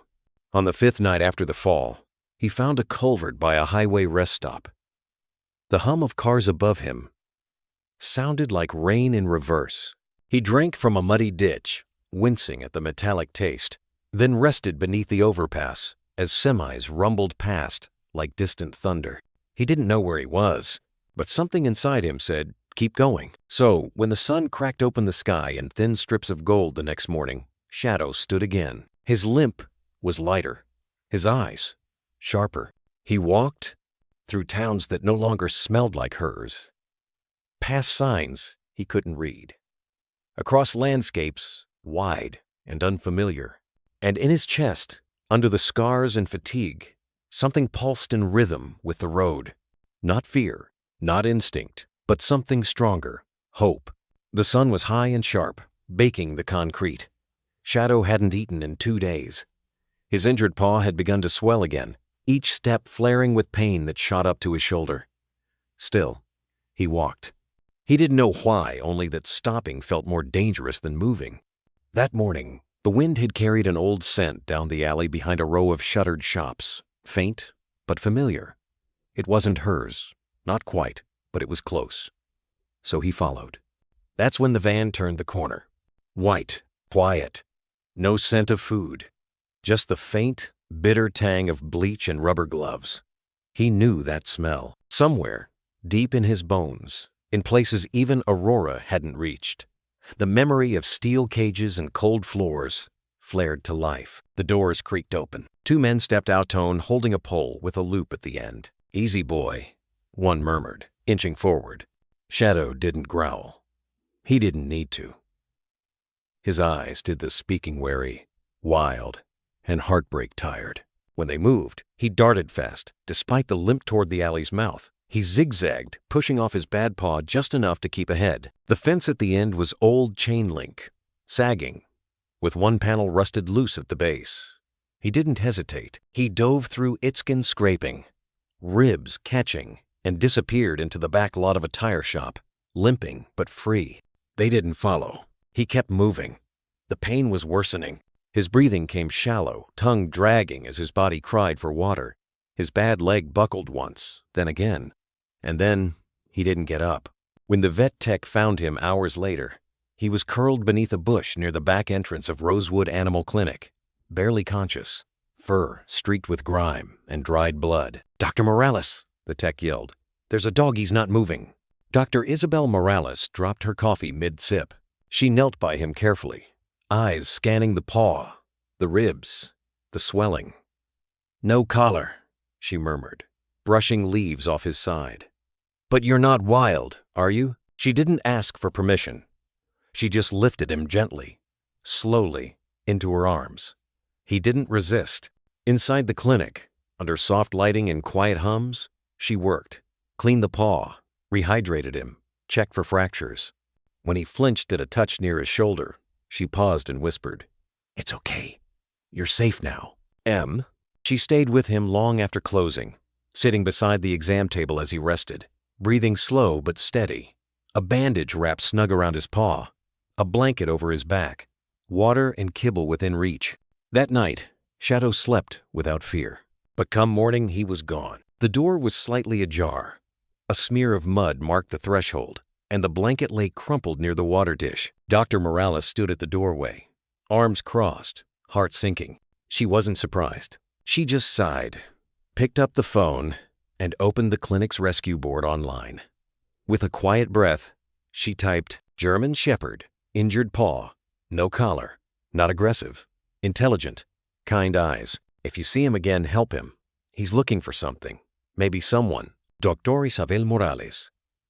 On the 5th night after the fall, he found a culvert by a highway rest stop. The hum of cars above him sounded like rain in reverse. He drank from a muddy ditch, wincing at the metallic taste, then rested beneath the overpass as semis rumbled past like distant thunder. He didn't know where he was, but something inside him said, keep going. So, when the sun cracked open the sky in thin strips of gold the next morning, Shadow stood again. His limp was lighter, his eyes sharper. He walked through towns that no longer smelled like hers, past signs he couldn't read, across landscapes wide and unfamiliar. And in his chest, under the scars and fatigue, something pulsed in rhythm with the road. Not fear, not instinct, but something stronger, hope. The sun was high and sharp, baking the concrete. Shadow hadn't eaten in 2 days. His injured paw had begun to swell again, each step flaring with pain that shot up to his shoulder. Still, he walked. He didn't know why, only that stopping felt more dangerous than moving. That morning, the wind had carried an old scent down the alley behind a row of shuttered shops, faint but familiar. It wasn't hers, not quite, but it was close. So he followed. That's when the van turned the corner. White, quiet, no scent of food, just the faint, bitter tang of bleach and rubber gloves. He knew that smell, somewhere, deep in his bones, in places even Aurora hadn't reached. The memory of steel cages and cold floors flared to life. The doors creaked open. 2 men stepped out, holding a pole with a loop at the end. "Easy, boy," one murmured, inching forward. Shadow didn't growl. He didn't need to. His eyes did the speaking wary, wild, and heartbreak tired. When they moved, he darted fast, despite the limp toward the alley's mouth. He zigzagged, pushing off his bad paw just enough to keep ahead. The fence at the end was old chain link, sagging, with one panel rusted loose at the base. He didn't hesitate. He dove through it, skin scraping, ribs catching, and disappeared into the back lot of a tire shop, limping but free. They didn't follow. He kept moving. The pain was worsening. His breathing came shallow, tongue dragging as his body cried for water. His bad leg buckled once, then again, and then he didn't get up. When the vet tech found him hours later, he was curled beneath a bush near the back entrance of Rosewood Animal Clinic, barely conscious, fur streaked with grime and dried blood. "Dr. Morales," the tech yelled. "There's a dog, he's not moving." Dr. Isabel Morales dropped her coffee mid-sip. She knelt by him carefully, eyes scanning the paw, the ribs, the swelling. "No collar," she murmured, brushing leaves off his side. "But you're not wild, are you?" She didn't ask for permission. She just lifted him gently, slowly, into her arms. He didn't resist. Inside the clinic, under soft lighting and quiet hums, she worked, cleaned the paw, rehydrated him, checked for fractures. When he flinched at a touch near his shoulder, she paused and whispered, "It's okay. You're safe now." She stayed with him long after closing, sitting beside the exam table as he rested, breathing slow but steady, a bandage wrapped snug around his paw, a blanket over his back, water and kibble within reach. That night, Shadow slept without fear. But come morning, he was gone. The door was slightly ajar. A smear of mud marked the threshold, and the blanket lay crumpled near the water dish. Dr. Morales stood at the doorway, arms crossed, heart sinking. She wasn't surprised. She just sighed, picked up the phone, and opened the clinic's rescue board online. With a quiet breath, she typed, "German Shepherd, injured paw, no collar, not aggressive, intelligent, kind eyes. If you see him again, help him. He's looking for something, maybe someone. Dr. Isabel Morales,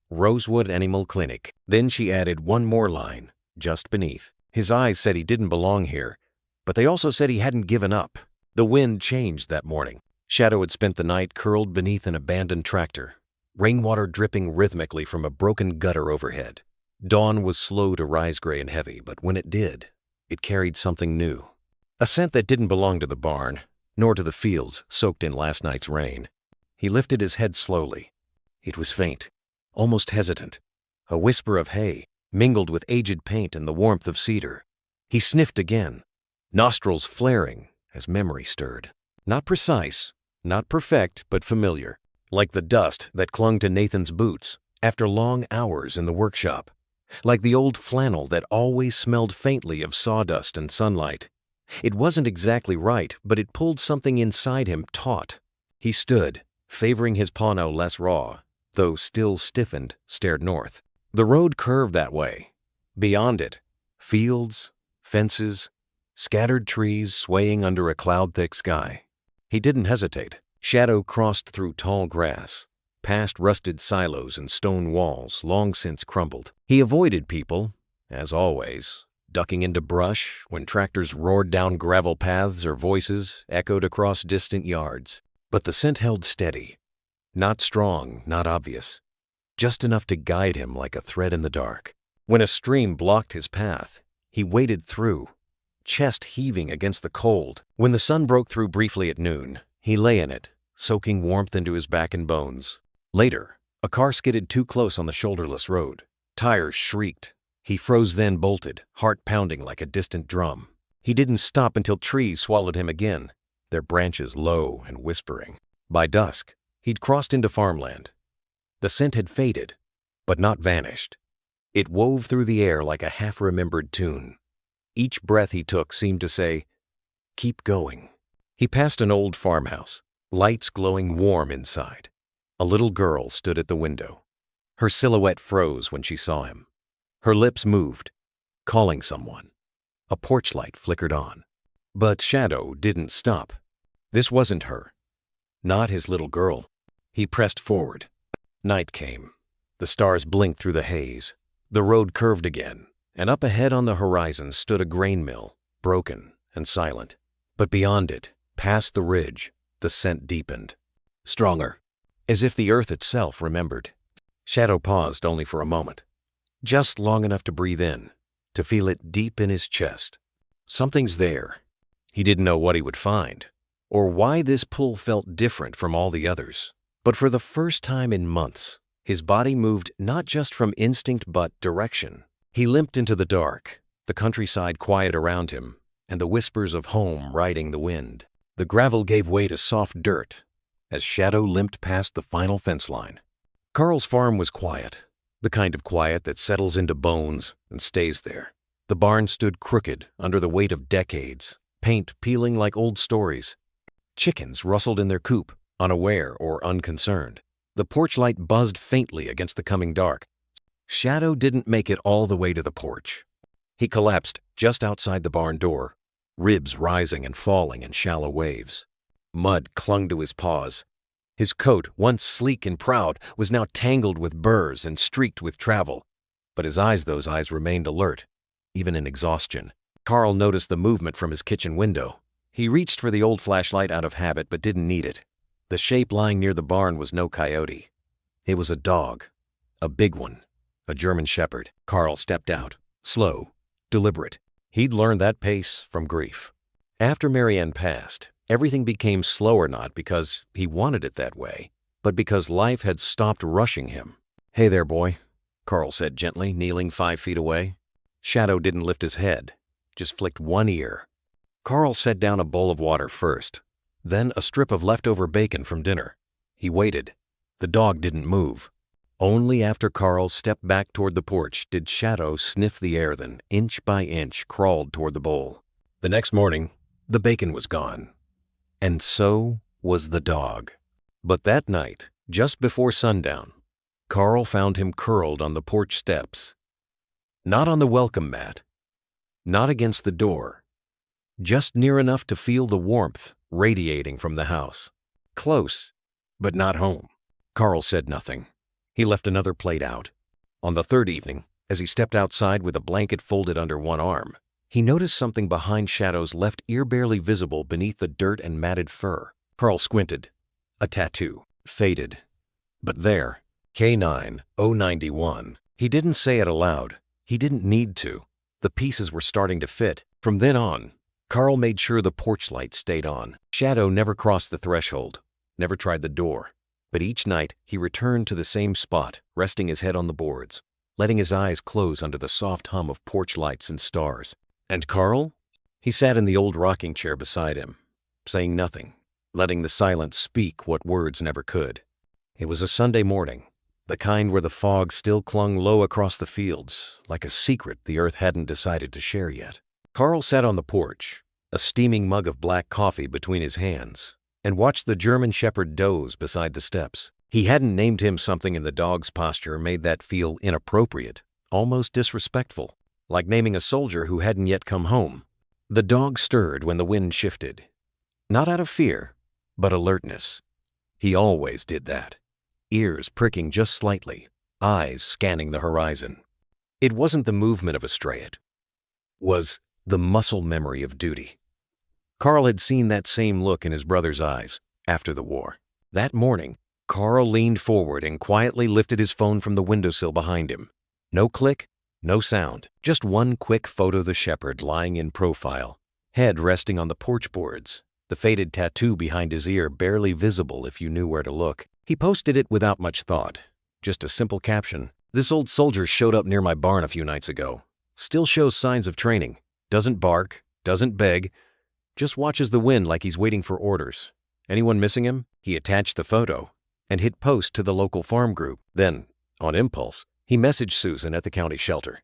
Rosewood Animal Clinic." Then she added one more line, just beneath. His eyes said he didn't belong here, but they also said he hadn't given up. The wind changed that morning. Shadow had spent the night curled beneath an abandoned tractor, rainwater dripping rhythmically from a broken gutter overhead. Dawn was slow to rise gray and heavy, but when it did, it carried something new. A scent that didn't belong to the barn, nor to the fields soaked in last night's rain. He lifted his head slowly. It was faint, almost hesitant, a whisper of hay, mingled with aged paint and the warmth of cedar. He sniffed again, nostrils flaring as memory stirred. Not precise, not perfect, but familiar, like the dust that clung to Nathan's boots after long hours in the workshop, like the old flannel that always smelled faintly of sawdust and sunlight. It wasn't exactly right, but it pulled something inside him taut. He stood, favoring his paw now less raw, though still stiffened, stared north. The road curved that way. Beyond it, fields, fences, scattered trees swaying under a cloud-thick sky. He didn't hesitate. Shadow crossed through tall grass, past rusted silos and stone walls long since crumbled. He avoided people, as always, ducking into brush when tractors roared down gravel paths or voices echoed across distant yards. But the scent held steady. Not strong, not obvious. Just enough to guide him like a thread in the dark. When a stream blocked his path, he waded through, chest heaving against the cold. When the sun broke through briefly at noon, he lay in it, soaking warmth into his back and bones. Later, a car skidded too close on the shoulderless road. Tires shrieked. He froze, then bolted, heart pounding like a distant drum. He didn't stop until trees swallowed him again, their branches low and whispering. By dusk, he'd crossed into farmland. The scent had faded, but not vanished. It wove through the air like a half-remembered tune. Each breath he took seemed to say, "Keep going." He passed an old farmhouse, lights glowing warm inside. A little girl stood at the window. Her silhouette froze when she saw him. Her lips moved, calling someone. A porch light flickered on. But Shadow didn't stop. This wasn't her. Not his little girl. He pressed forward. Night came. The stars blinked through the haze. The road curved again, and up ahead on the horizon stood a grain mill, broken and silent. But beyond it, past the ridge, the scent deepened. Stronger, as if the earth itself remembered. Shadow paused only for a moment, just long enough to breathe in, to feel it deep in his chest. Something's there. He didn't know what he would find, or why this pull felt different from all the others. But for the first time in months, his body moved not just from instinct but direction. He limped into the dark, the countryside quiet around him, and the whispers of home riding the wind. The gravel gave way to soft dirt as Shadow limped past the final fence line. Carl's farm was quiet, the kind of quiet that settles into bones and stays there. The barn stood crooked under the weight of decades, paint peeling like old stories. Chickens rustled in their coop, unaware or unconcerned. The porch light buzzed faintly against the coming dark. Shadow didn't make it all the way to the porch. He collapsed just outside the barn door, ribs rising and falling in shallow waves. Mud clung to his paws. His coat, once sleek and proud, was now tangled with burrs and streaked with travel. But those eyes remained alert, even in exhaustion. Carl noticed the movement from his kitchen window. He reached for the old flashlight out of habit but didn't need it. The shape lying near the barn was no coyote. It was a dog, a big one, a German shepherd. Carl stepped out, slow, deliberate. He'd learned that pace from grief. After Marianne passed, everything became slower, not because he wanted it that way, but because life had stopped rushing him. "Hey there, boy," Carl said gently, kneeling 5 feet away. Shadow didn't lift his head, just flicked one ear. Carl set down a bowl of water first, then a strip of leftover bacon from dinner. He waited. The dog didn't move. Only after Carl stepped back toward the porch did Shadow sniff the air, then inch by inch crawled toward the bowl. The next morning, the bacon was gone. And so was the dog. But that night, just before sundown, Carl found him curled on the porch steps. Not on the welcome mat, not against the door, just near enough to feel the warmth radiating from the house. Close, but not home. Carl said nothing. He left another plate out. On the third evening, as he stepped outside with a blanket folded under one arm, he noticed something behind Shadow's left ear barely visible beneath the dirt and matted fur. Carl squinted. A tattoo. Faded. But there. K9-091. He didn't say it aloud. He didn't need to. The pieces were starting to fit. From then on, Carl made sure the porch light stayed on. Shadow never crossed the threshold, never tried the door. But each night, he returned to the same spot, resting his head on the boards, letting his eyes close under the soft hum of porch lights and stars. And Carl? He sat in the old rocking chair beside him, saying nothing, letting the silence speak what words never could. It was a Sunday morning, the kind where the fog still clung low across the fields, like a secret the earth hadn't decided to share yet. Carl sat on the porch, a steaming mug of black coffee between his hands, and watched the German shepherd doze beside the steps. He hadn't named him something in the dog's posture made that feel inappropriate, almost disrespectful, like naming a soldier who hadn't yet come home. The dog stirred when the wind shifted, not out of fear, but alertness. He always did that, ears pricking just slightly, eyes scanning the horizon. It wasn't the movement of a stray, it was the muscle memory of duty. Carl had seen that same look in his brother's eyes after the war. That morning, Carl leaned forward and quietly lifted his phone from the windowsill behind him. No click, no sound, just one quick photo of the shepherd lying in profile, head resting on the porch boards, the faded tattoo behind his ear barely visible if you knew where to look. He posted it without much thought, just a simple caption. "This old soldier showed up near my barn a few nights ago. Still shows signs of training. Doesn't bark, doesn't beg, just watches the wind like he's waiting for orders. Anyone missing him?" He attached the photo, and hit post to the local farm group. Then, on impulse, he messaged Susan at the county shelter.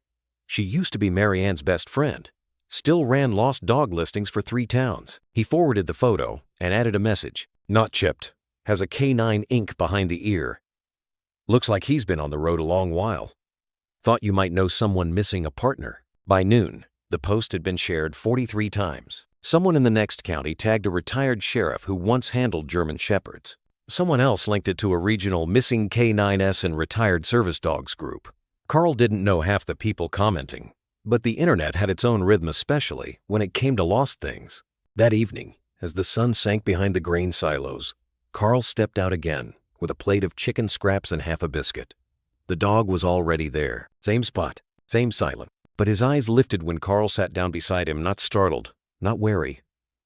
She used to be Mary Ann's best friend. Still ran lost dog listings for 3 towns. He forwarded the photo and added a message. Not chipped. Has a canine ink behind the ear. Looks like he's been on the road a long while. Thought you might know someone missing a partner. By noon, the post had been shared 43 times. Someone in the next county tagged a retired sheriff who once handled German Shepherds. Someone else linked it to a regional missing K9S and retired service dogs group. Carl didn't know half the people commenting, but the internet had its own rhythm, especially when it came to lost things. That evening, as the sun sank behind the grain silos, Carl stepped out again with a plate of chicken scraps and half a biscuit. The dog was already there. Same spot, same silent. But his eyes lifted when Carl sat down beside him, not startled, not wary,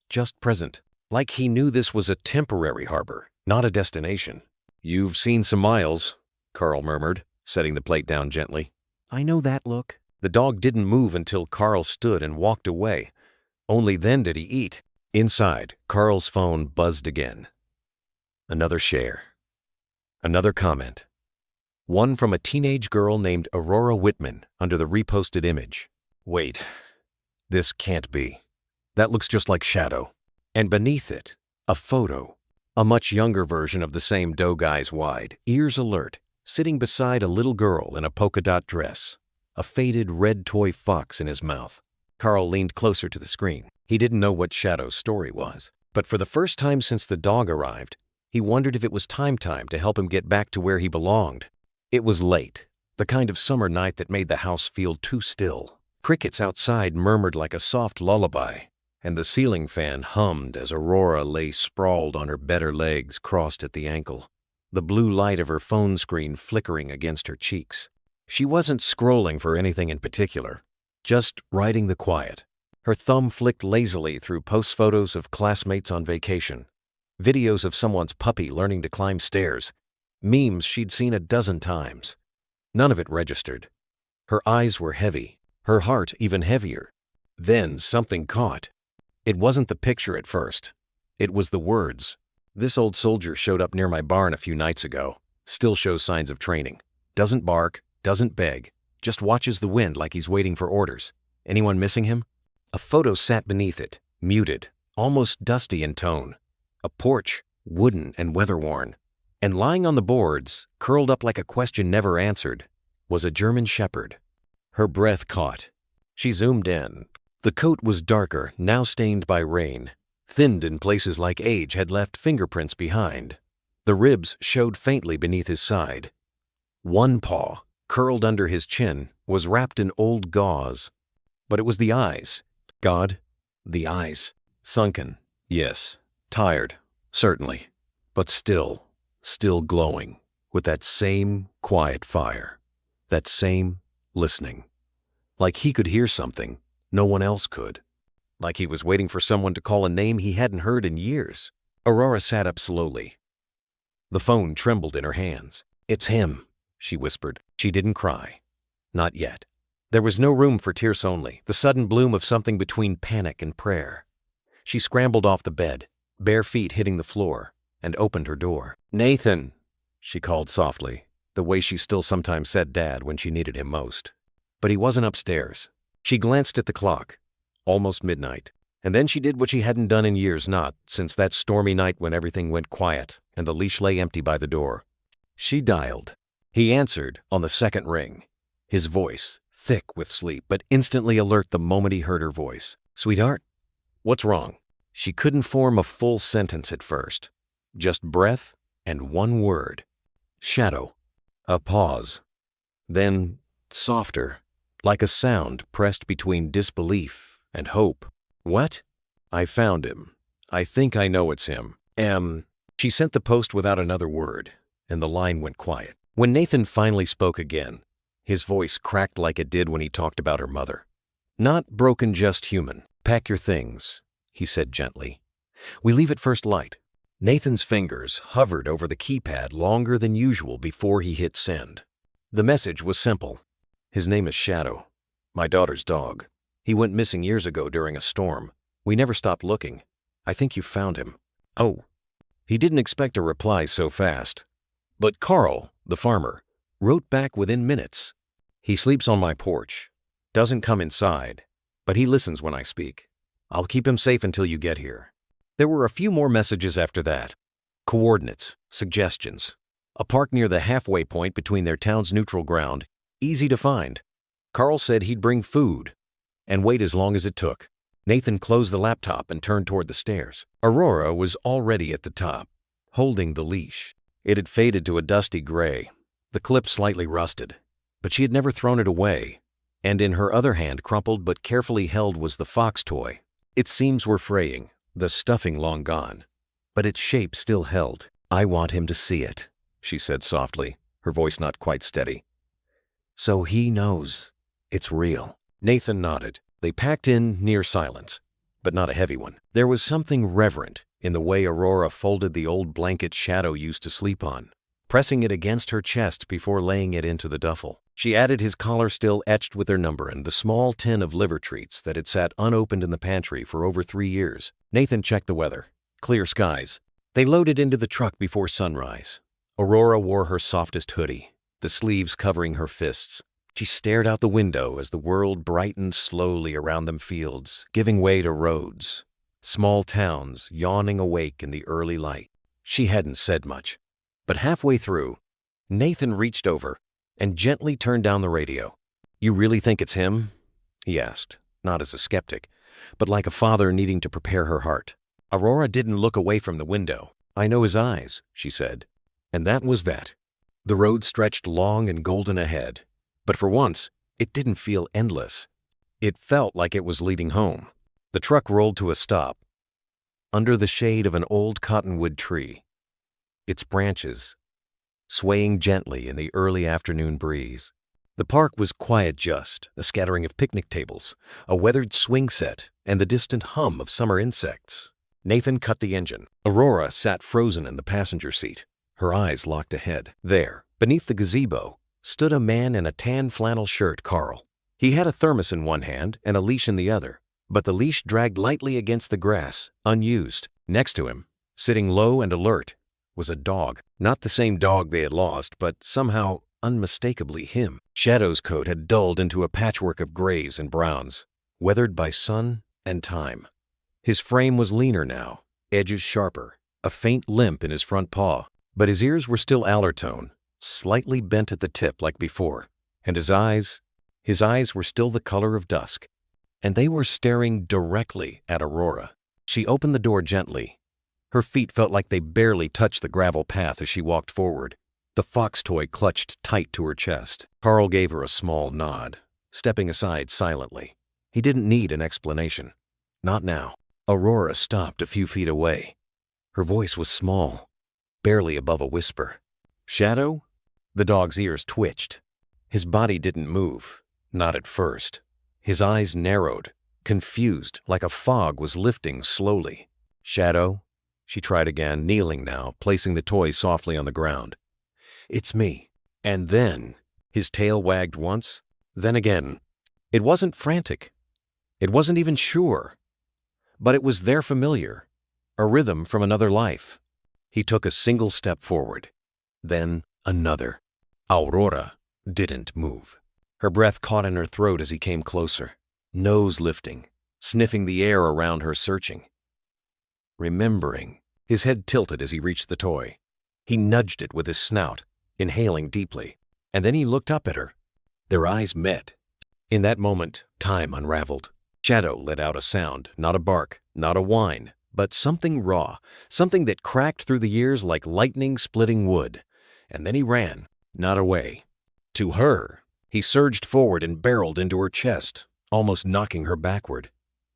just present. Like he knew this was a temporary harbor, not a destination. You've seen some miles, Carl murmured, setting the plate down gently. I know that look. The dog didn't move until Carl stood and walked away. Only then did he eat. Inside, Carl's phone buzzed again. Another share. Another comment. One from a teenage girl named Aurora Whitman under the reposted image. Wait, this can't be. That looks just like Shadow. And beneath it, a photo. A much younger version of the same doe guy's wide, ears alert, sitting beside a little girl in a polka dot dress, a faded red toy fox in his mouth. Carl leaned closer to the screen. He didn't know what Shadow's story was, but for the first time since the dog arrived, he wondered if it was time to help him get back to where he belonged. It was late, the kind of summer night that made the house feel too still. Crickets outside murmured like a soft lullaby, and the ceiling fan hummed as Aurora lay sprawled on her better legs crossed at the ankle, the blue light of her phone screen flickering against her cheeks. She wasn't scrolling for anything in particular, just riding the quiet. Her thumb flicked lazily through post photos of classmates on vacation, videos of someone's puppy learning to climb stairs, memes she'd seen a dozen times. None of it registered. Her eyes were heavy, her heart even heavier. Then something caught. It wasn't the picture at first. It was the words. This old soldier showed up near my barn a few nights ago. Still shows signs of training. Doesn't bark, doesn't beg, just watches the wind like he's waiting for orders. Anyone missing him? A photo sat beneath it, muted, almost dusty in tone. A porch, wooden and weather-worn. And lying on the boards, curled up like a question never answered, was a German Shepherd. Her breath caught. She zoomed in. The coat was darker, now stained by rain, thinned in places like age had left fingerprints behind. The ribs showed faintly beneath his side. One paw, curled under his chin, was wrapped in old gauze. But it was the eyes. God, the eyes. Sunken, yes. Tired, certainly. But still glowing, with that same quiet fire. That same listening. Like he could hear something no one else could. Like he was waiting for someone to call a name he hadn't heard in years. Aurora sat up slowly. The phone trembled in her hands. It's him, she whispered. She didn't cry. Not yet. There was no room for tears only, the sudden bloom of something between panic and prayer. She scrambled off the bed, bare feet hitting the floor, and opened her door. Nathan, she called softly, the way she still sometimes said Dad when she needed him most. But he wasn't upstairs. She glanced at the clock. Almost midnight. And then she did what she hadn't done in years, not since that stormy night when everything went quiet and the leash lay empty by the door. She dialed. He answered on the second ring. His voice, thick with sleep, but instantly alert the moment he heard her voice. Sweetheart? What's wrong? She couldn't form a full sentence at first. Just breath and one word. Shadow. A pause. Then, softer, like a sound pressed between disbelief and hope. What? I found him. I think I know it's him. She sent the post without another word, and the line went quiet. When Nathan finally spoke again, his voice cracked like it did when he talked about her mother. Not broken, just human. Pack your things, he said gently. We leave at first light. Nathan's fingers hovered over the keypad longer than usual before he hit send. The message was simple. His name is Shadow, my daughter's dog. He went missing years ago during a storm. We never stopped looking. I think you found him. Oh. He didn't expect a reply so fast. But Carl, the farmer, wrote back within minutes. He sleeps on my porch, doesn't come inside, but he listens when I speak. I'll keep him safe until you get here. There were a few more messages after that. Coordinates, suggestions. A park near the halfway point between their town's neutral ground, easy to find. Carl said he'd bring food and wait as long as it took. Nathan closed the laptop and turned toward the stairs. Aurora was already at the top, holding the leash. It had faded to a dusty gray, the clip slightly rusted, but she had never thrown it away, and in her other hand, crumpled but carefully held, was the fox toy. Its seams were fraying, the stuffing long gone, but its shape still held. "I want him to see it," she said softly, her voice not quite steady. "So he knows it's real." Nathan nodded. They packed in near silence, but not a heavy one. There was something reverent in the way Aurora folded the old blanket Shadow used to sleep on, pressing it against her chest before laying it into the duffel. She added his collar still etched with her number and the small tin of liver treats that had sat unopened in the pantry for over 3 years. Nathan checked the weather. Clear skies. They loaded into the truck before sunrise. Aurora wore her softest hoodie, the sleeves covering her fists. She stared out the window as the world brightened slowly around them, fields giving way to roads, small towns yawning awake in the early light. She hadn't said much, but halfway through, Nathan reached over and gently turned down the radio. "You really think it's him?" he asked, not as a skeptic, but like a father needing to prepare her heart. Aurora didn't look away from the window. "I know his eyes," she said, and that was that. The road stretched long and golden ahead, but for once, it didn't feel endless. It felt like it was leading home. The truck rolled to a stop under the shade of an old cottonwood tree, its branches swaying gently in the early afternoon breeze. The park was quiet, just a scattering of picnic tables, a weathered swing set, and the distant hum of summer insects. Nathan cut the engine. Aurora sat frozen in the passenger seat, her eyes locked ahead. There, beneath the gazebo, stood a man in a tan flannel shirt, Carl. He had a thermos in one hand and a leash in the other, but the leash dragged lightly against the grass, unused. Next to him, sitting low and alert, was a dog. Not the same dog they had lost, but somehow unmistakably him. Shadow's coat had dulled into a patchwork of grays and browns, weathered by sun and time. His frame was leaner now, edges sharper, a faint limp in his front paw, but his ears were still Allertone, slightly bent at the tip like before, and his eyes were still the color of dusk, and they were staring directly at Aurora. She opened the door gently. Her feet felt like they barely touched the gravel path as she walked forward. The fox toy clutched tight to her chest. Carl gave her a small nod, stepping aside silently. He didn't need an explanation. Not now. Aurora stopped a few feet away. Her voice was small, barely above a whisper. "Shadow?" The dog's ears twitched. His body didn't move, not at first. His eyes narrowed, confused, like a fog was lifting slowly. "Shadow?" She tried again, kneeling now, placing the toy softly on the ground. "It's me." And then his tail wagged once, then again. It wasn't frantic. It wasn't even sure. But it was there, familiar, a rhythm from another life. He took a single step forward, then another. Aurora didn't move. Her breath caught in her throat as he came closer, nose lifting, sniffing the air around her, searching. Remembering. His head tilted as he reached the toy. He nudged it with his snout, inhaling deeply, and then he looked up at her. Their eyes met. In that moment, time unraveled. Shadow let out a sound, not a bark, not a whine, but something raw, something that cracked through the years like lightning splitting wood. And then he ran, not away. To her. He surged forward and barreled into her chest, almost knocking her backward.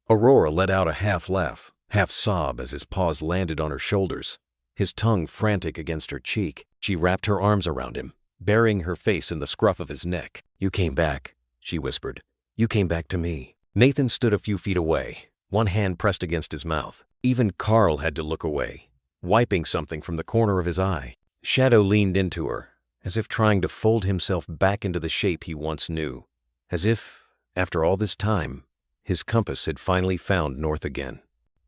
Aurora let out a half laugh, half sob as his paws landed on her shoulders, his tongue frantic against her cheek. She wrapped her arms around him, burying her face in the scruff of his neck. "You came back," she whispered. "You came back to me." Nathan stood a few feet away, one hand pressed against his mouth. Even Carl had to look away, wiping something from the corner of his eye. Shadow leaned into her, as if trying to fold himself back into the shape he once knew. As if, after all this time, his compass had finally found north again.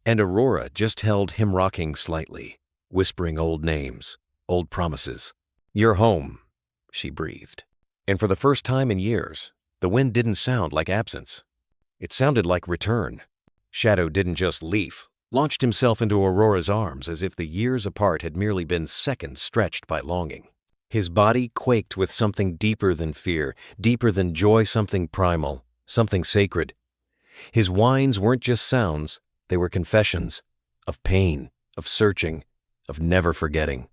And Aurora just held him, rocking slightly, whispering old names, old promises. "You're home," she breathed. And for the first time in years, the wind didn't sound like absence. It sounded like return. Shadow didn't just leaf, launched himself into Aurora's arms as if the years apart had merely been seconds stretched by longing. His body quaked with something deeper than fear, deeper than joy, something primal, something sacred. His whines weren't just sounds, they were confessions of pain, of searching, of never forgetting.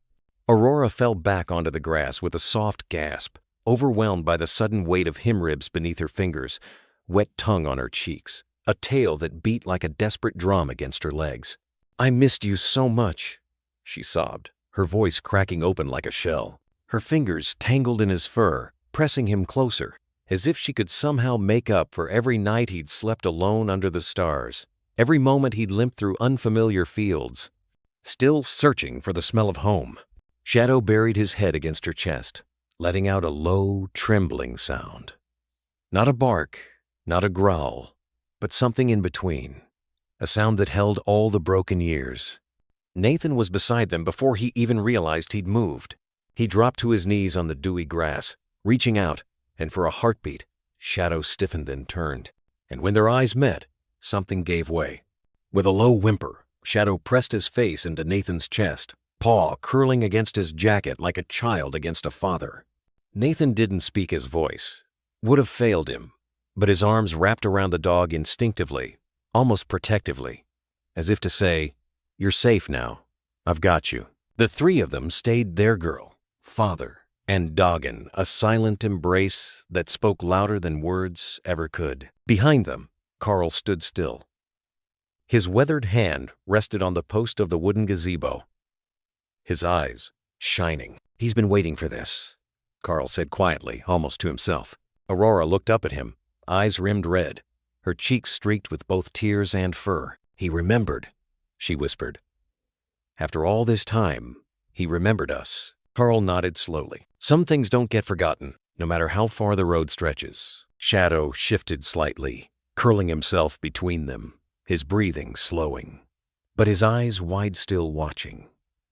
Aurora fell back onto the grass with a soft gasp, overwhelmed by the sudden weight of him ribs beneath her fingers, wet tongue on her cheeks, a tail that beat like a desperate drum against her legs. "I missed you so much," she sobbed, her voice cracking open like a shell. Her fingers tangled in his fur, pressing him closer, as if she could somehow make up for every night he'd slept alone under the stars, every moment he'd limped through unfamiliar fields, still searching for the smell of home. Shadow buried his head against her chest, letting out a low, trembling sound. Not a bark, not a growl, but something in between, a sound that held all the broken years. Nathan was beside them before he even realized he'd moved. He dropped to his knees on the dewy grass, reaching out, and for a heartbeat, Shadow stiffened then turned. And when their eyes met, something gave way. With a low whimper, Shadow pressed his face into Nathan's chest, paw curling against his jacket like a child against a father. Nathan didn't speak his voice. Would have failed him, but his arms wrapped around the dog instinctively, almost protectively, as if to say, "You're safe now. I've got you." The three of them stayed their girl, father, and doggin, a silent embrace that spoke louder than words ever could. Behind them, Carl stood still. His weathered hand rested on the post of the wooden gazebo, his eyes shining. "He's been waiting for this," Carl said quietly, almost to himself. Aurora looked up at him, eyes rimmed red, her cheeks streaked with both tears and fur. "He remembered," she whispered. "After all this time, he remembered us." Carl nodded slowly. Some things don't get forgotten, no matter how far the road stretches. Shadow shifted slightly, curling himself between them, his breathing slowing, but his eyes wide, still watching,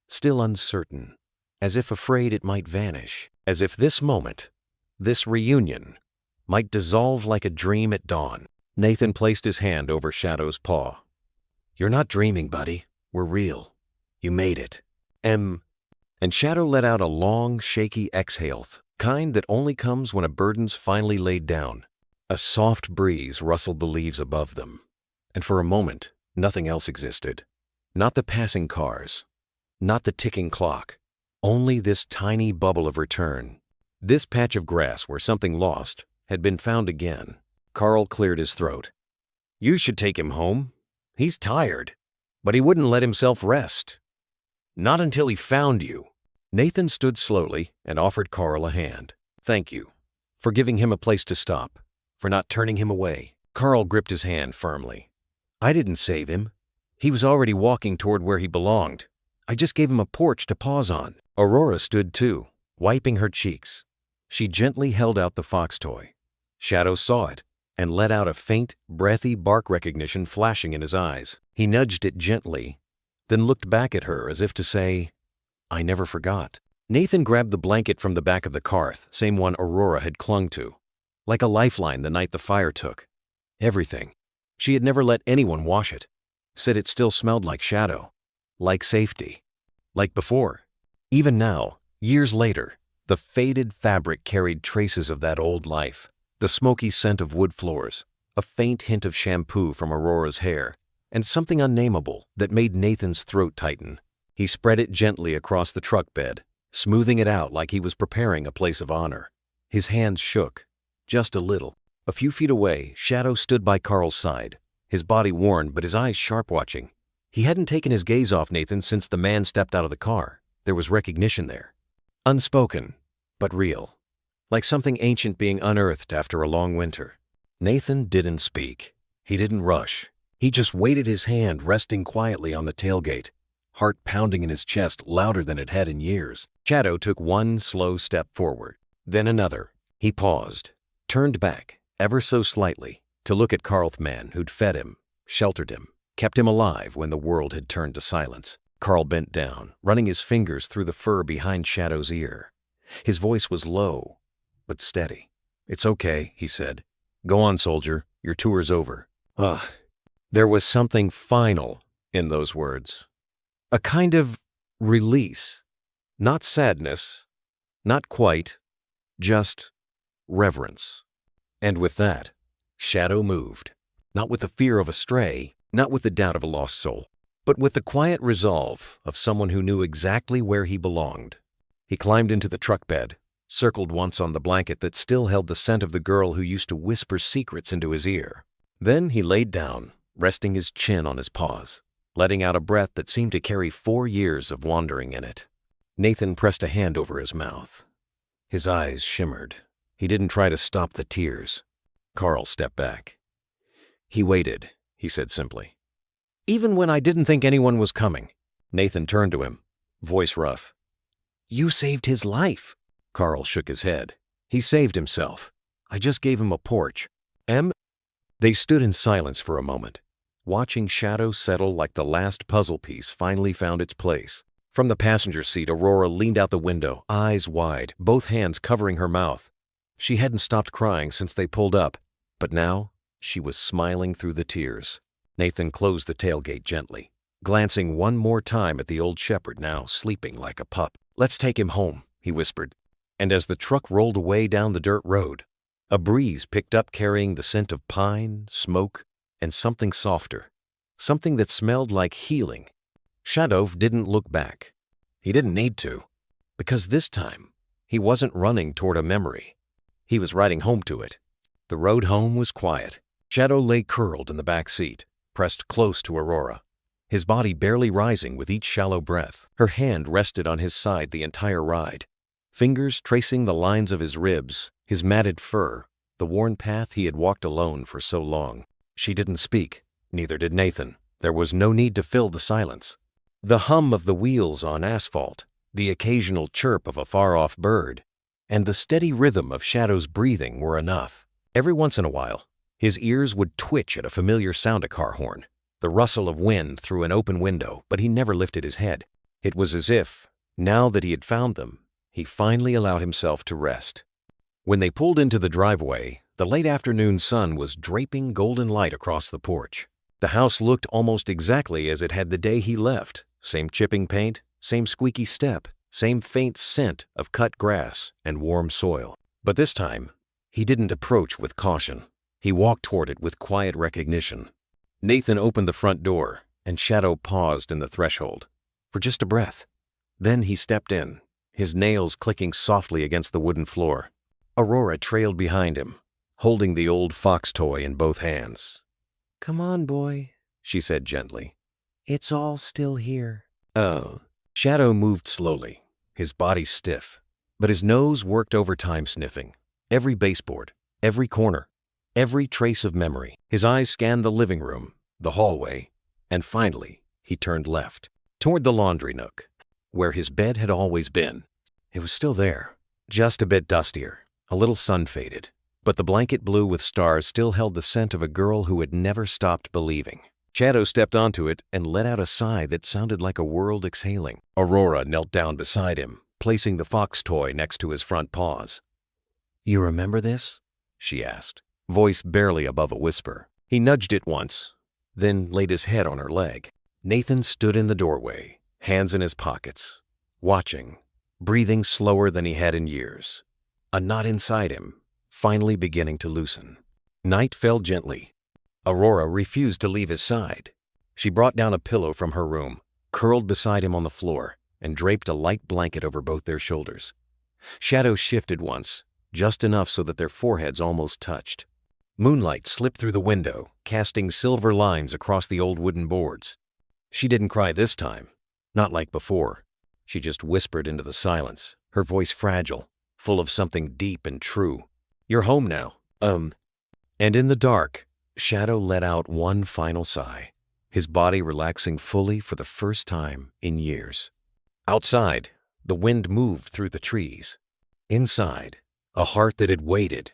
still uncertain, as if afraid it might vanish, as if this moment, this reunion, might dissolve like a dream at dawn. Nathan placed his hand over Shadow's paw. "You're not dreaming, buddy. We're real. You made it." And Shadow let out a long, shaky exhale, kind that only comes when a burden's finally laid down. A soft breeze rustled the leaves above them, and for a moment, nothing else existed. Not the passing cars, not the ticking clock, only this tiny bubble of return. This patch of grass where something lost had been found again. Carl cleared his throat. "You should take him home. He's tired." But he wouldn't let himself rest. "Not until he found you." Nathan stood slowly and offered Carl a hand. "Thank you for giving him a place to stop, for not turning him away." Carl gripped his hand firmly. "I didn't save him. He was already walking toward where he belonged. I just gave him a porch to pause on." Aurora stood too, wiping her cheeks. She gently held out the fox toy. Shadow saw it and let out a faint, breathy bark recognition flashing in his eyes. He nudged it gently, then looked back at her as if to say, "I never forgot." Nathan grabbed the blanket from the back of the Karth, same one Aurora had clung to, like a lifeline the night the fire took. Everything. She had never let anyone wash it. Said it still smelled like Shadow, like safety, like before. Even now, years later, the faded fabric carried traces of that old life. The smoky scent of wood floors, a faint hint of shampoo from Aurora's hair, and something unnameable that made Nathan's throat tighten. He spread it gently across the truck bed, smoothing it out like he was preparing a place of honor. His hands shook, just a little. A few feet away, Shadow stood by Carl's side, his body worn but his eyes sharp watching. He hadn't taken his gaze off Nathan since the man stepped out of the car. There was recognition there. Unspoken, but real. Like something ancient being unearthed after a long winter. Nathan didn't speak. He didn't rush. He just waited, his hand resting quietly on the tailgate, heart pounding in his chest louder than it had in years. Shadow took one slow step forward, then another. He paused, turned back, ever so slightly, to look at Carl's man who'd fed him, sheltered him, kept him alive when the world had turned to silence. Carl bent down, running his fingers through the fur behind Shadow's ear. His voice was low, but steady. "It's okay," he said. "Go on, soldier. Your tour's over." Ugh. There was something final in those words. A kind of release. Not sadness. Not quite. Just reverence. And with that, Shadow moved. Not with the fear of a stray, not with the doubt of a lost soul, but with the quiet resolve of someone who knew exactly where he belonged. He climbed into the truck bed, circled once on the blanket that still held the scent of the girl who used to whisper secrets into his ear. Then he laid down, resting his chin on his paws, letting out a breath that seemed to carry 4 years of wandering in it. Nathan pressed a hand over his mouth. His eyes shimmered. He didn't try to stop the tears. Carl stepped back. "He waited," he said simply. "Even when I didn't think anyone was coming." Nathan turned to him, voice rough. "You saved his life." Carl shook his head. "He saved himself. I just gave him a porch." They stood in silence for a moment, watching Shadow settle like the last puzzle piece finally found its place. From the passenger seat, Aurora leaned out the window, eyes wide, both hands covering her mouth. She hadn't stopped crying since they pulled up, but now she was smiling through the tears. Nathan closed the tailgate gently, glancing one more time at the old shepherd now sleeping like a pup. "Let's take him home," he whispered. And as the truck rolled away down the dirt road, a breeze picked up carrying the scent of pine, smoke, and something softer, something that smelled like healing. Shadow didn't look back. He didn't need to, because this time he wasn't running toward a memory. He was riding home to it. The road home was quiet. Shadow lay curled in the back seat, pressed close to Aurora, his body barely rising with each shallow breath. Her hand rested on his side the entire ride, fingers tracing the lines of his ribs, his matted fur, the worn path he had walked alone for so long. She didn't speak, neither did Nathan. There was no need to fill the silence. The hum of the wheels on asphalt, the occasional chirp of a far-off bird, and the steady rhythm of Shadow's breathing were enough. Every once in a while, his ears would twitch at a familiar sound, a car horn, the rustle of wind through an open window, but he never lifted his head. It was as if, now that he had found them, he finally allowed himself to rest. When they pulled into the driveway, the late afternoon sun was draping golden light across the porch. The house looked almost exactly as it had the day he left. Same chipping paint, same squeaky step, same faint scent of cut grass and warm soil. But this time, he didn't approach with caution. He walked toward it with quiet recognition. Nathan opened the front door, and Shadow paused in the threshold for just a breath. Then he stepped in, his nails clicking softly against the wooden floor. Aurora trailed behind him, holding the old fox toy in both hands. "Come on, boy," she said gently. "It's all still here." Oh. Shadow moved slowly, his body stiff, but his nose worked overtime sniffing. Every baseboard, every corner, every trace of memory. His eyes scanned the living room, the hallway, and finally he turned left, toward the laundry nook, where his bed had always been. It was still there, just a bit dustier, a little sun-faded, but the blanket blue with stars still held the scent of a girl who had never stopped believing. Shadow stepped onto it and let out a sigh that sounded like a world exhaling. Aurora knelt down beside him, placing the fox toy next to his front paws. "You remember this?" she asked, voice barely above a whisper. He nudged it once, then laid his head on her leg. Nathan stood in the doorway, hands in his pockets, watching, breathing slower than he had in years. A knot inside him, finally beginning to loosen. Night fell gently. Aurora refused to leave his side. She brought down a pillow from her room, curled beside him on the floor, and draped a light blanket over both their shoulders. Shadow shifted once, just enough so that their foreheads almost touched. Moonlight slipped through the window, casting silver lines across the old wooden boards. She didn't cry this time, not like before. She just whispered into the silence, her voice fragile, full of something deep and true. "You're home now, And in the dark, Shadow let out one final sigh, his body relaxing fully for the first time in years. Outside, the wind moved through the trees. Inside, a heart that had waited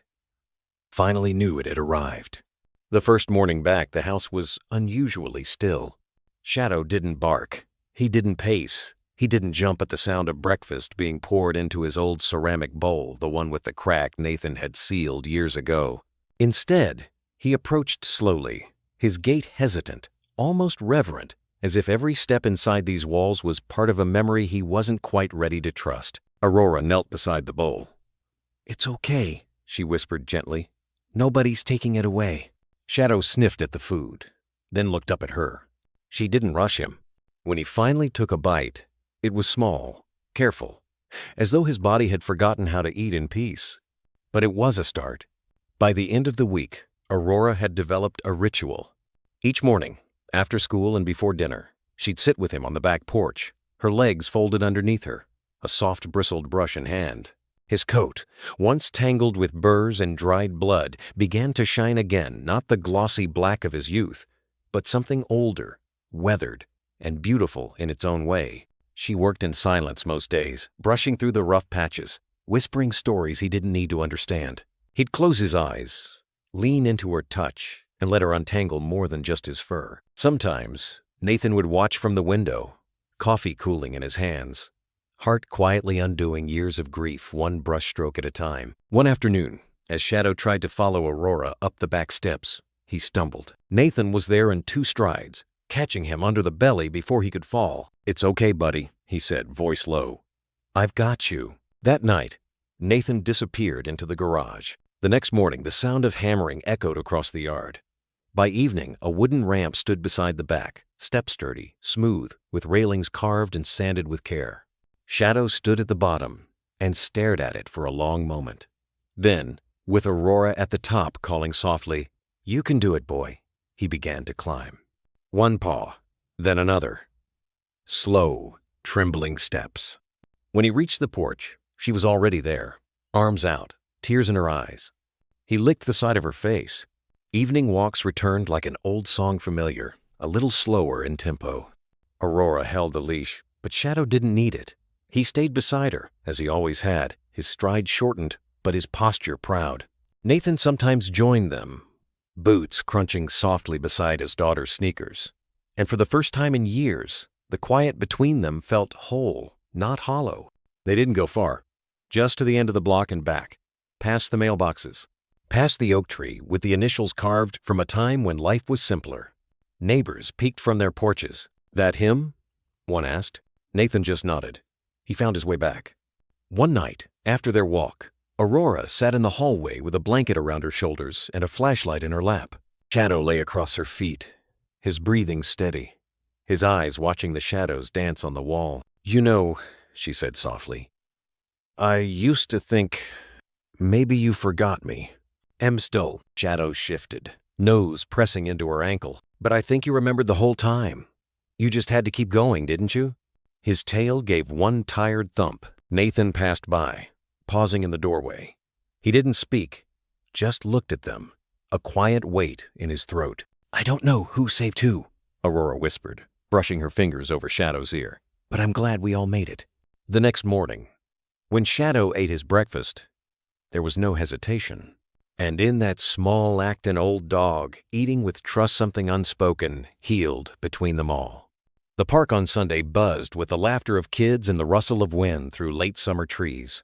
finally knew it had arrived. The first morning back, the house was unusually still. Shadow didn't bark. He didn't pace. He He didn't jump at the sound of breakfast being poured into his old ceramic bowl, the one with the crack Nathan had sealed years ago. Instead, he approached slowly, his gait hesitant, almost reverent, as if every step inside these walls was part of a memory he wasn't quite ready to trust. Aurora knelt beside the bowl. "It's okay," she whispered gently. "Nobody's taking it away." Shadow sniffed at the food, then looked up at her. She didn't rush him. When he finally took a bite, it was small, careful, as though his body had forgotten how to eat in peace. But it was a start. By the end of the week, Aurora had developed a ritual. Each morning, after school and before dinner, she'd sit with him on the back porch, her legs folded underneath her, a soft bristled brush in hand. His coat, once tangled with burrs and dried blood, began to shine again, not the glossy black of his youth, but something older, weathered, and beautiful in its own way. She worked in silence most days, brushing through the rough patches, whispering stories he didn't need to understand. He'd close his eyes, lean into her touch, and let her untangle more than just his fur. Sometimes, Nathan would watch from the window, coffee cooling in his hands, heart quietly undoing years of grief one brushstroke at a time. One afternoon, as Shadow tried to follow Aurora up the back steps, he stumbled. Nathan was there in 2 strides, catching him under the belly before he could fall. "It's okay, buddy," he said, voice low. "I've got you." That night, Nathan disappeared into the garage. The next morning, the sound of hammering echoed across the yard. By evening, a wooden ramp stood beside the back, step-sturdy, smooth, with railings carved and sanded with care. Shadow stood at the bottom and stared at it for a long moment. Then, with Aurora at the top calling softly, "You can do it, boy," he began to climb. One paw, then another. Slow, trembling steps. When he reached the porch, she was already there, arms out, tears in her eyes. He licked the side of her face. Evening walks returned like an old song familiar, a little slower in tempo. Aurora held the leash, but Shadow didn't need it. He stayed beside her, as he always had, his stride shortened, but his posture proud. Nathan sometimes joined them, boots crunching softly beside his daughter's sneakers. And for the first time in years, the quiet between them felt whole, not hollow. They didn't go far, just to the end of the block and back, past the mailboxes, past the oak tree with the initials carved from a time when life was simpler. Neighbors peeked from their porches. "That him?" one asked. Nathan just nodded. He found his way back. One night, after their walk, Aurora sat in the hallway with a blanket around her shoulders and a flashlight in her lap. Shadow lay across her feet, his breathing steady, his eyes watching the shadows dance on the wall. "You know," she said softly, "I used to think maybe you forgot me." Still, Shadow shifted, nose pressing into her ankle. "But I think you remembered the whole time. You just had to keep going, didn't you?" His tail gave one tired thump. Nathan passed by, pausing in the doorway. He didn't speak, just looked at them, a quiet weight in his throat. "I don't know who saved who," Aurora whispered, brushing her fingers over Shadow's ear. "But I'm glad we all made it." The next morning, when Shadow ate his breakfast, there was no hesitation. And in that small act an old dog, eating with trust something unspoken, healed between them all. The park on Sunday buzzed with the laughter of kids and the rustle of wind through late summer trees.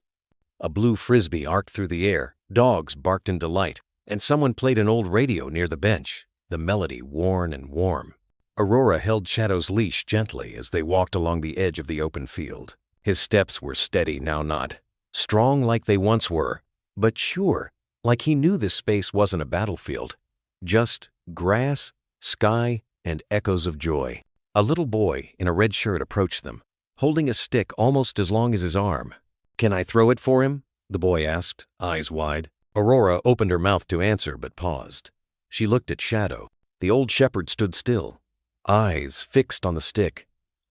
A blue frisbee arced through the air, dogs barked in delight, and someone played an old radio near the bench, the melody worn and warm. Aurora held Shadow's leash gently as they walked along the edge of the open field. His steps were steady, now not, strong like they once were, but sure, like he knew this space wasn't a battlefield, just grass, sky, and echoes of joy. A little boy in a red shirt approached them, holding a stick almost as long as his arm. "Can I throw it for him?" the boy asked, eyes wide. Aurora opened her mouth to answer but paused. She looked at Shadow. The old shepherd stood still, eyes fixed on the stick.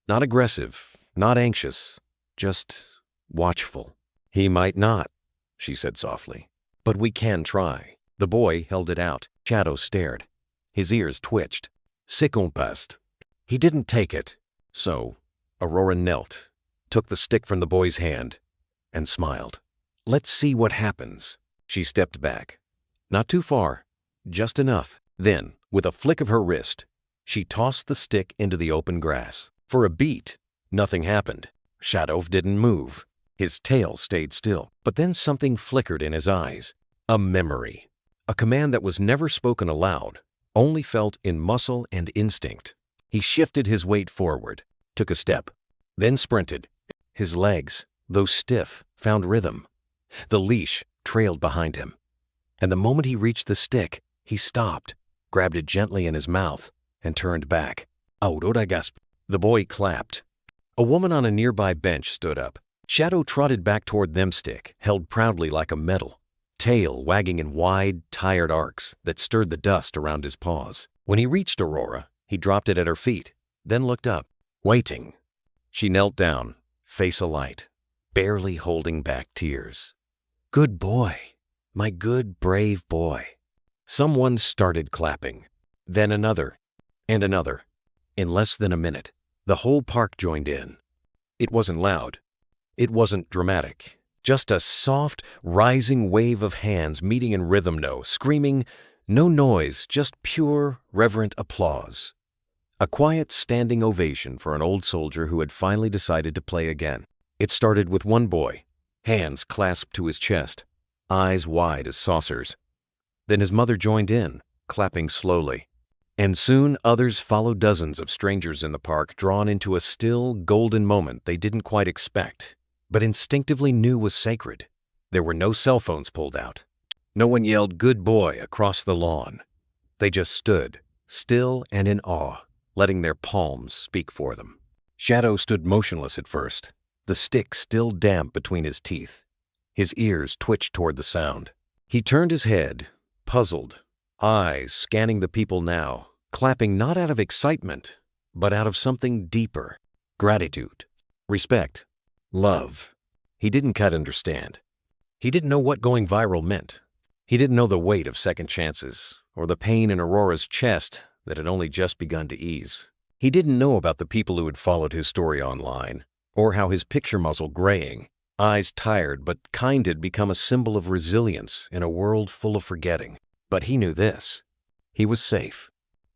Not aggressive, not anxious, just watchful. "He might not," she said softly, "but we can try." The boy held it out. Shadow stared. His ears twitched. "C'est qu'on passe." He didn't take it, so Aurora knelt, took the stick from the boy's hand, and smiled. "Let's see what happens." She stepped back. Not too far, just enough. Then, with a flick of her wrist, she tossed the stick into the open grass. For a beat, nothing happened. Shadow didn't move. His tail stayed still, but then something flickered in his eyes. A memory. A command that was never spoken aloud, only felt in muscle and instinct. He shifted his weight forward, took a step, then sprinted. His legs, though stiff, found rhythm. The leash trailed behind him. And the moment he reached the stick, he stopped, grabbed it gently in his mouth, and turned back. Aurora gasped. The boy clapped. A woman on a nearby bench stood up. Shadow trotted back toward them, stick held proudly like a medal, tail wagging in wide, tired arcs that stirred the dust around his paws. When he reached Aurora, he dropped it at her feet, then looked up, waiting. She knelt down, face alight, barely holding back tears. "Good boy, my good, brave boy." Someone started clapping, then another, and another. In less than a minute, the whole park joined in. It wasn't loud. It wasn't dramatic. Just a soft, rising wave of hands meeting in rhythm, no screaming, no noise, just pure, reverent applause. A quiet standing ovation for an old soldier who had finally decided to play again. It started with one boy, hands clasped to his chest, eyes wide as saucers. Then his mother joined in, clapping slowly. And soon others followed, dozens of strangers in the park drawn into a still, golden moment they didn't quite expect, but instinctively knew was sacred. There were no cell phones pulled out. No one yelled "good boy" across the lawn. They just stood, still and in awe, letting their palms speak for them. Shadow stood motionless at first, the stick still damp between his teeth. His ears twitched toward the sound. He turned his head, puzzled, eyes scanning the people now, clapping not out of excitement, but out of something deeper. Gratitude, respect, love. He didn't quite understand. He didn't know what going viral meant. He didn't know the weight of second chances, or the pain in Aurora's chest that had only just begun to ease. He didn't know about the people who had followed his story online, or how his picture muzzle graying, eyes tired but kind had become a symbol of resilience in a world full of forgetting. But he knew this. He was safe.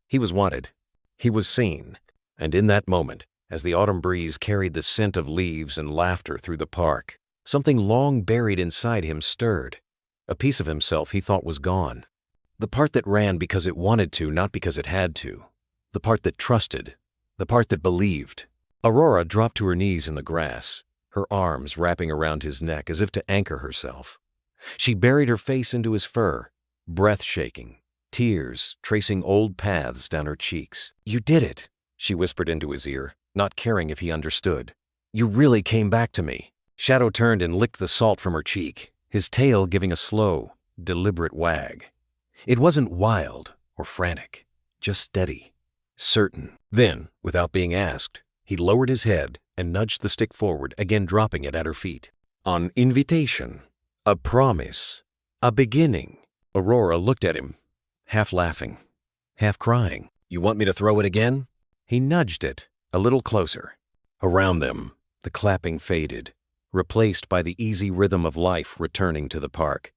He was wanted. He was seen. And in that moment, as the autumn breeze carried the scent of leaves and laughter through the park, something long buried inside him stirred. A piece of himself he thought was gone. The part that ran because it wanted to, not because it had to. The part that trusted. The part that believed. Aurora dropped to her knees in the grass, her arms wrapping around his neck as if to anchor herself. She buried her face into his fur, breath shaking, tears tracing old paths down her cheeks. "You did it," she whispered into his ear, not caring if he understood. "You really came back to me." Shadow turned and licked the salt from her cheek, his tail giving a slow, deliberate wag. It wasn't wild or frantic, just steady, certain. Then, without being asked, he lowered his head and nudged the stick forward, again dropping it at her feet. An invitation, a promise, a beginning. Aurora looked at him, half laughing, half crying. "You want me to throw it again?" He nudged it a little closer. Around them, the clapping faded, replaced by the easy rhythm of life returning to the park.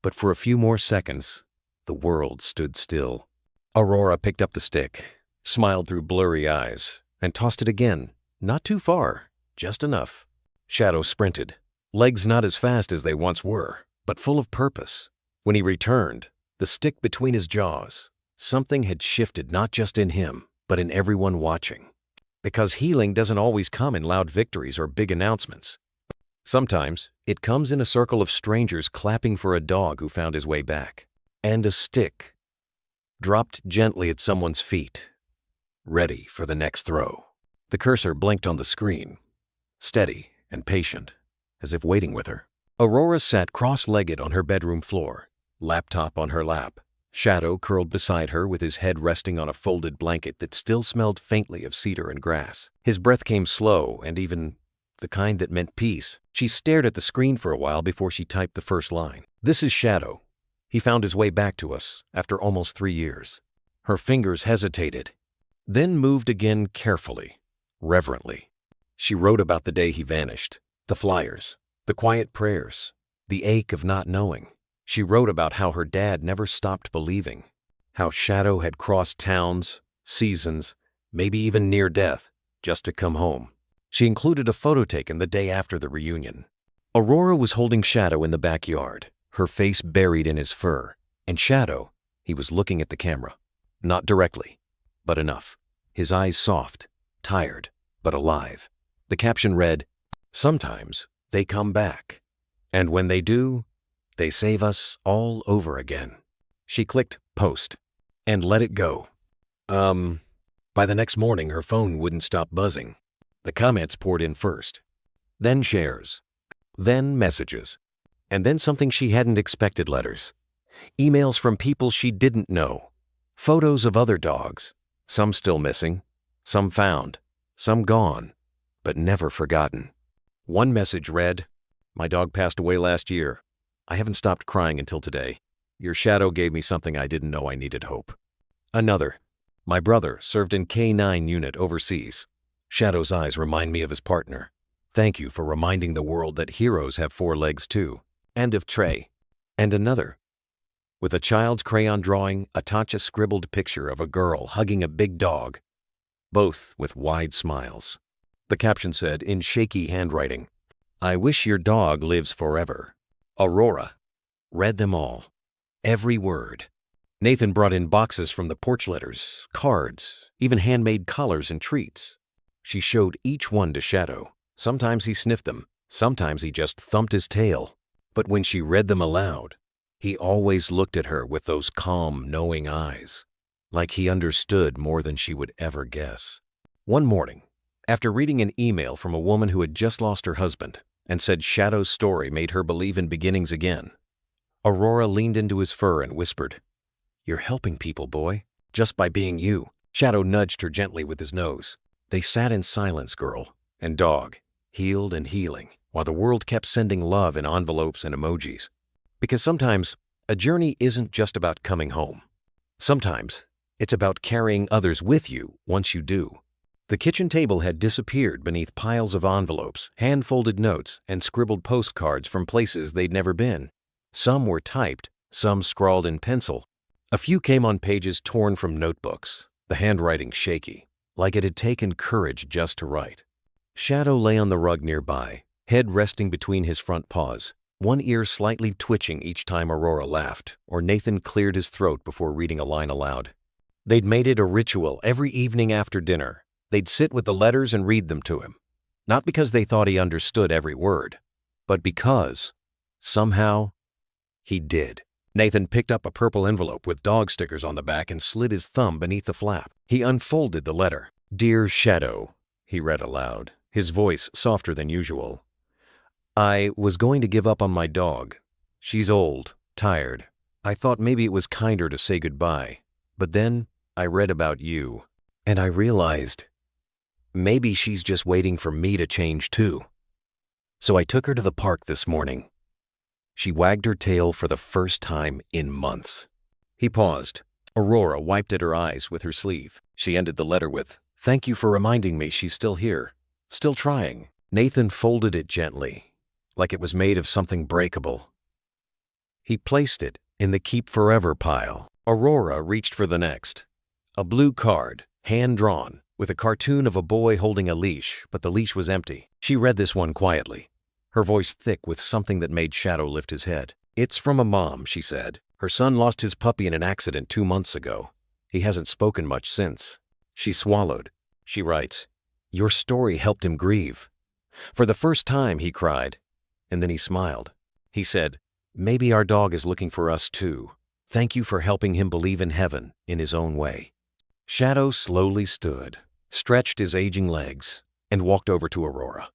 But for a few more seconds, the world stood still. Aurora picked up the stick, smiled through blurry eyes, and tossed it again, not too far, just enough. Shadow sprinted, legs not as fast as they once were, but full of purpose. When he returned, the stick between his jaws, something had shifted not just in him, but in everyone watching. Because healing doesn't always come in loud victories or big announcements. Sometimes it comes in a circle of strangers clapping for a dog who found his way back. And a stick dropped gently at someone's feet, ready for the next throw. The cursor blinked on the screen, steady and patient, as if waiting with her. Aurora sat cross-legged on her bedroom floor, laptop on her lap. Shadow curled beside her with his head resting on a folded blanket that still smelled faintly of cedar and grass. His breath came slow and even the kind that meant peace. She stared at the screen for a while before she typed the first line. "This is Shadow. He found his way back to us after almost 3 years." Her fingers hesitated, then moved again carefully, reverently. She wrote about the day he vanished, the flyers, the quiet prayers, the ache of not knowing. She wrote about how her dad never stopped believing, how Shadow had crossed towns, seasons, maybe even near death, just to come home. She included a photo taken the day after the reunion. Aurora was holding Shadow in the backyard, her face buried in his fur, and Shadow, he was looking at the camera. Not directly, but enough. His eyes soft, tired, but alive. The caption read, "Sometimes they come back. And when they do, they save us all over again." She clicked post and let it go. By the next morning, her phone wouldn't stop buzzing. The comments poured in first, then shares, then messages, and then something she hadn't expected: letters. Emails from people she didn't know. Photos of other dogs, some still missing, some found, some gone, but never forgotten. One message read, "My dog passed away last year. I haven't stopped crying until today. Your Shadow gave me something I didn't know I needed: hope." Another, "My brother served in K-9 unit overseas. Shadow's eyes remind me of his partner. Thank you for reminding the world that heroes have 4 legs too." End of tray. And another, with a child's crayon drawing, attach a scribbled picture of a girl hugging a big dog, both with wide smiles. The caption said in shaky handwriting, "I wish your dog lives forever." Aurora read them all, every word. Nathan brought in boxes from the porch, letters, cards, even handmade collars and treats. She showed each one to Shadow. Sometimes he sniffed them, sometimes he just thumped his tail. But when she read them aloud, he always looked at her with those calm, knowing eyes, like he understood more than she would ever guess. One morning, after reading an email from a woman who had just lost her husband and said Shadow's story made her believe in beginnings again, Aurora leaned into his fur and whispered, "You're helping people, boy, just by being you." Shadow nudged her gently with his nose. They sat in silence, girl and dog, healed and healing, while the world kept sending love in envelopes and emojis. Because sometimes a journey isn't just about coming home. Sometimes it's about carrying others with you once you do. The kitchen table had disappeared beneath piles of envelopes, hand-folded notes, and scribbled postcards from places they'd never been. Some were typed, some scrawled in pencil. A few came on pages torn from notebooks, the handwriting shaky, like it had taken courage just to write. Shadow lay on the rug nearby, head resting between his front paws, one ear slightly twitching each time Aurora laughed or Nathan cleared his throat before reading a line aloud. They'd made it a ritual every evening after dinner. They'd sit with the letters and read them to him, not because they thought he understood every word, but because, somehow, he did. Nathan picked up a purple envelope with dog stickers on the back and slid his thumb beneath the flap. He unfolded the letter. "Dear Shadow," he read aloud, his voice softer than usual. "I was going to give up on my dog. She's old, tired. I thought maybe it was kinder to say goodbye. But then I read about you, and I realized maybe she's just waiting for me to change too. So I took her to the park this morning." She wagged her tail for the first time in months. He paused. Aurora wiped at her eyes with her sleeve. She ended the letter with, "Thank you for reminding me she's still here, still trying." Nathan folded it gently, like it was made of something breakable. He placed it in the Keep Forever pile. Aurora reached for the next. A blue card, hand-drawn, with a cartoon of a boy holding a leash, but the leash was empty. She read this one quietly, her voice thick with something that made Shadow lift his head. "It's from a mom," she said. "Her son lost his puppy in an accident 2 months ago. He hasn't spoken much since." She swallowed. She writes, "Your story helped him grieve. For the first time," he cried, and then he smiled. He said, "Maybe our dog is looking for us too. Thank you for helping him believe in heaven in his own way." Shadow slowly stood, stretched his aging legs, and walked over to Aurora.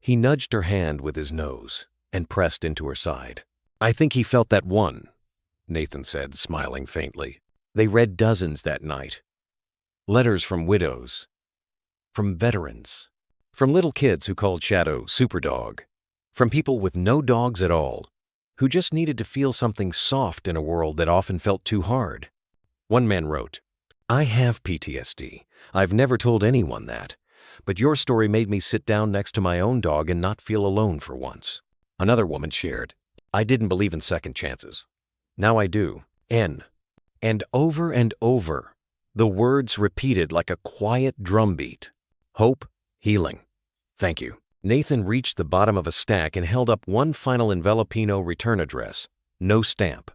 He nudged her hand with his nose and pressed into her side. "I think he felt that one," Nathan said, smiling faintly. They read dozens that night. Letters from widows, from veterans, from little kids who called Shadow Superdog, from people with no dogs at all, who just needed to feel something soft in a world that often felt too hard. One man wrote, "I have PTSD. I've never told anyone that, but your story made me sit down next to my own dog and not feel alone for once." Another woman shared, "I didn't believe in second chances. Now I do." And over, the words repeated like a quiet drumbeat. Hope, healing, Thank you. Nathan reached the bottom of a stack and held up one final envelopino return address. No stamp.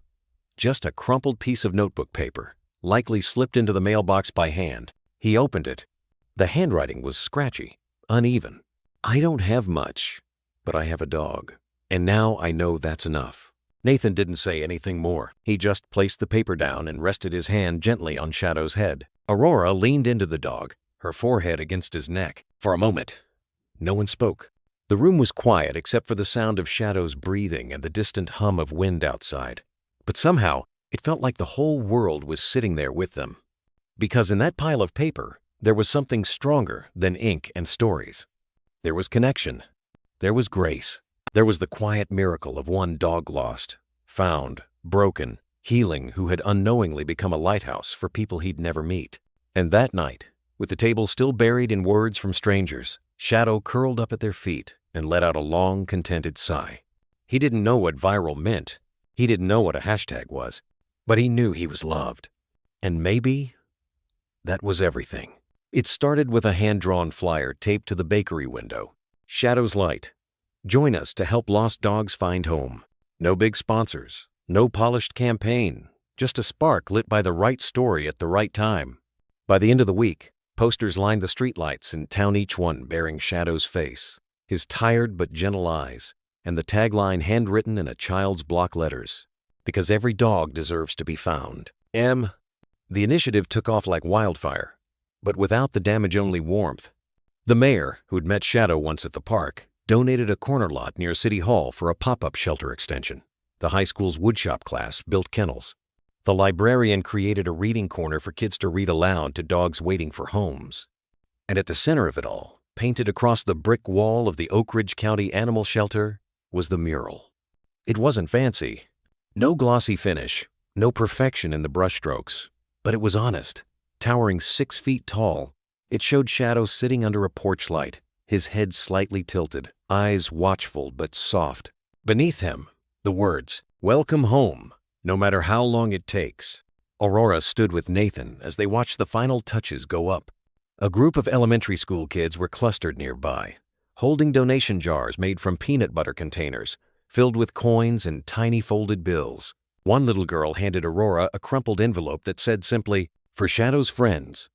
Just a crumpled piece of notebook paper, likely slipped into the mailbox by hand. He opened it. The handwriting was scratchy, uneven. I don't have much, but I have a dog. And now I know that's enough. Nathan didn't say anything more. He just placed the paper down and rested his hand gently on Shadow's head. Aurora leaned into the dog, her forehead against his neck. For a moment, no one spoke. The room was quiet except for the sound of Shadow's breathing and the distant hum of wind outside. But somehow, it felt like the whole world was sitting there with them. Because in that pile of paper, there was something stronger than ink and stories. There was connection. There was grace. There was the quiet miracle of one dog lost, found, broken, healing, who had unknowingly become a lighthouse for people he'd never meet. And that night, with the table still buried in words from strangers, Shadow curled up at their feet and let out a long, contented sigh. He didn't know what viral meant. He didn't know what a hashtag was. But he knew he was loved. And maybe that was everything. It started with a hand-drawn flyer taped to the bakery window. Shadow's Light. Join us to help lost dogs find home. No big sponsors, no polished campaign, just a spark lit by the right story at the right time. By the end of the week, posters lined the streetlights in town, each one bearing Shadow's face, his tired but gentle eyes, and the tagline handwritten in a child's block letters, because every dog deserves to be found. The initiative took off like wildfire, but without the damage-only warmth. The mayor, who'd met Shadow once at the park, donated a corner lot near City Hall for a pop-up shelter extension. The high school's woodshop class built kennels. The librarian created a reading corner for kids to read aloud to dogs waiting for homes. And at the center of it all, painted across the brick wall of the Oak Ridge County Animal Shelter, was the mural. It wasn't fancy. No glossy finish, no perfection in the brushstrokes, but it was honest. Towering 6 feet tall, it showed Shadow sitting under a porch light, his head slightly tilted, eyes watchful but soft. Beneath him, the words, "Welcome home, no matter how long it takes." Aurora stood with Nathan as they watched the final touches go up. A group of elementary school kids were clustered nearby, holding donation jars made from peanut butter containers, filled with coins and tiny folded bills. One little girl handed Aurora a crumpled envelope that said simply, "For Shadow's friends."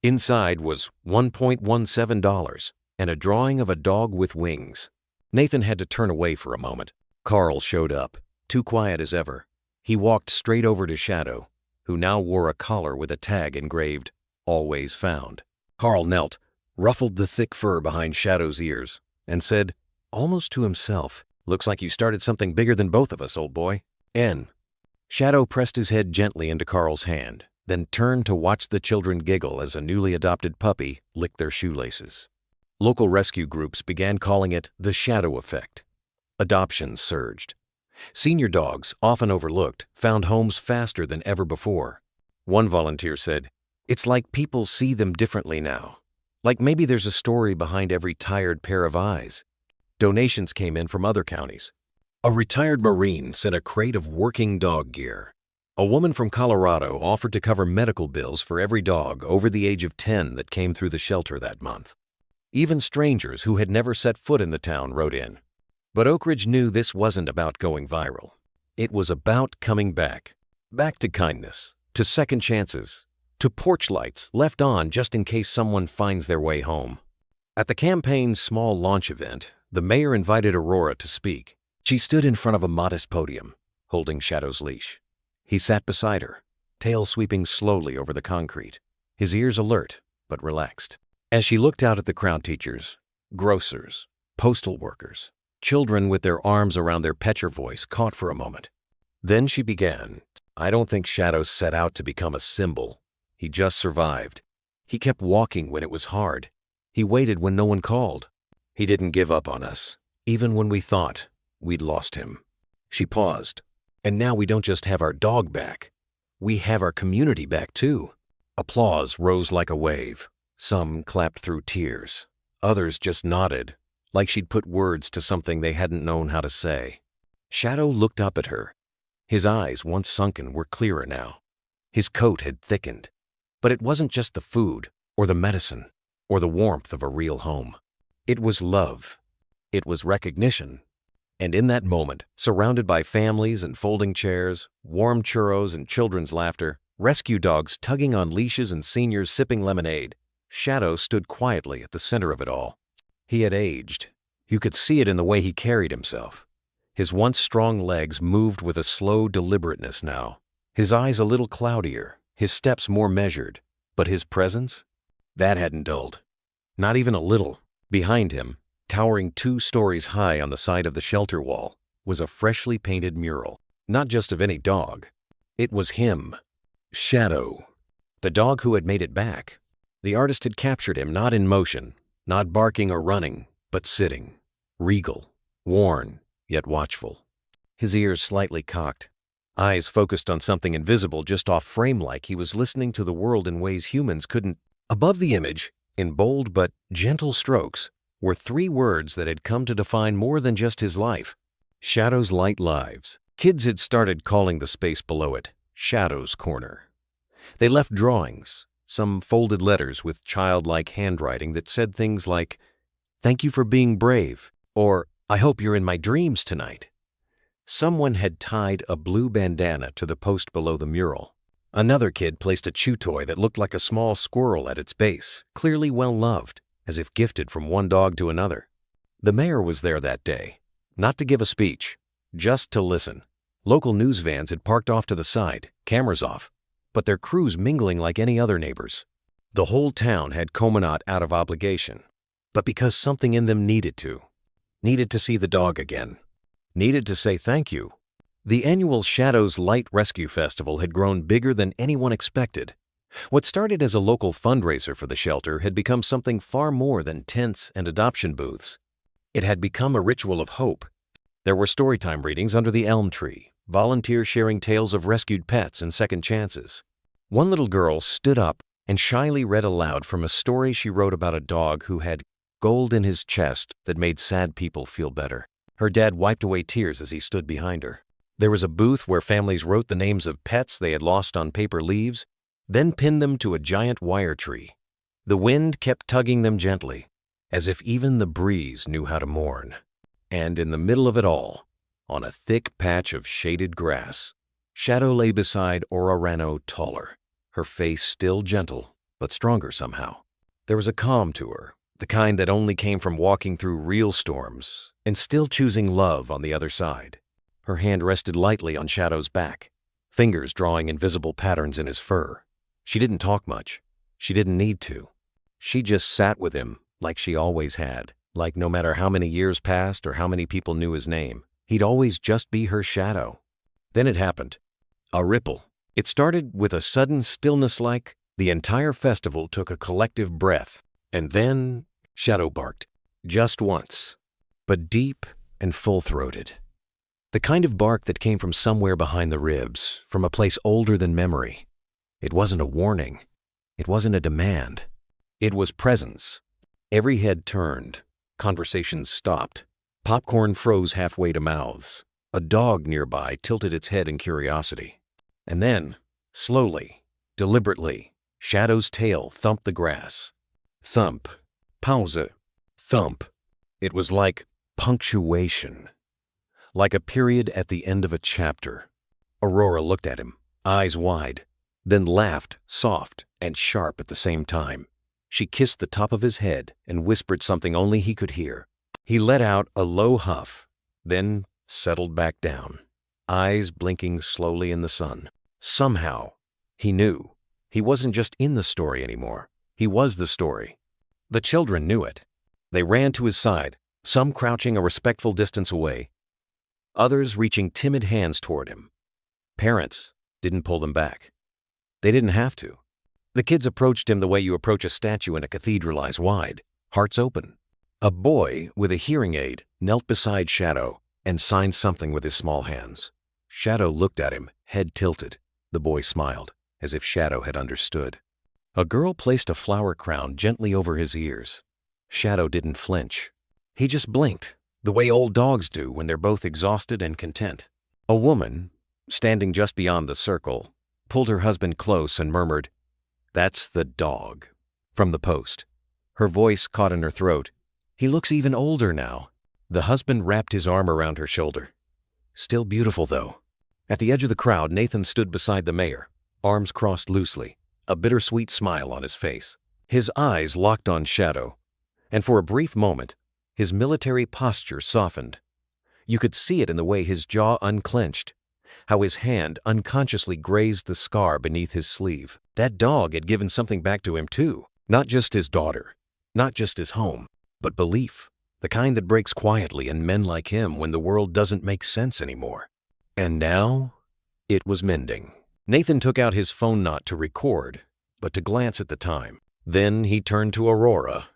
Inside was $1.17 and a drawing of a dog with wings. Nathan had to turn away for a moment. Carl showed up, too quiet as ever. He walked straight over to Shadow, who now wore a collar with a tag engraved, "Always Found." Carl knelt, ruffled the thick fur behind Shadow's ears, and said, almost to himself, "Looks like you started something bigger than both of us, old boy." Shadow pressed his head gently into Carl's hand, then turned to watch the children giggle as a newly adopted puppy licked their shoelaces. Local rescue groups began calling it the Shadow Effect. Adoptions surged. Senior dogs, often overlooked, found homes faster than ever before. One volunteer said, "It's like people see them differently now. Like maybe there's a story behind every tired pair of eyes." Donations came in from other counties. A retired Marine sent a crate of working dog gear. A woman from Colorado offered to cover medical bills for every dog over the age of 10 that came through the shelter that month. Even strangers who had never set foot in the town wrote in. But Oak Ridge knew this wasn't about going viral. It was about coming back. Back to kindness, to second chances, to porch lights left on just in case someone finds their way home. At the campaign's small launch event, the mayor invited Aurora to speak. She stood in front of a modest podium, holding Shadow's leash. He sat beside her, tail sweeping slowly over the concrete, his ears alert but relaxed. As she looked out at the crowd, teachers, grocers, postal workers, children with their arms around their Petcher voice caught for a moment. Then she began. "I don't think Shadow set out to become a symbol. He just survived. He kept walking when it was hard. He waited when no one called. He didn't give up on us, even when we thought we'd lost him." She paused. "And now we don't just have our dog back. We have our community back too." Applause rose like a wave. Some clapped through tears. Others just nodded, like she'd put words to something they hadn't known how to say. Shadow looked up at her. His eyes, once sunken, were clearer now. His coat had thickened. But it wasn't just the food, or the medicine, or the warmth of a real home. It was love. It was recognition. And in that moment, surrounded by families and folding chairs, warm churros and children's laughter, rescue dogs tugging on leashes and seniors sipping lemonade, Shadow stood quietly at the center of it all. He had aged. You could see it in the way he carried himself. His once strong legs moved with a slow deliberateness now, his eyes a little cloudier, his steps more measured, but his presence? That hadn't dulled. Not even a little. Behind him, towering 2 stories high on the side of the shelter wall, was a freshly painted mural, not just of any dog. It was him. Shadow. The dog who had made it back. The artist had captured him not in motion, not barking or running, but sitting, regal, worn, yet watchful. His ears slightly cocked, eyes focused on something invisible just off frame, like he was listening to the world in ways humans couldn't. Above the image, in bold but gentle strokes, were 3 words that had come to define more than just his life. Shadow's Light Lives. Kids had started calling the space below it Shadow's Corner. They left drawings, some folded letters with childlike handwriting that said things like, "Thank you for being brave," or "I hope you're in my dreams tonight." Someone had tied a blue bandana to the post below the mural. Another kid placed a chew toy that looked like a small squirrel at its base, clearly well-loved, as if gifted from one dog to another. The mayor was there that day, not to give a speech, just to listen. Local news vans had parked off to the side, cameras off, but their crews mingling like any other neighbors. The whole town had come not out of obligation, but because something in them needed to see the dog again, needed to say thank you. The annual Shadows Light Rescue Festival had grown bigger than anyone expected. What started as a local fundraiser for the shelter had become something far more than tents and adoption booths. It had become a ritual of hope. There were storytime readings under the elm tree, volunteers sharing tales of rescued pets and second chances. One little girl stood up and shyly read aloud from a story she wrote about a dog who had gold in his chest that made sad people feel better. Her dad wiped away tears as he stood behind her. There was a booth where families wrote the names of pets they had lost on paper leaves, then pinned them to a giant wire tree. The wind kept tugging them gently, as if even the breeze knew how to mourn. And in the middle of it all, on a thick patch of shaded grass, Shadow lay beside Ororano taller, her face still gentle, but stronger somehow. There was a calm to her, the kind that only came from walking through real storms and still choosing love on the other side. Her hand rested lightly on Shadow's back, fingers drawing invisible patterns in his fur. She didn't talk much. She didn't need to. She just sat with him like she always had, like no matter how many years passed or how many people knew his name, he'd always just be her Shadow. Then it happened. A ripple. It started with a sudden stillness, like the entire festival took a collective breath. And then Shadow barked. Just once. But deep and full-throated. The kind of bark that came from somewhere behind the ribs, from a place older than memory. It wasn't a warning. It wasn't a demand. It was presence. Every head turned. Conversations stopped. Popcorn froze halfway to mouths. A dog nearby tilted its head in curiosity. And then, slowly, deliberately, Shadow's tail thumped the grass. Thump. Pause. Thump. It was like punctuation. Like a period at the end of a chapter. Aurora looked at him, eyes wide, then laughed, soft and sharp at the same time. She kissed the top of his head and whispered something only he could hear. He let out a low huff, then settled back down, eyes blinking slowly in the sun. Somehow, he knew. He wasn't just in the story anymore. He was the story. The children knew it. They ran to his side, some crouching a respectful distance away, others reaching timid hands toward him. Parents didn't pull them back. They didn't have to. The kids approached him the way you approach a statue in a cathedral, eyes wide, hearts open. A boy with a hearing aid knelt beside Shadow and signed something with his small hands. Shadow looked at him, head tilted. The boy smiled, as if Shadow had understood. A girl placed a flower crown gently over his ears. Shadow didn't flinch. He just blinked, the way old dogs do when they're both exhausted and content. A woman, standing just beyond the circle, pulled her husband close and murmured, "That's the dog," from the post. Her voice caught in her throat. He looks even older now." The husband wrapped his arm around her shoulder. "Still beautiful, though." At the edge of the crowd, Nathan stood beside the mayor, arms crossed loosely, a bittersweet smile on his face. His eyes locked on Shadow, and for a brief moment, his military posture softened. You could see it in the way his jaw unclenched, how his hand unconsciously grazed the scar beneath his sleeve. That dog had given something back to him too. Not just his daughter, not just his home, but belief, the kind that breaks quietly in men like him when the world doesn't make sense anymore. And now, it was mending. Nathan took out his phone not to record, but to glance at the time. Then he turned to Aurora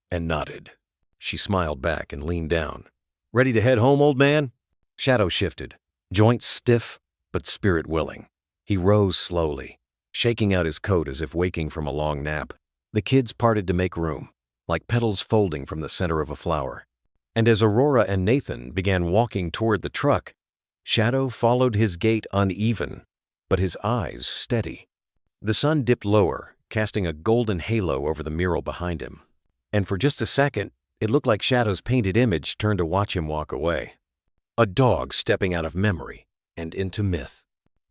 and nodded. She smiled back and leaned down. "Ready to head home, old man?" Shadow shifted, joints stiff but spirit willing. He rose slowly, shaking out his coat as if waking from a long nap. The kids parted to make room, like petals folding from the center of a flower. And as Aurora and Nathan began walking toward the truck, Shadow followed his gait uneven, but his eyes steady. The sun dipped lower, casting a golden halo over the mural behind him. And for just a second, it looked like Shadow's painted image turned to watch him walk away. A dog stepping out of memory and into myth.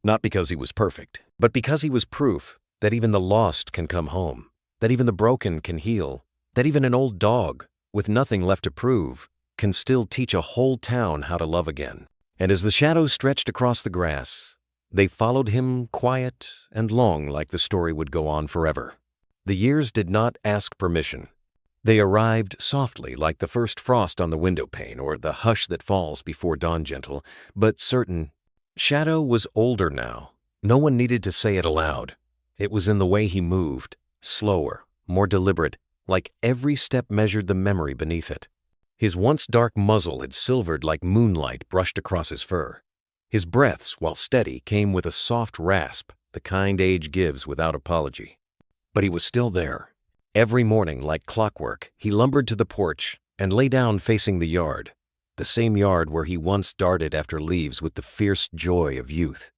Not because he was perfect, but because he was proof that even the lost can come home, that even the broken can heal, that even an old dog, with nothing left to prove, can still teach a whole town how to love again. And as the shadows stretched across the grass, they followed him quiet and long, like the story would go on forever. The years did not ask permission. They arrived softly, like the first frost on the window pane or the hush that falls before dawn, gentle, but certain. Shadow was older now. No one needed to say it aloud. It was in the way he moved, slower, more deliberate, like every step measured the memory beneath it. His once dark muzzle had silvered like moonlight brushed across his fur. His breaths, while steady, came with a soft rasp, the kind age gives without apology. But he was still there. Every morning, like clockwork, he lumbered to the porch and lay down facing the yard, the same yard where he once darted after leaves with the fierce joy of youth.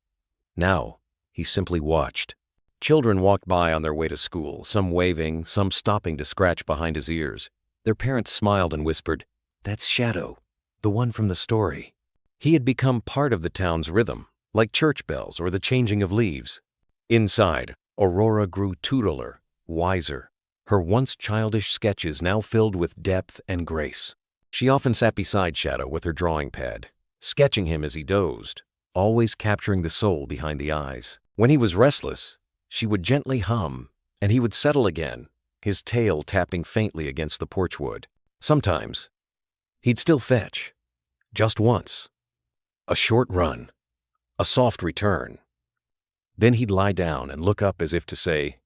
Now, he simply watched. Children walked by on their way to school, some waving, some stopping to scratch behind his ears. Their parents smiled and whispered, "That's Shadow, the one from the story." He had become part of the town's rhythm, like church bells or the changing of leaves. Inside, Aurora grew tuteler, wiser, her once childish sketches now filled with depth and grace. She often sat beside Shadow with her drawing pad, sketching him as he dozed, always capturing the soul behind the eyes. When he was restless, she would gently hum, and he would settle again, his tail tapping faintly against the porch wood. Sometimes, he'd still fetch. Just once. A short run. A soft return. Then he'd lie down and look up as if to say,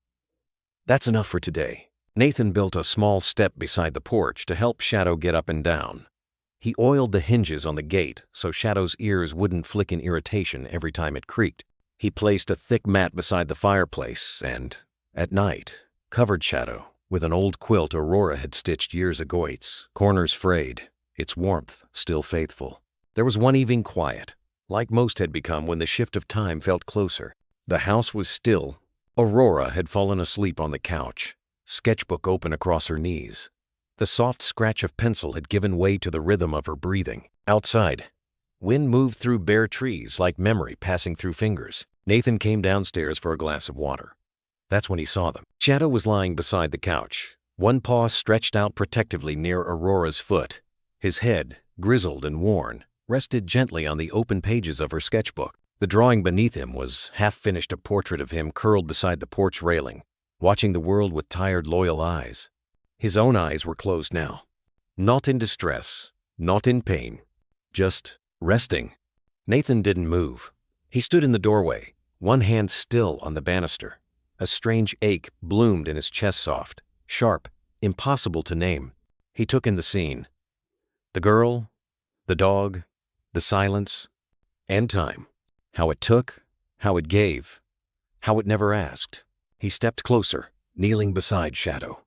"That's enough for today." Nathan built a small step beside the porch to help Shadow get up and down. He oiled the hinges on the gate so Shadow's ears wouldn't flick in irritation every time it creaked. He placed a thick mat beside the fireplace and, at night, covered Shadow with an old quilt Aurora had stitched years ago, its corners frayed, its warmth still faithful. There was one evening quiet, like most had become when the shift of time felt closer. The house was still. Aurora had fallen asleep on the couch, sketchbook open across her knees. The soft scratch of pencil had given way to the rhythm of her breathing. Outside, wind moved through bare trees like memory passing through fingers. Nathan came downstairs for a glass of water. That's when he saw them. Shadow was lying beside the couch, one paw stretched out protectively near Aurora's foot. His head, grizzled and worn, rested gently on the open pages of her sketchbook. The drawing beneath him was half-finished, a portrait of him curled beside the porch railing, watching the world with tired, loyal eyes. His own eyes were closed now. Not in distress, not in pain, just resting. Nathan didn't move. He stood in the doorway, one hand still on the banister. A strange ache bloomed in his chest, soft, sharp, impossible to name. He took in the scene. The girl, the dog, the silence, and time. How it took, how it gave, how it never asked. He stepped closer, kneeling beside Shadow.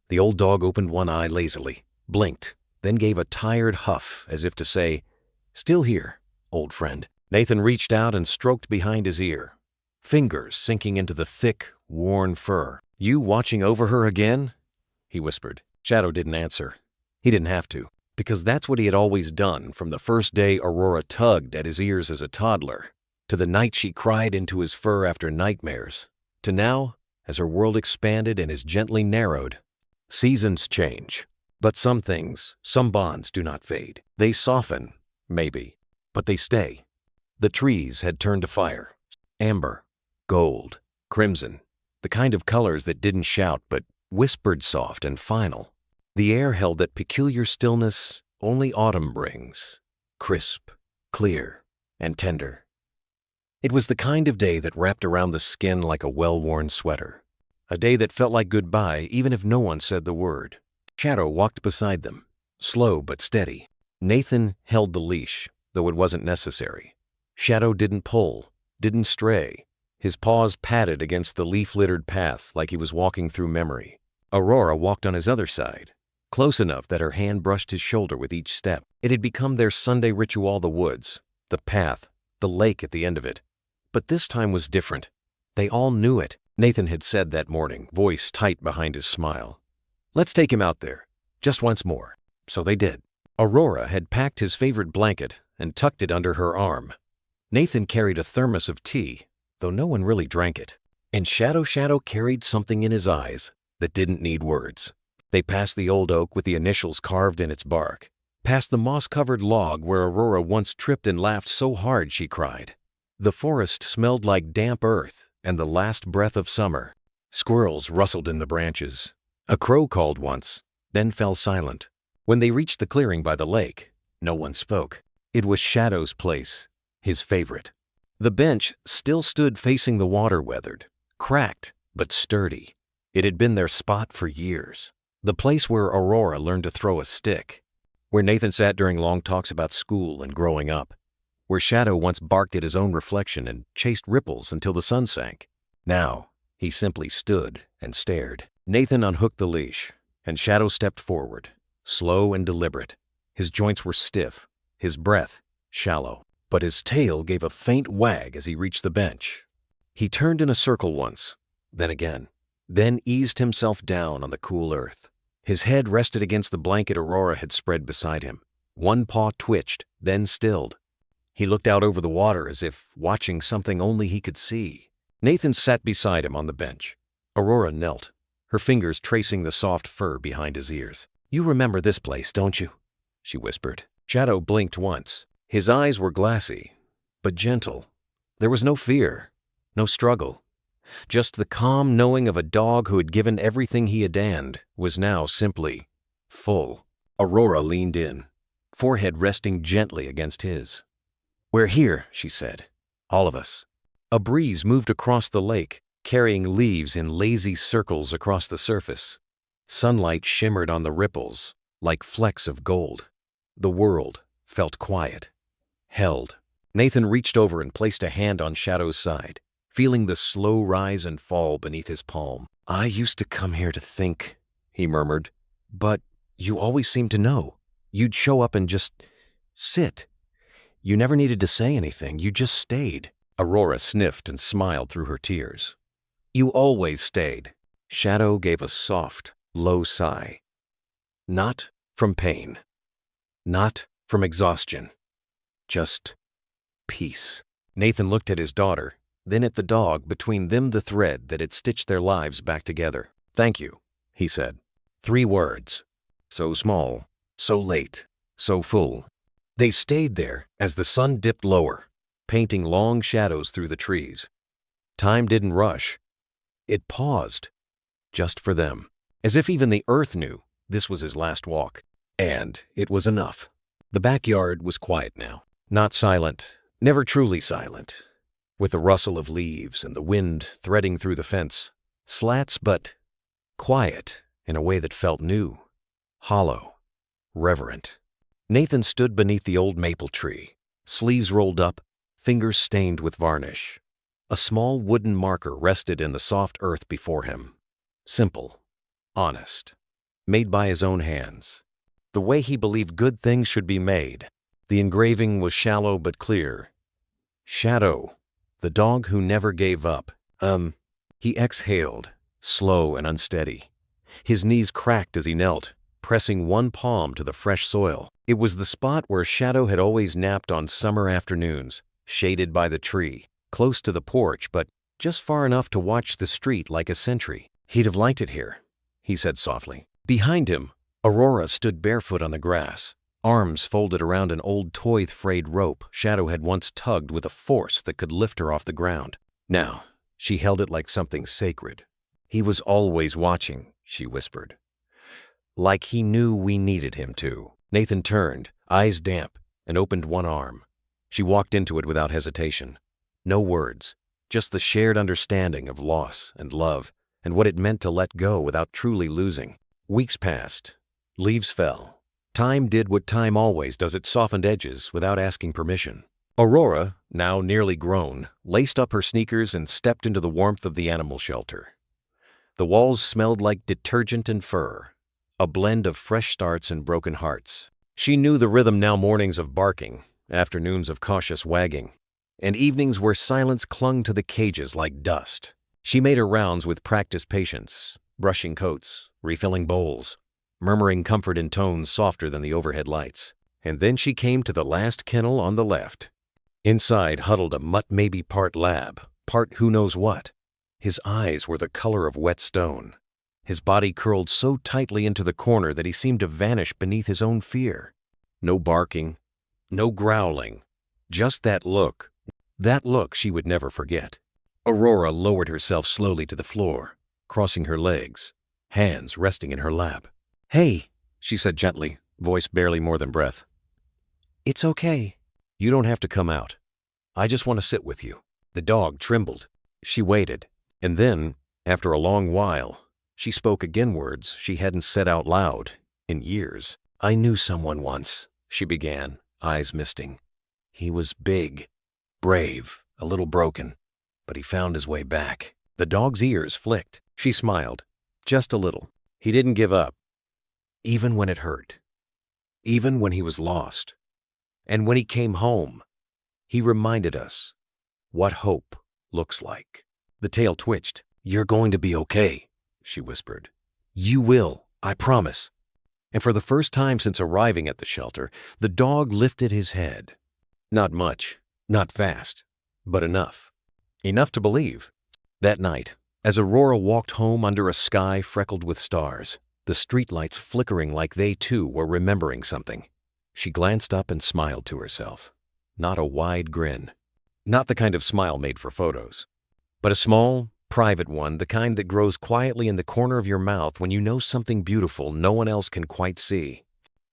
The old dog opened one eye lazily, blinked, then gave a tired huff as if to say, "Still here, old friend." Nathan reached out and stroked behind his ear, fingers sinking into the thick, worn fur. "You watching over her again?" he whispered. Shadow didn't answer. He didn't have to, because that's what he had always done from the first day Aurora tugged at his ears as a toddler, to the night she cried into his fur after nightmares, to now, as her world expanded and is gently narrowed. Seasons change, but some things, some bonds do not fade. They soften, maybe, but they stay. The trees had turned to fire. Amber, gold, crimson, the kind of colors that didn't shout but whispered soft and final. The air held that peculiar stillness only autumn brings, crisp, clear, and tender. It was the kind of day that wrapped around the skin like a well-worn sweater. A day that felt like goodbye even if no one said the word. Shadow walked beside them, slow but steady. Nathan held the leash, though it wasn't necessary. Shadow didn't pull, didn't stray. His paws patted against the leaf-littered path like he was walking through memory. Aurora walked on his other side, close enough that her hand brushed his shoulder with each step. It had become their Sunday ritual, the woods, the path, the lake at the end of it. But this time was different. They all knew it. Nathan had said that morning, voice tight behind his smile. "Let's take him out there, just once more." So they did. Aurora had packed his favorite blanket and tucked it under her arm. Nathan carried a thermos of tea, though no one really drank it. And Shadow carried something in his eyes that didn't need words. They passed the old oak with the initials carved in its bark, past the moss-covered log where Aurora once tripped and laughed so hard she cried. The forest smelled like damp earth and the last breath of summer. Squirrels rustled in the branches. A crow called once, then fell silent. When they reached the clearing by the lake, no one spoke. It was Shadow's place, his favorite. The bench still stood facing the water, weathered, cracked, but sturdy. It had been their spot for years. The place where Aurora learned to throw a stick, where Nathan sat during long talks about school and growing up, where Shadow once barked at his own reflection and chased ripples until the sun sank. Now, he simply stood and stared. Nathan unhooked the leash, and Shadow stepped forward, slow and deliberate. His joints were stiff, his breath shallow, but his tail gave a faint wag as he reached the bench. He turned in a circle once, then again, then eased himself down on the cool earth. His head rested against the blanket Aurora had spread beside him. One paw twitched, then stilled. He looked out over the water as if watching something only he could see. Nathan sat beside him on the bench. Aurora knelt, her fingers tracing the soft fur behind his ears. "You remember this place, don't you?" she whispered. Shadow blinked once. His eyes were glassy, but gentle. There was no fear, no struggle. Just the calm knowing of a dog who had given everything he had and was now simply full. Aurora leaned in, forehead resting gently against his. "We're here," she said. "All of us." A breeze moved across the lake, carrying leaves in lazy circles across the surface. Sunlight shimmered on the ripples, like flecks of gold. The world felt quiet, held. Nathan reached over and placed a hand on Shadow's side, feeling the slow rise and fall beneath his palm. "I used to come here to think," he murmured. "But you always seemed to know. You'd show up and just sit. You never needed to say anything, you just stayed." Aurora sniffed and smiled through her tears. "You always stayed." Shadow gave a soft, low sigh. Not from pain. Not from exhaustion. Just peace. Nathan looked at his daughter, then at the dog, between them the thread that had stitched their lives back together. "Thank you," he said. 3 words. So small, so late, so full. They stayed there as the sun dipped lower, painting long shadows through the trees. Time didn't rush. It paused, just for them, as if even the earth knew this was his last walk. And it was enough. The backyard was quiet now. Not silent, never truly silent, with the rustle of leaves and the wind threading through the fence. Slats, but quiet in a way that felt new, hollow, reverent. Nathan stood beneath the old maple tree, sleeves rolled up, fingers stained with varnish. A small wooden marker rested in the soft earth before him. Simple, honest, made by his own hands. The way he believed good things should be made. The engraving was shallow but clear. Shadow, the dog who never gave up. He exhaled, slow and unsteady. His knees cracked as he knelt, pressing one palm to the fresh soil. It was the spot where Shadow had always napped on summer afternoons, shaded by the tree, close to the porch, but just far enough to watch the street like a sentry. He'd have liked it here, he said softly. Behind him, Aurora stood barefoot on the grass, arms folded around an old toy frayed rope Shadow had once tugged with a force that could lift her off the ground. Now, she held it like something sacred. He was always watching, she whispered. Like he knew we needed him to. Nathan turned, eyes damp, and opened one arm. She walked into it without hesitation. No words, just the shared understanding of loss and love and what it meant to let go without truly losing. Weeks passed. Leaves fell. Time did what time always does, it softened edges without asking permission. Aurora, now nearly grown, laced up her sneakers and stepped into the warmth of the animal shelter. The walls smelled like detergent and fur, a blend of fresh starts and broken hearts. She knew the rhythm now: mornings of barking, afternoons of cautious wagging, and evenings where silence clung to the cages like dust. She made her rounds with practiced patience, brushing coats, refilling bowls, murmuring comfort in tones softer than the overhead lights. And then she came to the last kennel on the left. Inside huddled a mutt, maybe part lab, part who knows what. His eyes were the color of wet stone. His body curled so tightly into the corner that he seemed to vanish beneath his own fear. No barking, no growling, just that look she would never forget. Aurora lowered herself slowly to the floor, crossing her legs, hands resting in her lap. "Hey," she said gently, voice barely more than breath. "It's okay. You don't have to come out. I just want to sit with you." The dog trembled. She waited, and then, after a long while, she spoke again, words she hadn't said out loud in years. "I knew someone once," she began, eyes misting. "He was big, brave, a little broken, but he found his way back." The dog's ears flicked. She smiled, just a little. He didn't give up, even when it hurt, even when he was lost. And when he came home, he reminded us what hope looks like. The tail twitched. "You're going to be okay," she whispered. "You will, I promise." And for the first time since arriving at the shelter, the dog lifted his head. Not much, not fast, but enough. Enough to believe. That night, as Aurora walked home under a sky freckled with stars, the streetlights flickering like they too were remembering something, she glanced up and smiled to herself. Not a wide grin. Not the kind of smile made for photos, but a small, private one, the kind that grows quietly in the corner of your mouth when you know something beautiful no one else can quite see.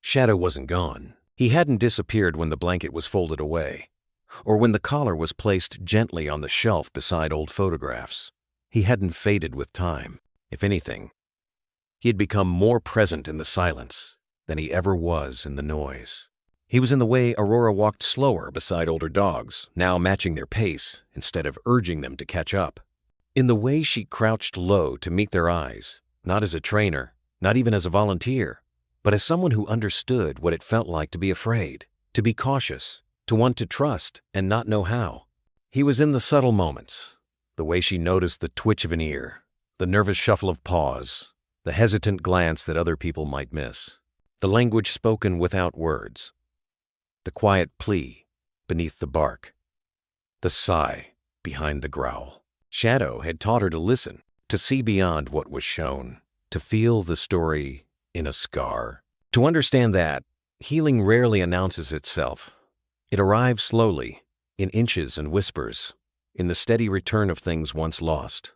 Shadow wasn't gone. He hadn't disappeared when the blanket was folded away, or when the collar was placed gently on the shelf beside old photographs. He hadn't faded with time. If anything, he had become more present in the silence than he ever was in the noise. He was in the way Aurora walked slower beside older dogs, now matching their pace instead of urging them to catch up. In the way she crouched low to meet their eyes, not as a trainer, not even as a volunteer, but as someone who understood what it felt like to be afraid, to be cautious, to want to trust and not know how. He was in the subtle moments, the way she noticed the twitch of an ear, the nervous shuffle of paws, the hesitant glance that other people might miss, the language spoken without words, the quiet plea beneath the bark, the sigh behind the growl. Shadow had taught her to listen, to see beyond what was shown, to feel the story in a scar, to understand that healing rarely announces itself. It arrives slowly, in inches and whispers, in the steady return of things once lost.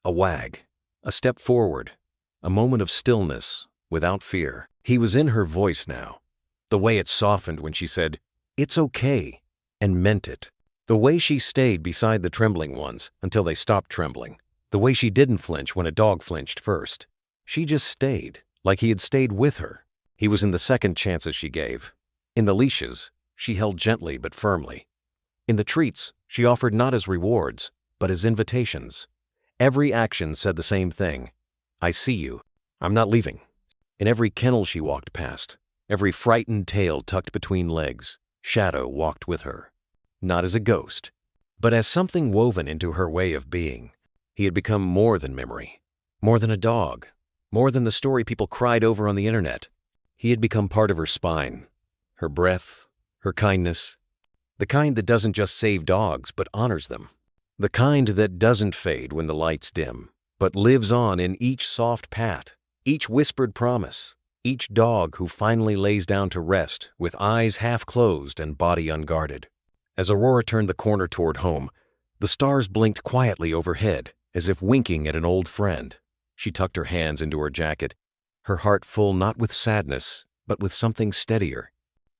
A wag, a step forward, a moment of stillness without fear. He was in her voice now, the way it softened when she said, "It's okay," and meant it. The way she stayed beside the trembling ones until they stopped trembling. The way she didn't flinch when a dog flinched first. She just stayed, like he had stayed with her. He was in the second chances she gave. In the leashes, she held gently but firmly. In the treats, she offered not as rewards, but as invitations. Every action said the same thing. "I see you. I'm not leaving." In every kennel she walked past, every frightened tail tucked between legs, Shadow walked with her. Not as a ghost, but as something woven into her way of being. He had become more than memory, more than a dog, more than the story people cried over on the internet. He had become part of her spine, her breath, her kindness, the kind that doesn't just save dogs but honors them, the kind that doesn't fade when the lights dim, but lives on in each soft pat, each whispered promise, each dog who finally lays down to rest with eyes half closed and body unguarded. As Aurora turned the corner toward home, the stars blinked quietly overhead, as if winking at an old friend. She tucked her hands into her jacket, her heart full not with sadness, but with something steadier,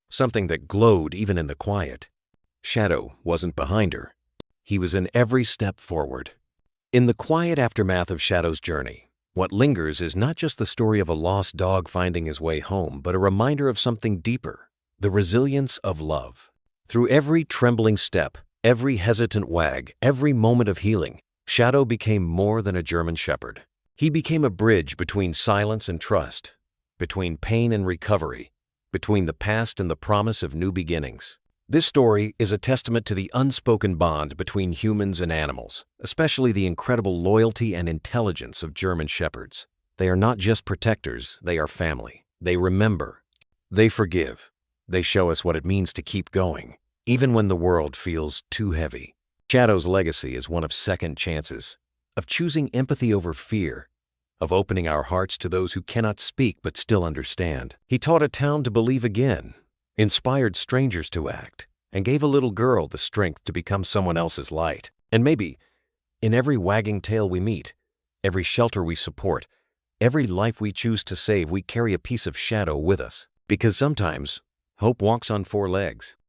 something that glowed even in the quiet. Shadow wasn't behind her. He was in every step forward. In the quiet aftermath of Shadow's journey, what lingers is not just the story of a lost dog finding his way home, but a reminder of something deeper, the resilience of love. Through every trembling step, every hesitant wag, every moment of healing, Shadow became more than a German shepherd. He became a bridge between silence and trust, between pain and recovery, between the past and the promise of new beginnings. This story is a testament to the unspoken bond between humans and animals, especially the incredible loyalty and intelligence of German shepherds. They are not just protectors, they are family. They remember. They forgive. They show us what it means to keep going, even when the world feels too heavy. Shadow's legacy is one of second chances, of choosing empathy over fear, of opening our hearts to those who cannot speak but still understand. He taught a town to believe again, inspired strangers to act, and gave a little girl the strength to become someone else's light. And maybe, in every wagging tail we meet, every shelter we support, every life we choose to save, we carry a piece of Shadow with us. Because sometimes, hope walks on four legs.